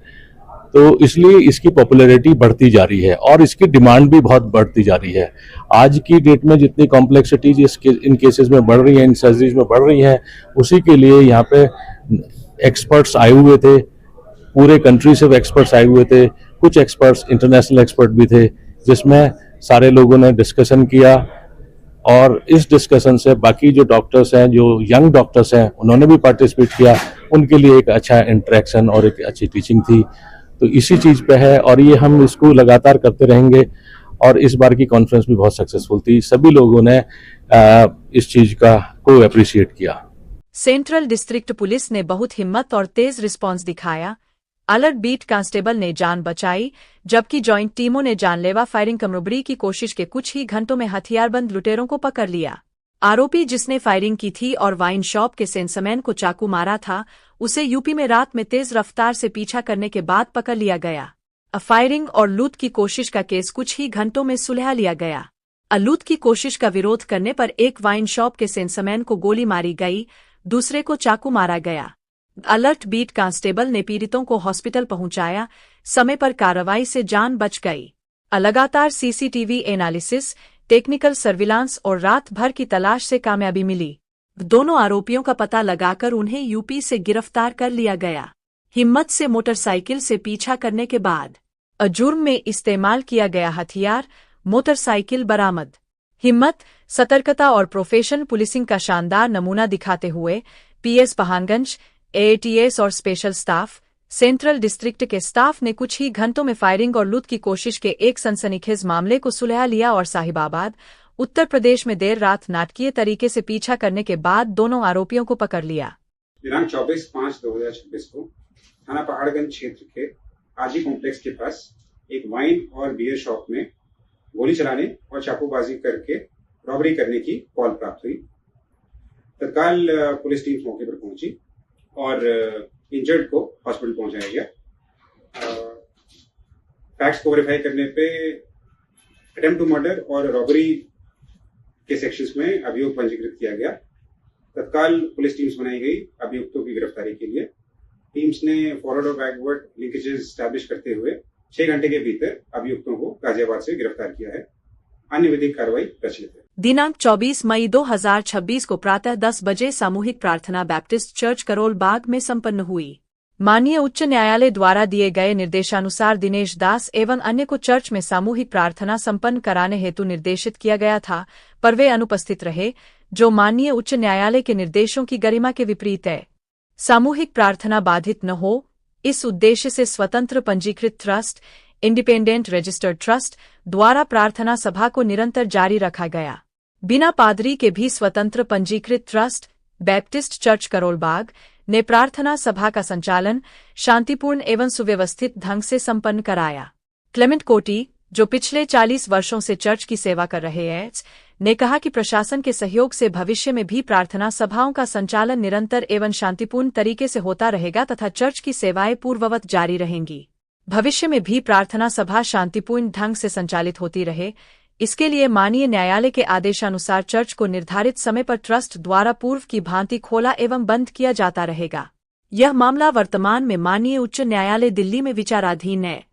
तो इसलिए इसकी पॉपुलैरिटी बढ़ती जा रही है और इसकी डिमांड भी बहुत बढ़ती जा रही है। आज की डेट में जितनी कॉम्प्लेक्सिटीज इन केसेस में बढ़ रही हैं, इन सर्जरीज में बढ़ रही हैं, उसी के लिए यहाँ पे एक्सपर्ट्स आए हुए थे, पूरे कंट्री से एक्सपर्ट्स आए हुए थे, कुछ एक्सपर्ट्स इंटरनेशनल एक्सपर्ट भी थे, जिसमें सारे लोगों ने डिस्कशन किया। और इस डिस्कशन से बाकी जो डॉक्टर्स हैं, जो यंग डॉक्टर्स हैं, उन्होंने भी पार्टिसिपेट किया, उनके लिए एक अच्छा इंटरेक्शन और एक अच्छी टीचिंग थी। तो इसी चीज़ पे है और ये हम इसको लगातार करते रहेंगे, और इस बार की कॉन्फ्रेंस भी बहुत सक्सेसफुल थी। सभी लोगों ने इस चीज़ को अप्रिशिएट किया। सेंट्रल डिस्ट्रिक्ट पुलिस ने बहुत हिम्मत और तेज रिस्पांस दिखाया। अलर्ट बीट कांस्टेबल ने जान बचाई, जबकि जॉइंट टीमों ने जानलेवा फायरिंग कमरोबरी की कोशिश के कुछ ही घंटों में हथियारबंद लुटेरों को पकड़ लिया। आरोपी जिसने फायरिंग की थी और वाइन शॉप के सेल्समैन को चाकू मारा था, उसे यूपी में रात में तेज रफ्तार से पीछा करने के बाद पकड़ लिया गया। फायरिंग और लूट की कोशिश का केस कुछ ही घंटों में सुलझा लिया गया। लूट की कोशिश का विरोध करने पर एक वाइन शॉप के सेल्समैन को गोली मारी गई, दूसरे को चाकू मारा गया। अलर्ट बीट कांस्टेबल ने पीड़ितों को हॉस्पिटल पहुंचाया, समय पर कार्रवाई से जान बच गई। लगातार सीसीटीवी एनालिसिस, टेक्निकल सर्विलांस और रात भर की तलाश से कामयाबी मिली। दोनों आरोपियों का पता लगाकर उन्हें यूपी से गिरफ्तार कर लिया गया। हिम्मत से मोटरसाइकिल से पीछा करने के बाद जुर्म में इस्तेमाल किया गया हथियार, मोटरसाइकिल बरामद। हिम्मत, सतर्कता और प्रोफेशनल पुलिसिंग का शानदार नमूना दिखाते हुए पीएस पहानगंज, एटीएस और स्पेशल स्टाफ, सेंट्रल डिस्ट्रिक्ट के स्टाफ ने कुछ ही घंटों में फायरिंग और लूट की कोशिश के एक सनसनीखेज मामले को सुलझा लिया और साहिबाबाद, उत्तर प्रदेश में देर रात नाटकीय तरीके से पीछा करने के बाद दोनों आरोपियों को पकड़ लिया। दिनांक 24/5/2026 को थाना पहाड़गंज क्षेत्र के आजी कॉम्प्लेक्स के पास एक वाइन और बियर शॉप में गोली चलाने और चाकूबाजी करके रॉबरी करने की कॉल प्राप्त हुई। तत्काल पुलिस टीम मौके पर पहुंची और इंजर्ड को हॉस्पिटल पहुंचाया गया। फैक्ट्स को वेरीफाई करने पे अटेम्प्ट टू मर्डर और रॉबरी के सेक्शंस में अभियोग पंजीकृत किया गया। तत्काल पुलिस टीम्स बनाई गई अभियुक्तों की गिरफ्तारी के लिए। टीम्स ने फॉरवर्ड और बैकवर्ड लिंकेजेस स्टैब्लिश करते हुए 6 घंटे के भीतर अभियुक्तों को गाजियाबाद से गिरफ्तार किया है। अन्य विधिक कार्रवाई प्रचलित है। दिनांक 24 मई 2026 को प्रातः 10 बजे सामूहिक प्रार्थना बैप्टिस्ट चर्च करोल बाग में संपन्न हुई। माननीय उच्च न्यायालय द्वारा दिए गए निर्देशानुसार दिनेश दास एवं अन्य को चर्च में सामूहिक प्रार्थना संपन्न कराने हेतु निर्देशित किया गया था, पर वे अनुपस्थित रहे, जो माननीय उच्च न्यायालय के निर्देशों की गरिमा के विपरीत है। सामूहिक प्रार्थना बाधित न हो, इस उद्देश्य से स्वतंत्र पंजीकृत ट्रस्ट, इंडिपेंडेंट रजिस्टर्ड ट्रस्ट द्वारा प्रार्थना सभा को निरंतर जारी रखा गया। बिना पादरी के भी स्वतंत्र पंजीकृत trust Baptist church Karol Bagh ने प्रार्थना सभा का संचालन शांतिपूर्ण एवं सुव्यवस्थित ढंग से संपन्न कराया। क्लेमेंट कोटी, जो पिछले 40 वर्षों से चर्च की सेवा कर रहे हैं, ने कहा कि प्रशासन के सहयोग से भविष्य में भी प्रार्थना सभाओं का संचालन निरंतर एवं शांतिपूर्ण तरीके से होता रहेगा तथा चर्च की सेवाएं पूर्ववत जारी रहेंगी। भविष्य में भी प्रार्थना सभा शांतिपूर्ण ढंग से संचालित होती रहे, इसके लिए माननीय न्यायालय के आदेशानुसार चर्च को निर्धारित समय पर ट्रस्ट द्वारा पूर्व की भांति खोला एवं बंद किया जाता रहेगा। यह मामला वर्तमान में माननीय उच्च न्यायालय दिल्ली में विचाराधीन है।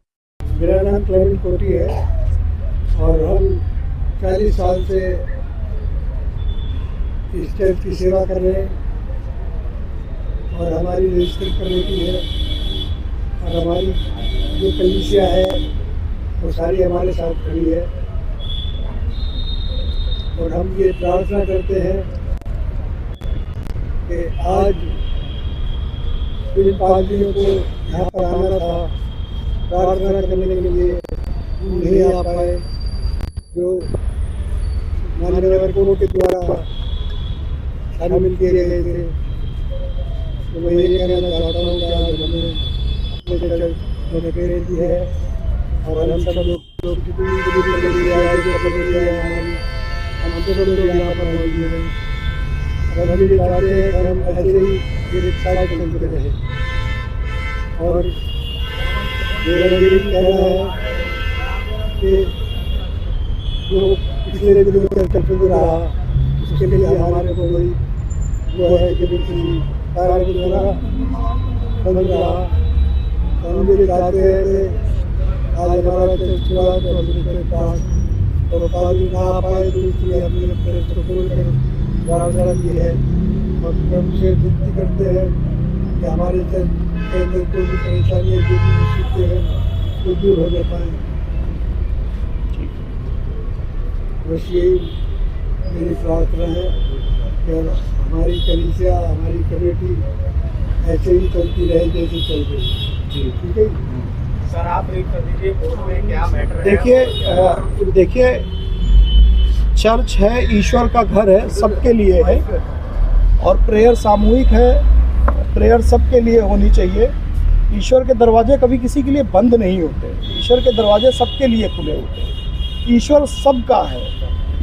मेरा नाम क्लेमेंट कोटी है और हम 40 साल से इस चर्च की सेवा कर रहे हैं और हमारी रजिस्टर कमेटी है और हमारी जो कलीसिया है वो सारी हमारे साथ खड़ी है और हम ये प्रार्थना करते हैं कि आज इन पादरियों को यहाँ पर आना था प्रार्थना करने के लिए, नहीं आ पाए, जो माननीय कोर्ट के द्वारा शामिल किए गए थे। तो मैं ये कहना चाहता हूँ कि आज हमने अपने चर्च में प्रेरित दी है और हम सब लोग जितनी हम सब लोग यहाँ पर मौजूद हैं और हम ये चाहते हैं कि हम ऐसे ही एक साथ चलते रहे। और मेरा ये कहना है कि जो पिछले दिनों में चल रहा उसके लिए हमारे को कोई वो है कि किसी कार्य के द्वारा बन रहा, हम ये चाहते हैं कि आज हमारा चर्च हुआ तो हमने पास और पादरी ना आ पाए तो इसलिए हमने अपने सपोर्ट कर प्रार्थना की है और हमसे विनती करते हैं कि हमारे चर्च के अंदर कोई भी परेशानी जो भी मुसीबतें हैं वो दूर हो पाए। बस यही मेरी प्रार्थना है कि हमारी कलीसिया, हमारी कमेटी ऐसे ही चलती रहे जैसे चल रही है। ठीक है सर, आप एक कर दीजिए कोर्ट में क्या मैटर है। देखिए चर्च है, ईश्वर का घर है, सबके लिए है और प्रेयर सामूहिक है, प्रेयर सबके लिए होनी चाहिए। ईश्वर के दरवाजे कभी किसी के लिए बंद नहीं होते, ईश्वर के दरवाजे सबके लिए खुले होते हैं। ईश्वर सबका है,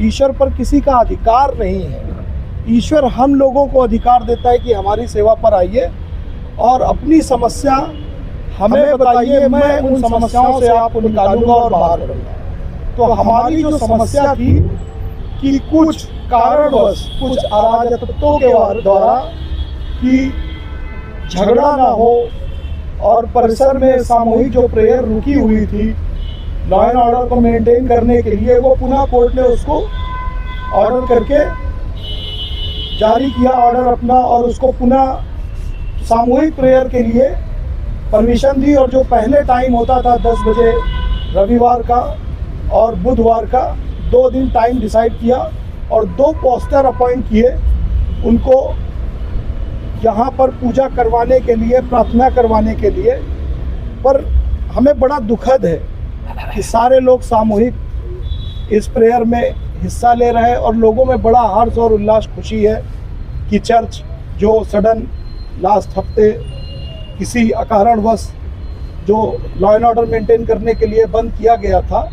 ईश्वर पर किसी का अधिकार नहीं है। ईश्वर हम लोगों को अधिकार देता है कि हमारी सेवा पर आइए और अपनी समस्या हमें बताइए, मैं उन समस्याओं से आपको निकालूंगा और बाहर करूंगा। तो हमारी जो समस्या थी कि कुछ कारणवश, कुछ अराजकत्वों के द्वारा कि झगड़ा ना हो और परिसर में सामूहिक जो प्रेयर रुकी हुई थी लॉ एंड ऑर्डर को मेंटेन करने के लिए, वो पुनः कोर्ट ने उसको ऑर्डर करके जारी किया ऑर्डर अपना और उसको पुनः सामूहिक प्रेयर के लिए परमिशन दी। और जो पहले टाइम होता था 10 बजे रविवार का और बुधवार का, 2 दिन टाइम डिसाइड किया और 2 पोस्टर अपॉइंट किए उनको यहाँ पर पूजा करवाने के लिए, प्रार्थना करवाने के लिए। पर हमें बड़ा दुखद है कि सारे लोग सामूहिक इस प्रेयर में हिस्सा ले रहे हैं और लोगों में बड़ा हर्ष और उल्लास, खुशी है कि चर्च जो सडन लास्ट हफ्ते किसी अकारणवश जो लॉ एंड ऑर्डर मेंटेन करने के लिए बंद किया गया था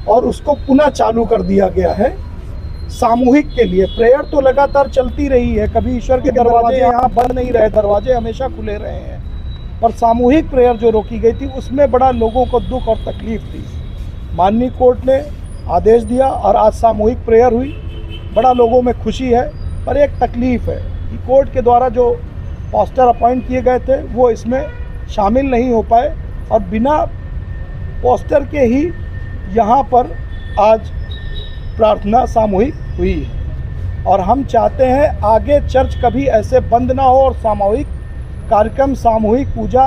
और उसको पुनः चालू कर दिया गया है सामूहिक के लिए। प्रेयर तो लगातार चलती रही है, कभी ईश्वर के दरवाजे यहाँ बंद नहीं रहे, दरवाजे हमेशा खुले रहे हैं। पर सामूहिक प्रेयर जो रोकी गई थी उसमें बड़ा लोगों को दुख और तकलीफ थी। माननीय कोर्ट ने आदेश दिया और आज सामूहिक प्रेयर हुई। बड़ा लोगों में खुशी है, पर एक तकलीफ़ है कि कोर्ट के द्वारा जो पास्टर अपॉइंट किए गए थे वो इसमें शामिल नहीं हो पाए और बिना पोस्टर के ही यहाँ पर आज प्रार्थना सामूहिक हुई है। और हम चाहते हैं आगे चर्च कभी ऐसे बंद ना हो और सामूहिक कार्यक्रम, सामूहिक पूजा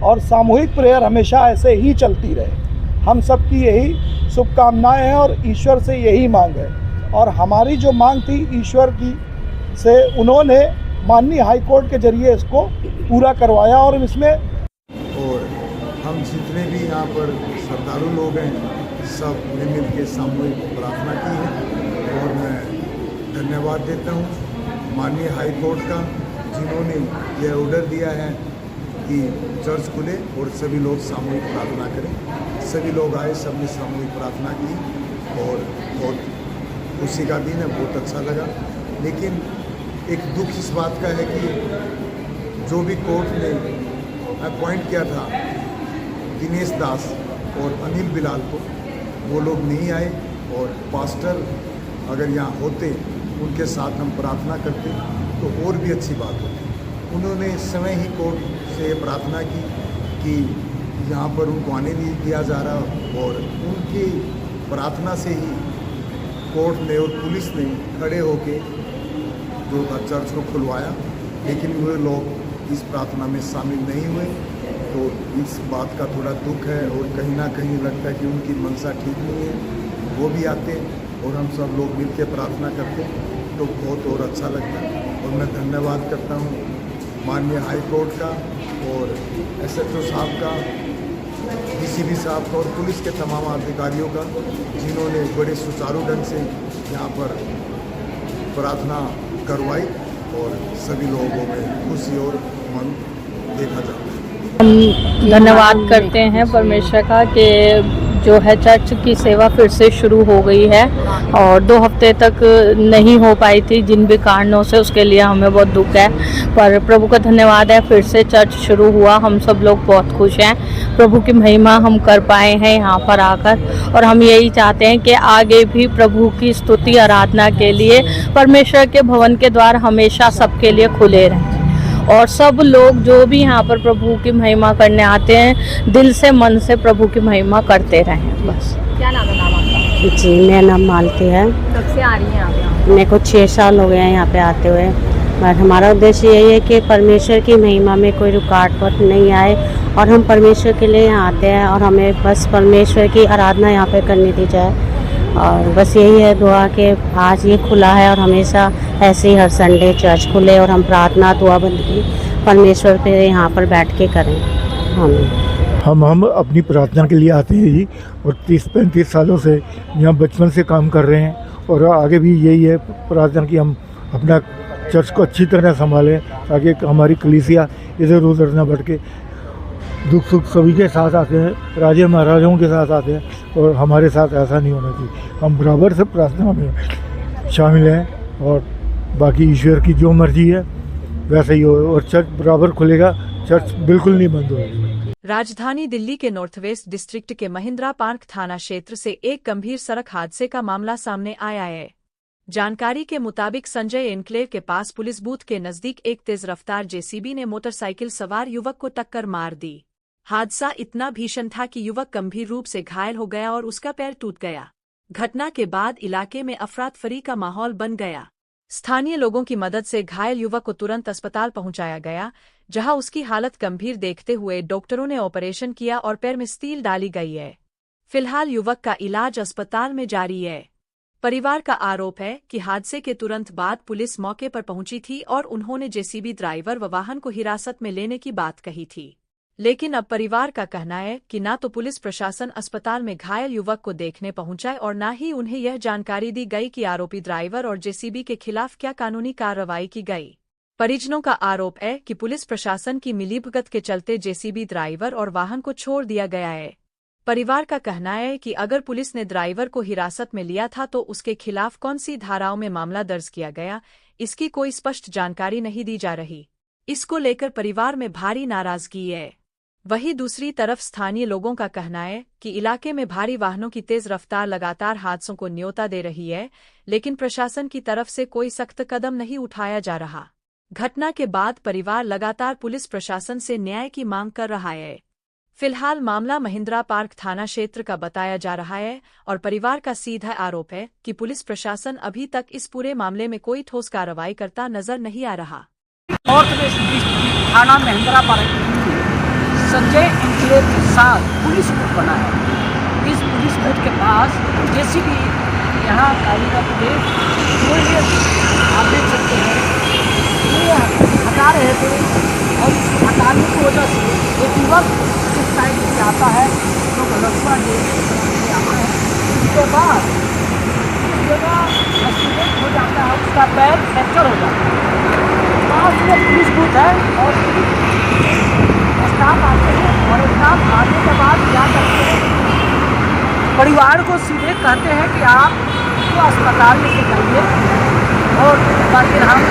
और सामूहिक प्रेयर हमेशा ऐसे ही चलती रहे। हम सबकी यही शुभकामनाएं हैं और ईश्वर से यही मांग है। और हमारी जो मांग थी ईश्वर की से उन्होंने माननीय हाई कोर्ट के जरिए इसको पूरा करवाया और इसमें और हम जितने भी यहाँ पर श्रद्धालु लोग हैं सब मिल के सामूहिक प्रार्थना की है। और मैं धन्यवाद देता हूँ माननीय हाई कोर्ट का, जिन्होंने यह ऑर्डर दिया है कि चर्च खुले और सभी लोग सामूहिक प्रार्थना करें। सभी लोग आए, सबने सामूहिक प्रार्थना की और बहुत खुशी का दिन है, बहुत अच्छा लगा। लेकिन एक दुख इस बात का है कि जो भी कोर्ट ने अपॉइंट किया था दिनेश दास और अनिल बिलाल को, वो लोग नहीं आए। और पास्टर अगर यहाँ होते, उनके साथ हम प्रार्थना करते तो और भी अच्छी बात होती। उन्होंने इस समय ही कोर्ट से प्रार्थना की कि यहाँ पर उनको आने नहीं दिया जा रहा और उनकी प्रार्थना से ही कोर्ट ने और पुलिस ने खड़े होके जो था चर्च को खुलवाया। लेकिन वे लोग इस प्रार्थना में शामिल नहीं हुए, तो इस बात का थोड़ा दुख है और कहीं ना कहीं लगता है कि उनकी मनसा ठीक नहीं है। वो भी आते और हम सब लोग मिल के प्रार्थना करते तो बहुत और अच्छा लगता। और मैं धन्यवाद करता हूँ माननीय हाई कोर्ट का और SHO साहब का, DCP साहब का और पुलिस के तमाम अधिकारियों का, जिन्होंने बड़े सुचारू ढंग से यहाँ पर प्रार्थना करवाई और सभी लोगों में खुशी और मन देखा जाता है। हम धन्यवाद करते हैं परमेश्वर का कि जो है चर्च की सेवा फिर से शुरू हो गई है और 2 हफ्ते तक नहीं हो पाई थी जिन भी कारणों से, उसके लिए हमें बहुत दुख है। पर प्रभु का धन्यवाद है, फिर से चर्च शुरू हुआ। हम सब लोग बहुत खुश हैं, प्रभु की महिमा हम कर पाए हैं यहाँ पर आकर। और हम यही चाहते हैं कि आगे भी प्रभु की स्तुति आराधना के लिए परमेश्वर के भवन के द्वार हमेशा सबके लिए खुले रहें और सब लोग जो भी यहाँ पर प्रभु की महिमा करने आते हैं दिल से मन से प्रभु की महिमा करते रहें। बस। क्या नाम है आपका? जी, मेरा नाम मालती है। कब से आ रही हैं आप यहाँ? मेरे को 6 साल हो गए हैं यहाँ पे आते हुए। बट हमारा उद्देश्य यही है कि परमेश्वर की महिमा में कोई रुकावट नहीं आए और हम परमेश्वर के लिए यहाँ आते हैं और हमें बस परमेश्वर की आराधना यहाँ पे करनी दी जाए। और बस यही है दुआ कि आज ये खुला है और हमेशा ऐसे ही हर संडे चर्च खुले और हम प्रार्थना दुआ बंदगी परमेश्वर पे यहाँ पर बैठ के करें। हम अपनी प्रार्थना के लिए आते हैं जी और 30-35 सालों से यहाँ बचपन से काम कर रहे हैं और आगे भी यही है प्रार्थना कि हम अपना चर्च को अच्छी तरह संभालें ताकि हमारी कलीसिया इधर उधर न भटके। दुख सुख सभी के साथ आते हैं, राजे महाराजाओं के साथ आते हैं और हमारे साथ ऐसा नहीं होना चाहिए। हम बराबर से प्रार्थना में शामिल हैं और बाकी ईश्वर की जो मर्जी है वैसे ही हो और चर्च बराबर खुलेगा, चर्च बिल्कुल नहीं बंद होगी। राजधानी दिल्ली के नॉर्थ वेस्ट डिस्ट्रिक्ट के महिंद्रा पार्क थाना क्षेत्र से एक गंभीर सड़क हादसे का मामला सामने आया है। जानकारी के मुताबिक संजय एनक्लेव के पास पुलिस बूथ के नजदीक एक तेज रफ्तार जेसीबी ने मोटरसाइकिल सवार युवक को टक्कर मार दी। हादसा इतना भीषण था कि युवक गंभीर रूप से घायल हो गया और उसका पैर टूट गया। घटना के बाद इलाके में अफरा-तफरी का माहौल बन गया। स्थानीय लोगों की मदद से घायल युवक को तुरंत अस्पताल पहुंचाया गया, जहां उसकी हालत गंभीर देखते हुए डॉक्टरों ने ऑपरेशन किया और पैर में स्टील डाली गई है। फिलहाल युवक का इलाज अस्पताल में जारी है। परिवार का आरोप है कि हादसे के तुरंत बाद पुलिस मौके पर पहुंची थी और उन्होंने जेसीबी ड्राइवर व वाहन को हिरासत में लेने की बात कही थी। लेकिन अब परिवार का कहना है कि न तो पुलिस प्रशासन अस्पताल में घायल युवक को देखने पहुंचा और न ही उन्हें यह जानकारी दी गई कि आरोपी ड्राइवर और जेसीबी के खिलाफ क्या कानूनी कार्रवाई की गई। परिजनों का आरोप है कि पुलिस प्रशासन की मिलीभगत के चलते जेसीबी ड्राइवर और वाहन को छोड़ दिया गया है। परिवार का कहना है कि अगर पुलिस ने ड्राइवर को हिरासत में लिया था तो उसके खिलाफ कौन सी धाराओं में मामला दर्ज किया गया, इसकी कोई स्पष्ट जानकारी नहीं दी जा रही। इसको लेकर परिवार में भारी नाराजगी है। वहीं दूसरी तरफ स्थानीय लोगों का कहना है कि इलाके में भारी वाहनों की तेज रफ्तार लगातार हादसों को न्योता दे रही है, लेकिन प्रशासन की तरफ से कोई सख्त कदम नहीं उठाया जा रहा। घटना के बाद परिवार लगातार पुलिस प्रशासन से न्याय की मांग कर रहा है। फिलहाल मामला महिंद्रा पार्क थाना क्षेत्र का बताया जा रहा है और परिवार का सीधा आरोप है कि पुलिस प्रशासन अभी तक इस पूरे मामले में कोई ठोस कार्रवाई करता नजर नहीं आ रहा। थाना महिंद्रा पार्क संजय इंक्लेव के साथ पुलिस बूथ बना है। इस पुलिस बूथ के पास जेसीबी यहाँ कार्यरत थे, आप देख सकते हैं ये हटा रहे थे और इस हटाने की वजह से एक युवक इस साइड से आता है जो गलतवा आता है। उसके बाद उस जगह एक्सीडेंट हो जाता है, उसका पैर फ्रैक्चर हो जाता है। पास में पुलिस बूथ है और स्टाफ आते हैं और स्टाफ आने के बाद क्या करते हैं, परिवार को सीधे कहते हैं कि आप इसको अस्पताल लेके जाइए और बाकी हम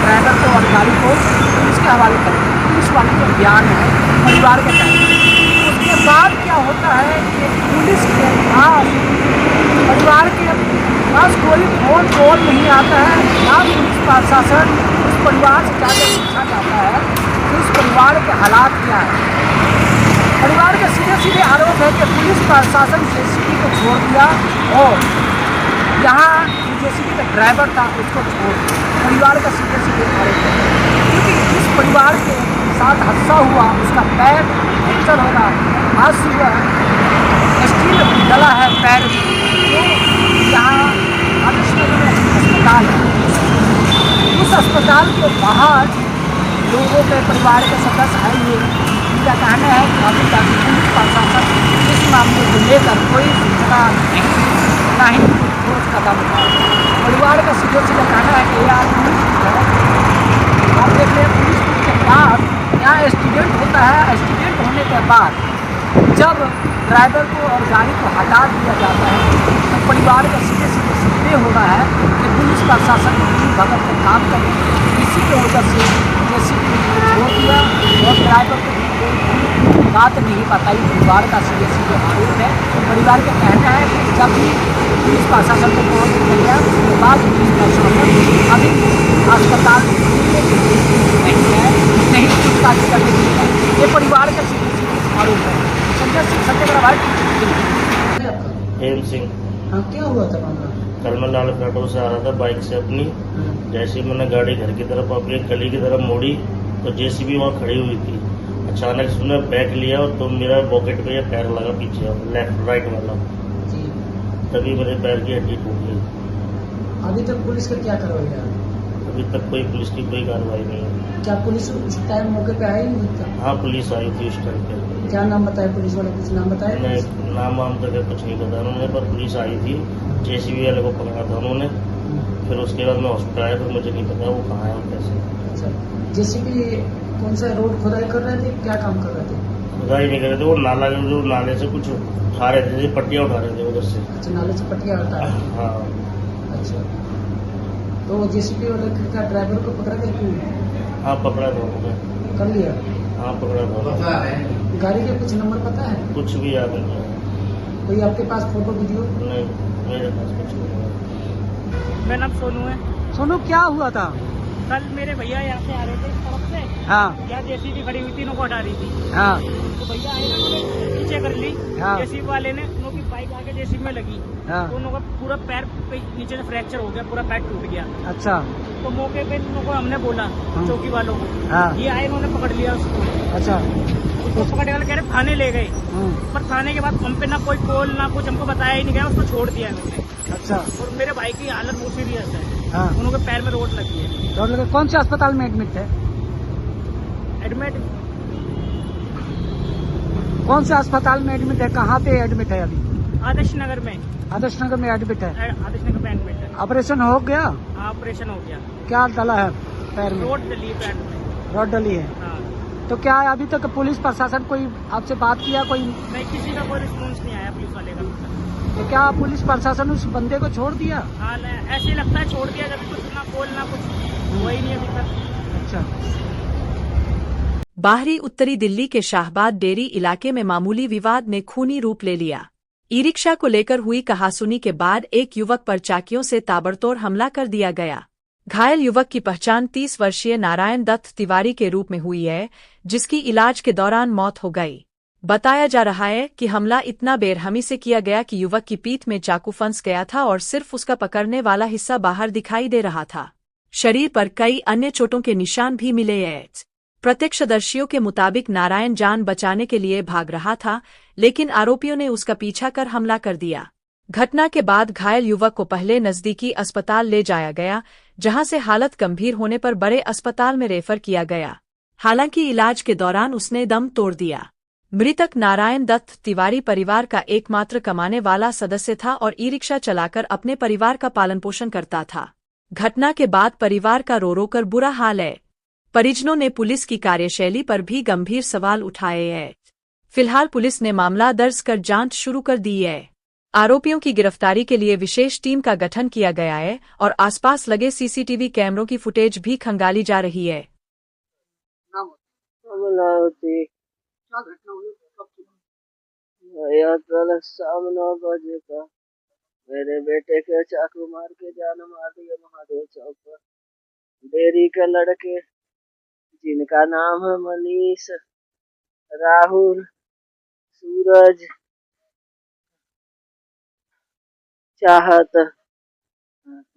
ड्राइवर को और गाड़ी को पुलिस के हवाले करेंगे। पुलिस वाले जो बयान है परिवार के कहते। उसके बाद क्या होता है कि पुलिस के पास परिवार के पास कोई फोन कॉल नहीं आता है, ना पुलिस प्रशासन उस परिवार से जाकर पूछा जाता है कि उस परिवार के हालात क्या है। परिवार के सीधे सीधे आरोप है कि पुलिस प्रशासन जेसीबी को छोड़ दिया और यहाँ जेसीबी का ड्राइवर था उसको छोड़ दिया। परिवार का सीधे सीधे आरोप है क्योंकि जिस परिवार के साथ हादसा हुआ उसका पैर फ्रैक्चर होगा। आज सुबह स्टील डला है पैर में, जो यहाँ अस्पताल है। उस अस्पताल के बाहर लोगों के परिवार के सदस्य आए हुए, उनका कहना है कि अभी तक पुलिस प्रशासन इस मामले को लेकर कोई सूचना ना ही ठोस कदम उठाया। परिवार का सीधे सीधे कहना है कि यार आप देख रहे हैं पुलिस के पास यहाँ एक्सीडेंट होता है। एक्सीडेंट होने के बाद जब ड्राइवर को और गाड़ी को हटा दिया जाता है तो परिवार का सीधे सीधे हो रहा है कि पुलिस प्रशासन भगत के काम करें। इसी की वजह से जेसीबी छोड़ दिया और ड्राइवर को बात नहीं बताई। परिवार का सीधे सीधे आरोप है। परिवार का कहना है कि जब भी पुलिस प्रशासन को पहुँच गया उसके बाद पुलिस प्रशासन अभी अस्पताल नहीं है, नहीं पूछताछ करने के लिए। ये परिवार का सीधे सीधे आरोप है। संजय सिंह सत्यग्रह हेम सिंह। हाँ, क्या हुआ था मामला? कल मैं लाल घाटों से आ रहा था बाइक से अपनी, जैसे ही मैंने गाड़ी घर की तरफ अपनी गली की तरफ मोड़ी तो जेसीबी वहाँ खड़ी हुई थी। अचानक से उसने बैक लिया और तो मेरा पॉकेट पे पैर लगा पीछे लेफ्ट राइट वाला, तभी मेरे पैर की हड्डी टूट गई। अभी तक पुलिस का क्या कार्रवाई है? अभी तक कोई पुलिस की कोई कार्रवाई नहीं है। क्या पुलिस उस टाइम मौके पे आई नहीं था? हाँ, पुलिस आई थी उस टाइम पे। क्या नाम बताया पुलिस वाले? कुछ नाम बताया? नहीं, नाम वाम तक कुछ नहीं पता उन्होंने, पर पुलिस आई थी। जेसीबी वाले को पकड़ा था उन्होंने। फिर उसके बाद मैं हॉस्पिटल आया, फिर मुझे नहीं पता वो कहाँ है और कैसे। अच्छा, जेसीबी कौन सा रोड खुदाई कर रहे थे, क्या काम कर रहे थे? खुदाई नहीं कर रहे थे, वो नाले से कुछ उठा रहे थे, पट्टियाँ उठा रहे थे उधर से। अच्छा, नाले से पट्टियाँ उठा रहे थे। हाँ। अच्छा, तो जेसीबी वाले का ड्राइवर को पकड़ा गया क्यों? हाँ, पकड़ा था उन्होंने। कर लिया? हाँ, पकड़ा था। गाड़ी के कुछ नंबर पता है? कुछ भी याद नहीं है। कोई आपके पास फोटो वीडियो? नहीं, मेरे पास कुछ नहीं है। मेरा नाम सोनू है। सोनू, क्या हुआ था? कल मेरे भैया यहाँ से आ रहे थे इस तरफ से। हाँ। यहाँ जेसीबी खड़ी हुई थी, इनको हटा रही थी। हाँ। तो भैया आए ना, उन्होंने पीछे कर ली। हाँ। जेसीबी वाले ने उनों की बाइक आके जेसीबी में लगी। हाँ। तो उन्हों का पूरा पैर नीचे से फ्रैक्चर हो गया, पूरा पैर टूट गया। अच्छा। तो मौके पे उन लोगों को हमने बोला, चौकी वालों को। हाँ। ये आए, उन्होंने पकड़ लिया उसको। अच्छा। उसको पकड़ने वाले कह रहे थाने ले गए, पर थाने के बाद हम पे ना कोई कॉल ना कुछ हमको बताया ही नहीं गया, उसको छोड़ दिया इन्होंने। अच्छा। और मेरे भाई की हालत बहुत सीरियस है। हाँ। उन्होंने पैर में रोड लगी है। रोड लगे? कौन से अस्पताल में एडमिट है? एडमिट कौन से अस्पताल में एडमिट है? कहाँ पे एडमिट है अभी? आदर्श नगर में। आदर्श नगर में एडमिट है? आदर्श नगर में एडमिट है। ऑपरेशन हो गया? ऑपरेशन हो गया। क्या डला है पैर में? रोड डली है पैर में। रोड डली है। हाँ। तो क्या अभी तक पुलिस प्रशासन कोई आपसे बात किया? कोई नहीं, किसी का कोई रिस्पॉन्स नहीं आया पुलिस वाले का। तो क्या पुलिस प्रशासन उस बंदे को छोड़ दिया? हाँ, ऐसे ही लगता है छोड़ दिया, जब कुछ ना बोल ना कुछ हुआ ही नहीं अभी तक। अच्छा। बाहरी उत्तरी दिल्ली के शाहबाद डेरी इलाके में मामूली विवाद ने खूनी रूप ले लिया। ई रिक्शा को लेकर हुई कहासुनी के बाद एक युवक पर चाकियों से ताबड़तोड़ हमला कर दिया गया। घायल युवक की पहचान 30 वर्षीय नारायण दत्त तिवारी के रूप में हुई है, जिसकी इलाज के दौरान मौत हो गई। बताया जा रहा है कि हमला इतना बेरहमी से किया गया कि युवक की पीठ में चाकू फंस गया था और सिर्फ उसका पकड़ने वाला हिस्सा बाहर दिखाई दे रहा था। शरीर पर कई अन्य चोटों के निशान भी मिले हैं। प्रत्यक्षदर्शियों के मुताबिक नारायण जान बचाने के लिए भाग रहा था, लेकिन आरोपियों ने उसका पीछा कर हमला कर दिया। घटना के बाद घायल युवक को पहले नजदीकी अस्पताल ले जाया गया, जहां से हालत गंभीर होने पर बड़े अस्पताल में रेफर किया गया। हालांकि इलाज के दौरान उसने दम तोड़ दिया। मृतक नारायण दत्त तिवारी परिवार का एकमात्र कमाने वाला सदस्य था और ई रिक्शा चलाकर अपने परिवार का पालन पोषण करता था। घटना के बाद परिवार का रो रो कर बुरा हाल है। परिजनों ने पुलिस की कार्यशैली पर भी गंभीर सवाल उठाए हैं। फिलहाल पुलिस ने मामला दर्ज कर जांच शुरू कर दी है। आरोपियों की गिरफ्तारी के लिए विशेष टीम का गठन किया गया है और आसपास लगे सीसीटीवी कैमरों की फुटेज भी खंगाली जा रही है। क्या घटना हुई, कब की? कल शाम 9 बजे का मेरे बेटे के चाकू मार के जान मार दिया महादेव चौक पर। डेयरी के लड़के जिनका नाम है मनीष, राहुल, सूरज, चाहत,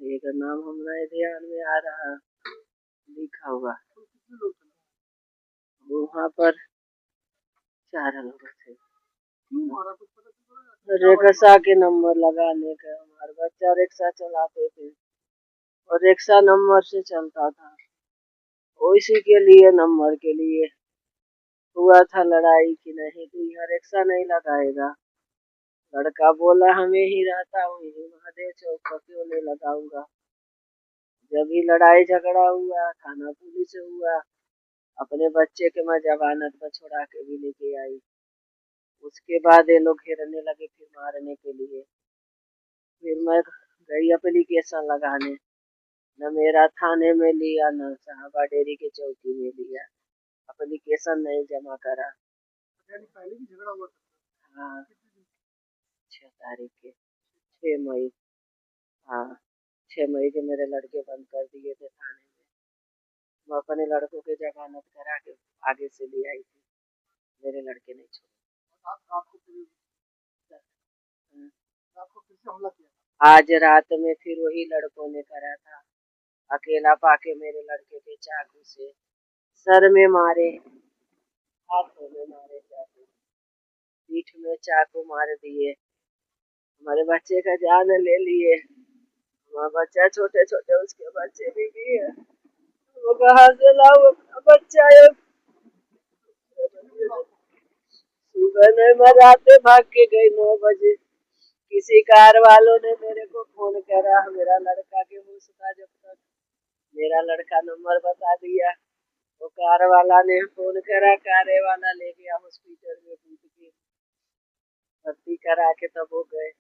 एक नाम हमारे ध्यान में आ रहा लिखा हुआ। वहाँ पर 4 लोग थे। रिक्शा के नंबर लगाने का। हमारा बच्चा रिक्शा चलाते थे और रिक्शा नंबर से चलता था, उसी के लिए नंबर के लिए हुआ था लड़ाई कि नहीं तू यहाँ रिक्शा नहीं लगाएगा। लड़का बोला हमें ही रहता हूँ यही महादेव चौक पर, क्यों नहीं लगाऊंगा। जब ही लड़ाई झगड़ा हुआ, थाना पुलिस हुआ, अपने बच्चे के मैं जमानत पर छुड़ा के भी लेके आई। उसके बाद ये लोग घेरने लगे फिर मारने के लिए। फिर मैं गई एप्लीकेशन लगाने, न मेरा थाने में लिया न साहबा डेरी के चौकी में लिया, एप्लीकेशन नहीं जमा करा। पहले भी झगड़ा हुआ था? हाँ 6 तारीख के 6 मई, हाँ 6 मई के मेरे लड़के बंद कर दिए थे थाने में। मैं अपने लड़कों के जमानत करा के आगे से ले आई थी, मेरे लड़के नहीं छोड़े। आपको फिर से हमला किया? आज रात में फिर वही लड़कों ने करा था। अकेला पाके मेरे लड़के के चाकू से सर में मारे, हाथों में मारे, चाकू पीठ में चाकू मार दिए। हमारे बच्चे का जान ले लिए। हमारा बच्चा छोटे छोटे उसके बच्चे भी है, वो कहाँ से लाओ अपना बच्चा। सुबह नहीं मराते भाग के गई 9 बजे। किसी कार वालों ने मेरे को फोन करा, मेरा लड़का के होश था जब तक, मेरा लड़का नंबर बता दिया। वो कार वाला ने फोन करा, कार वाला ले गया हॉस्पिटल में, कूद के भर्ती करा के तब हो गए।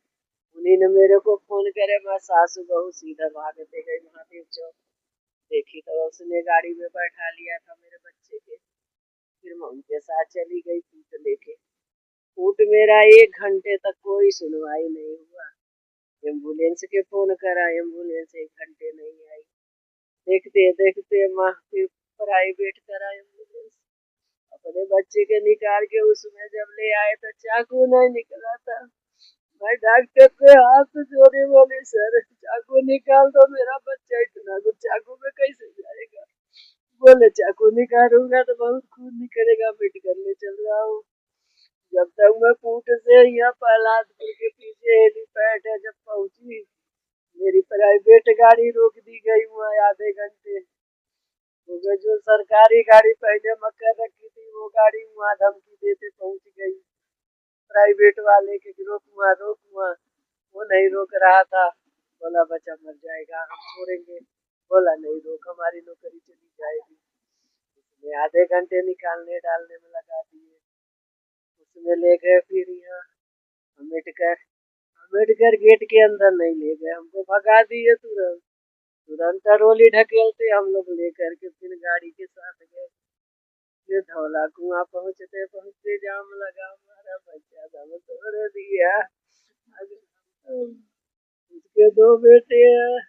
उन्हीं ने मेरे को फोन करे, मैं सासू बहू सीधा भागते गई महादेव चौक। देखी तो उसने गाड़ी में बैठा लिया था मेरे बच्चे के। फिर मैं उनके साथ चली गई कूट लेके। कूट मेरा 1 घंटे तक कोई सुनवाई नहीं हुआ। एम्बुलेंस के फोन करा, एम्बुलेंस 1 घंटे नहीं आई। देखते देखते माँ फिर प्राइवेट करा एम्बुलेंस। अपने बच्चे के निकाल के उसमें जब ले आए तो चाकू नहीं निकला था। मैं डॉक्टर के हाथ जोड़े, बोली सर चाकू निकाल दो, मेरा बच्चा इतना तो चाकू में कैसे जाएगा। बोले चाकू निकालूंगा तो बहुत खून निकलेगा, मेडिकल ले चल रहा हूँ। जब तक मैं कूट से यहाँ प्रहलादपुर के पीछे हेलीपैड है, जब पहुंची मेरी प्राइवेट गाड़ी रोक दी गई वहाँ आधे घंटे। तो जो सरकारी गाड़ी पहले मैं कर रखी थी वो गाड़ी वहाँ धमकी देते पहुंच गई। प्राइवेट वाले के रोक वहाँ, वो नहीं रोक रहा था। बोला बच्चा मर जाएगा हम छोड़ेंगे, बोला नहीं रोक, हमारी नौकरी चली जाएगी। उसमें आधे घंटे निकालने डालने में लगा दिए। उसमें ले गए फिर यहाँ अम्बेडकर गेट के अंदर नहीं ले गए, हमको भगा दिए तुरंत ट्रोली ढकेलते हम लोग लेकर के फिर गाड़ी के साथ गए। फिर ढोला कुआं पहुँचते पहुँचते जाम लगा, हमारा बच्चा दम तोड़ दिया। उसके 2 बेटे हैं।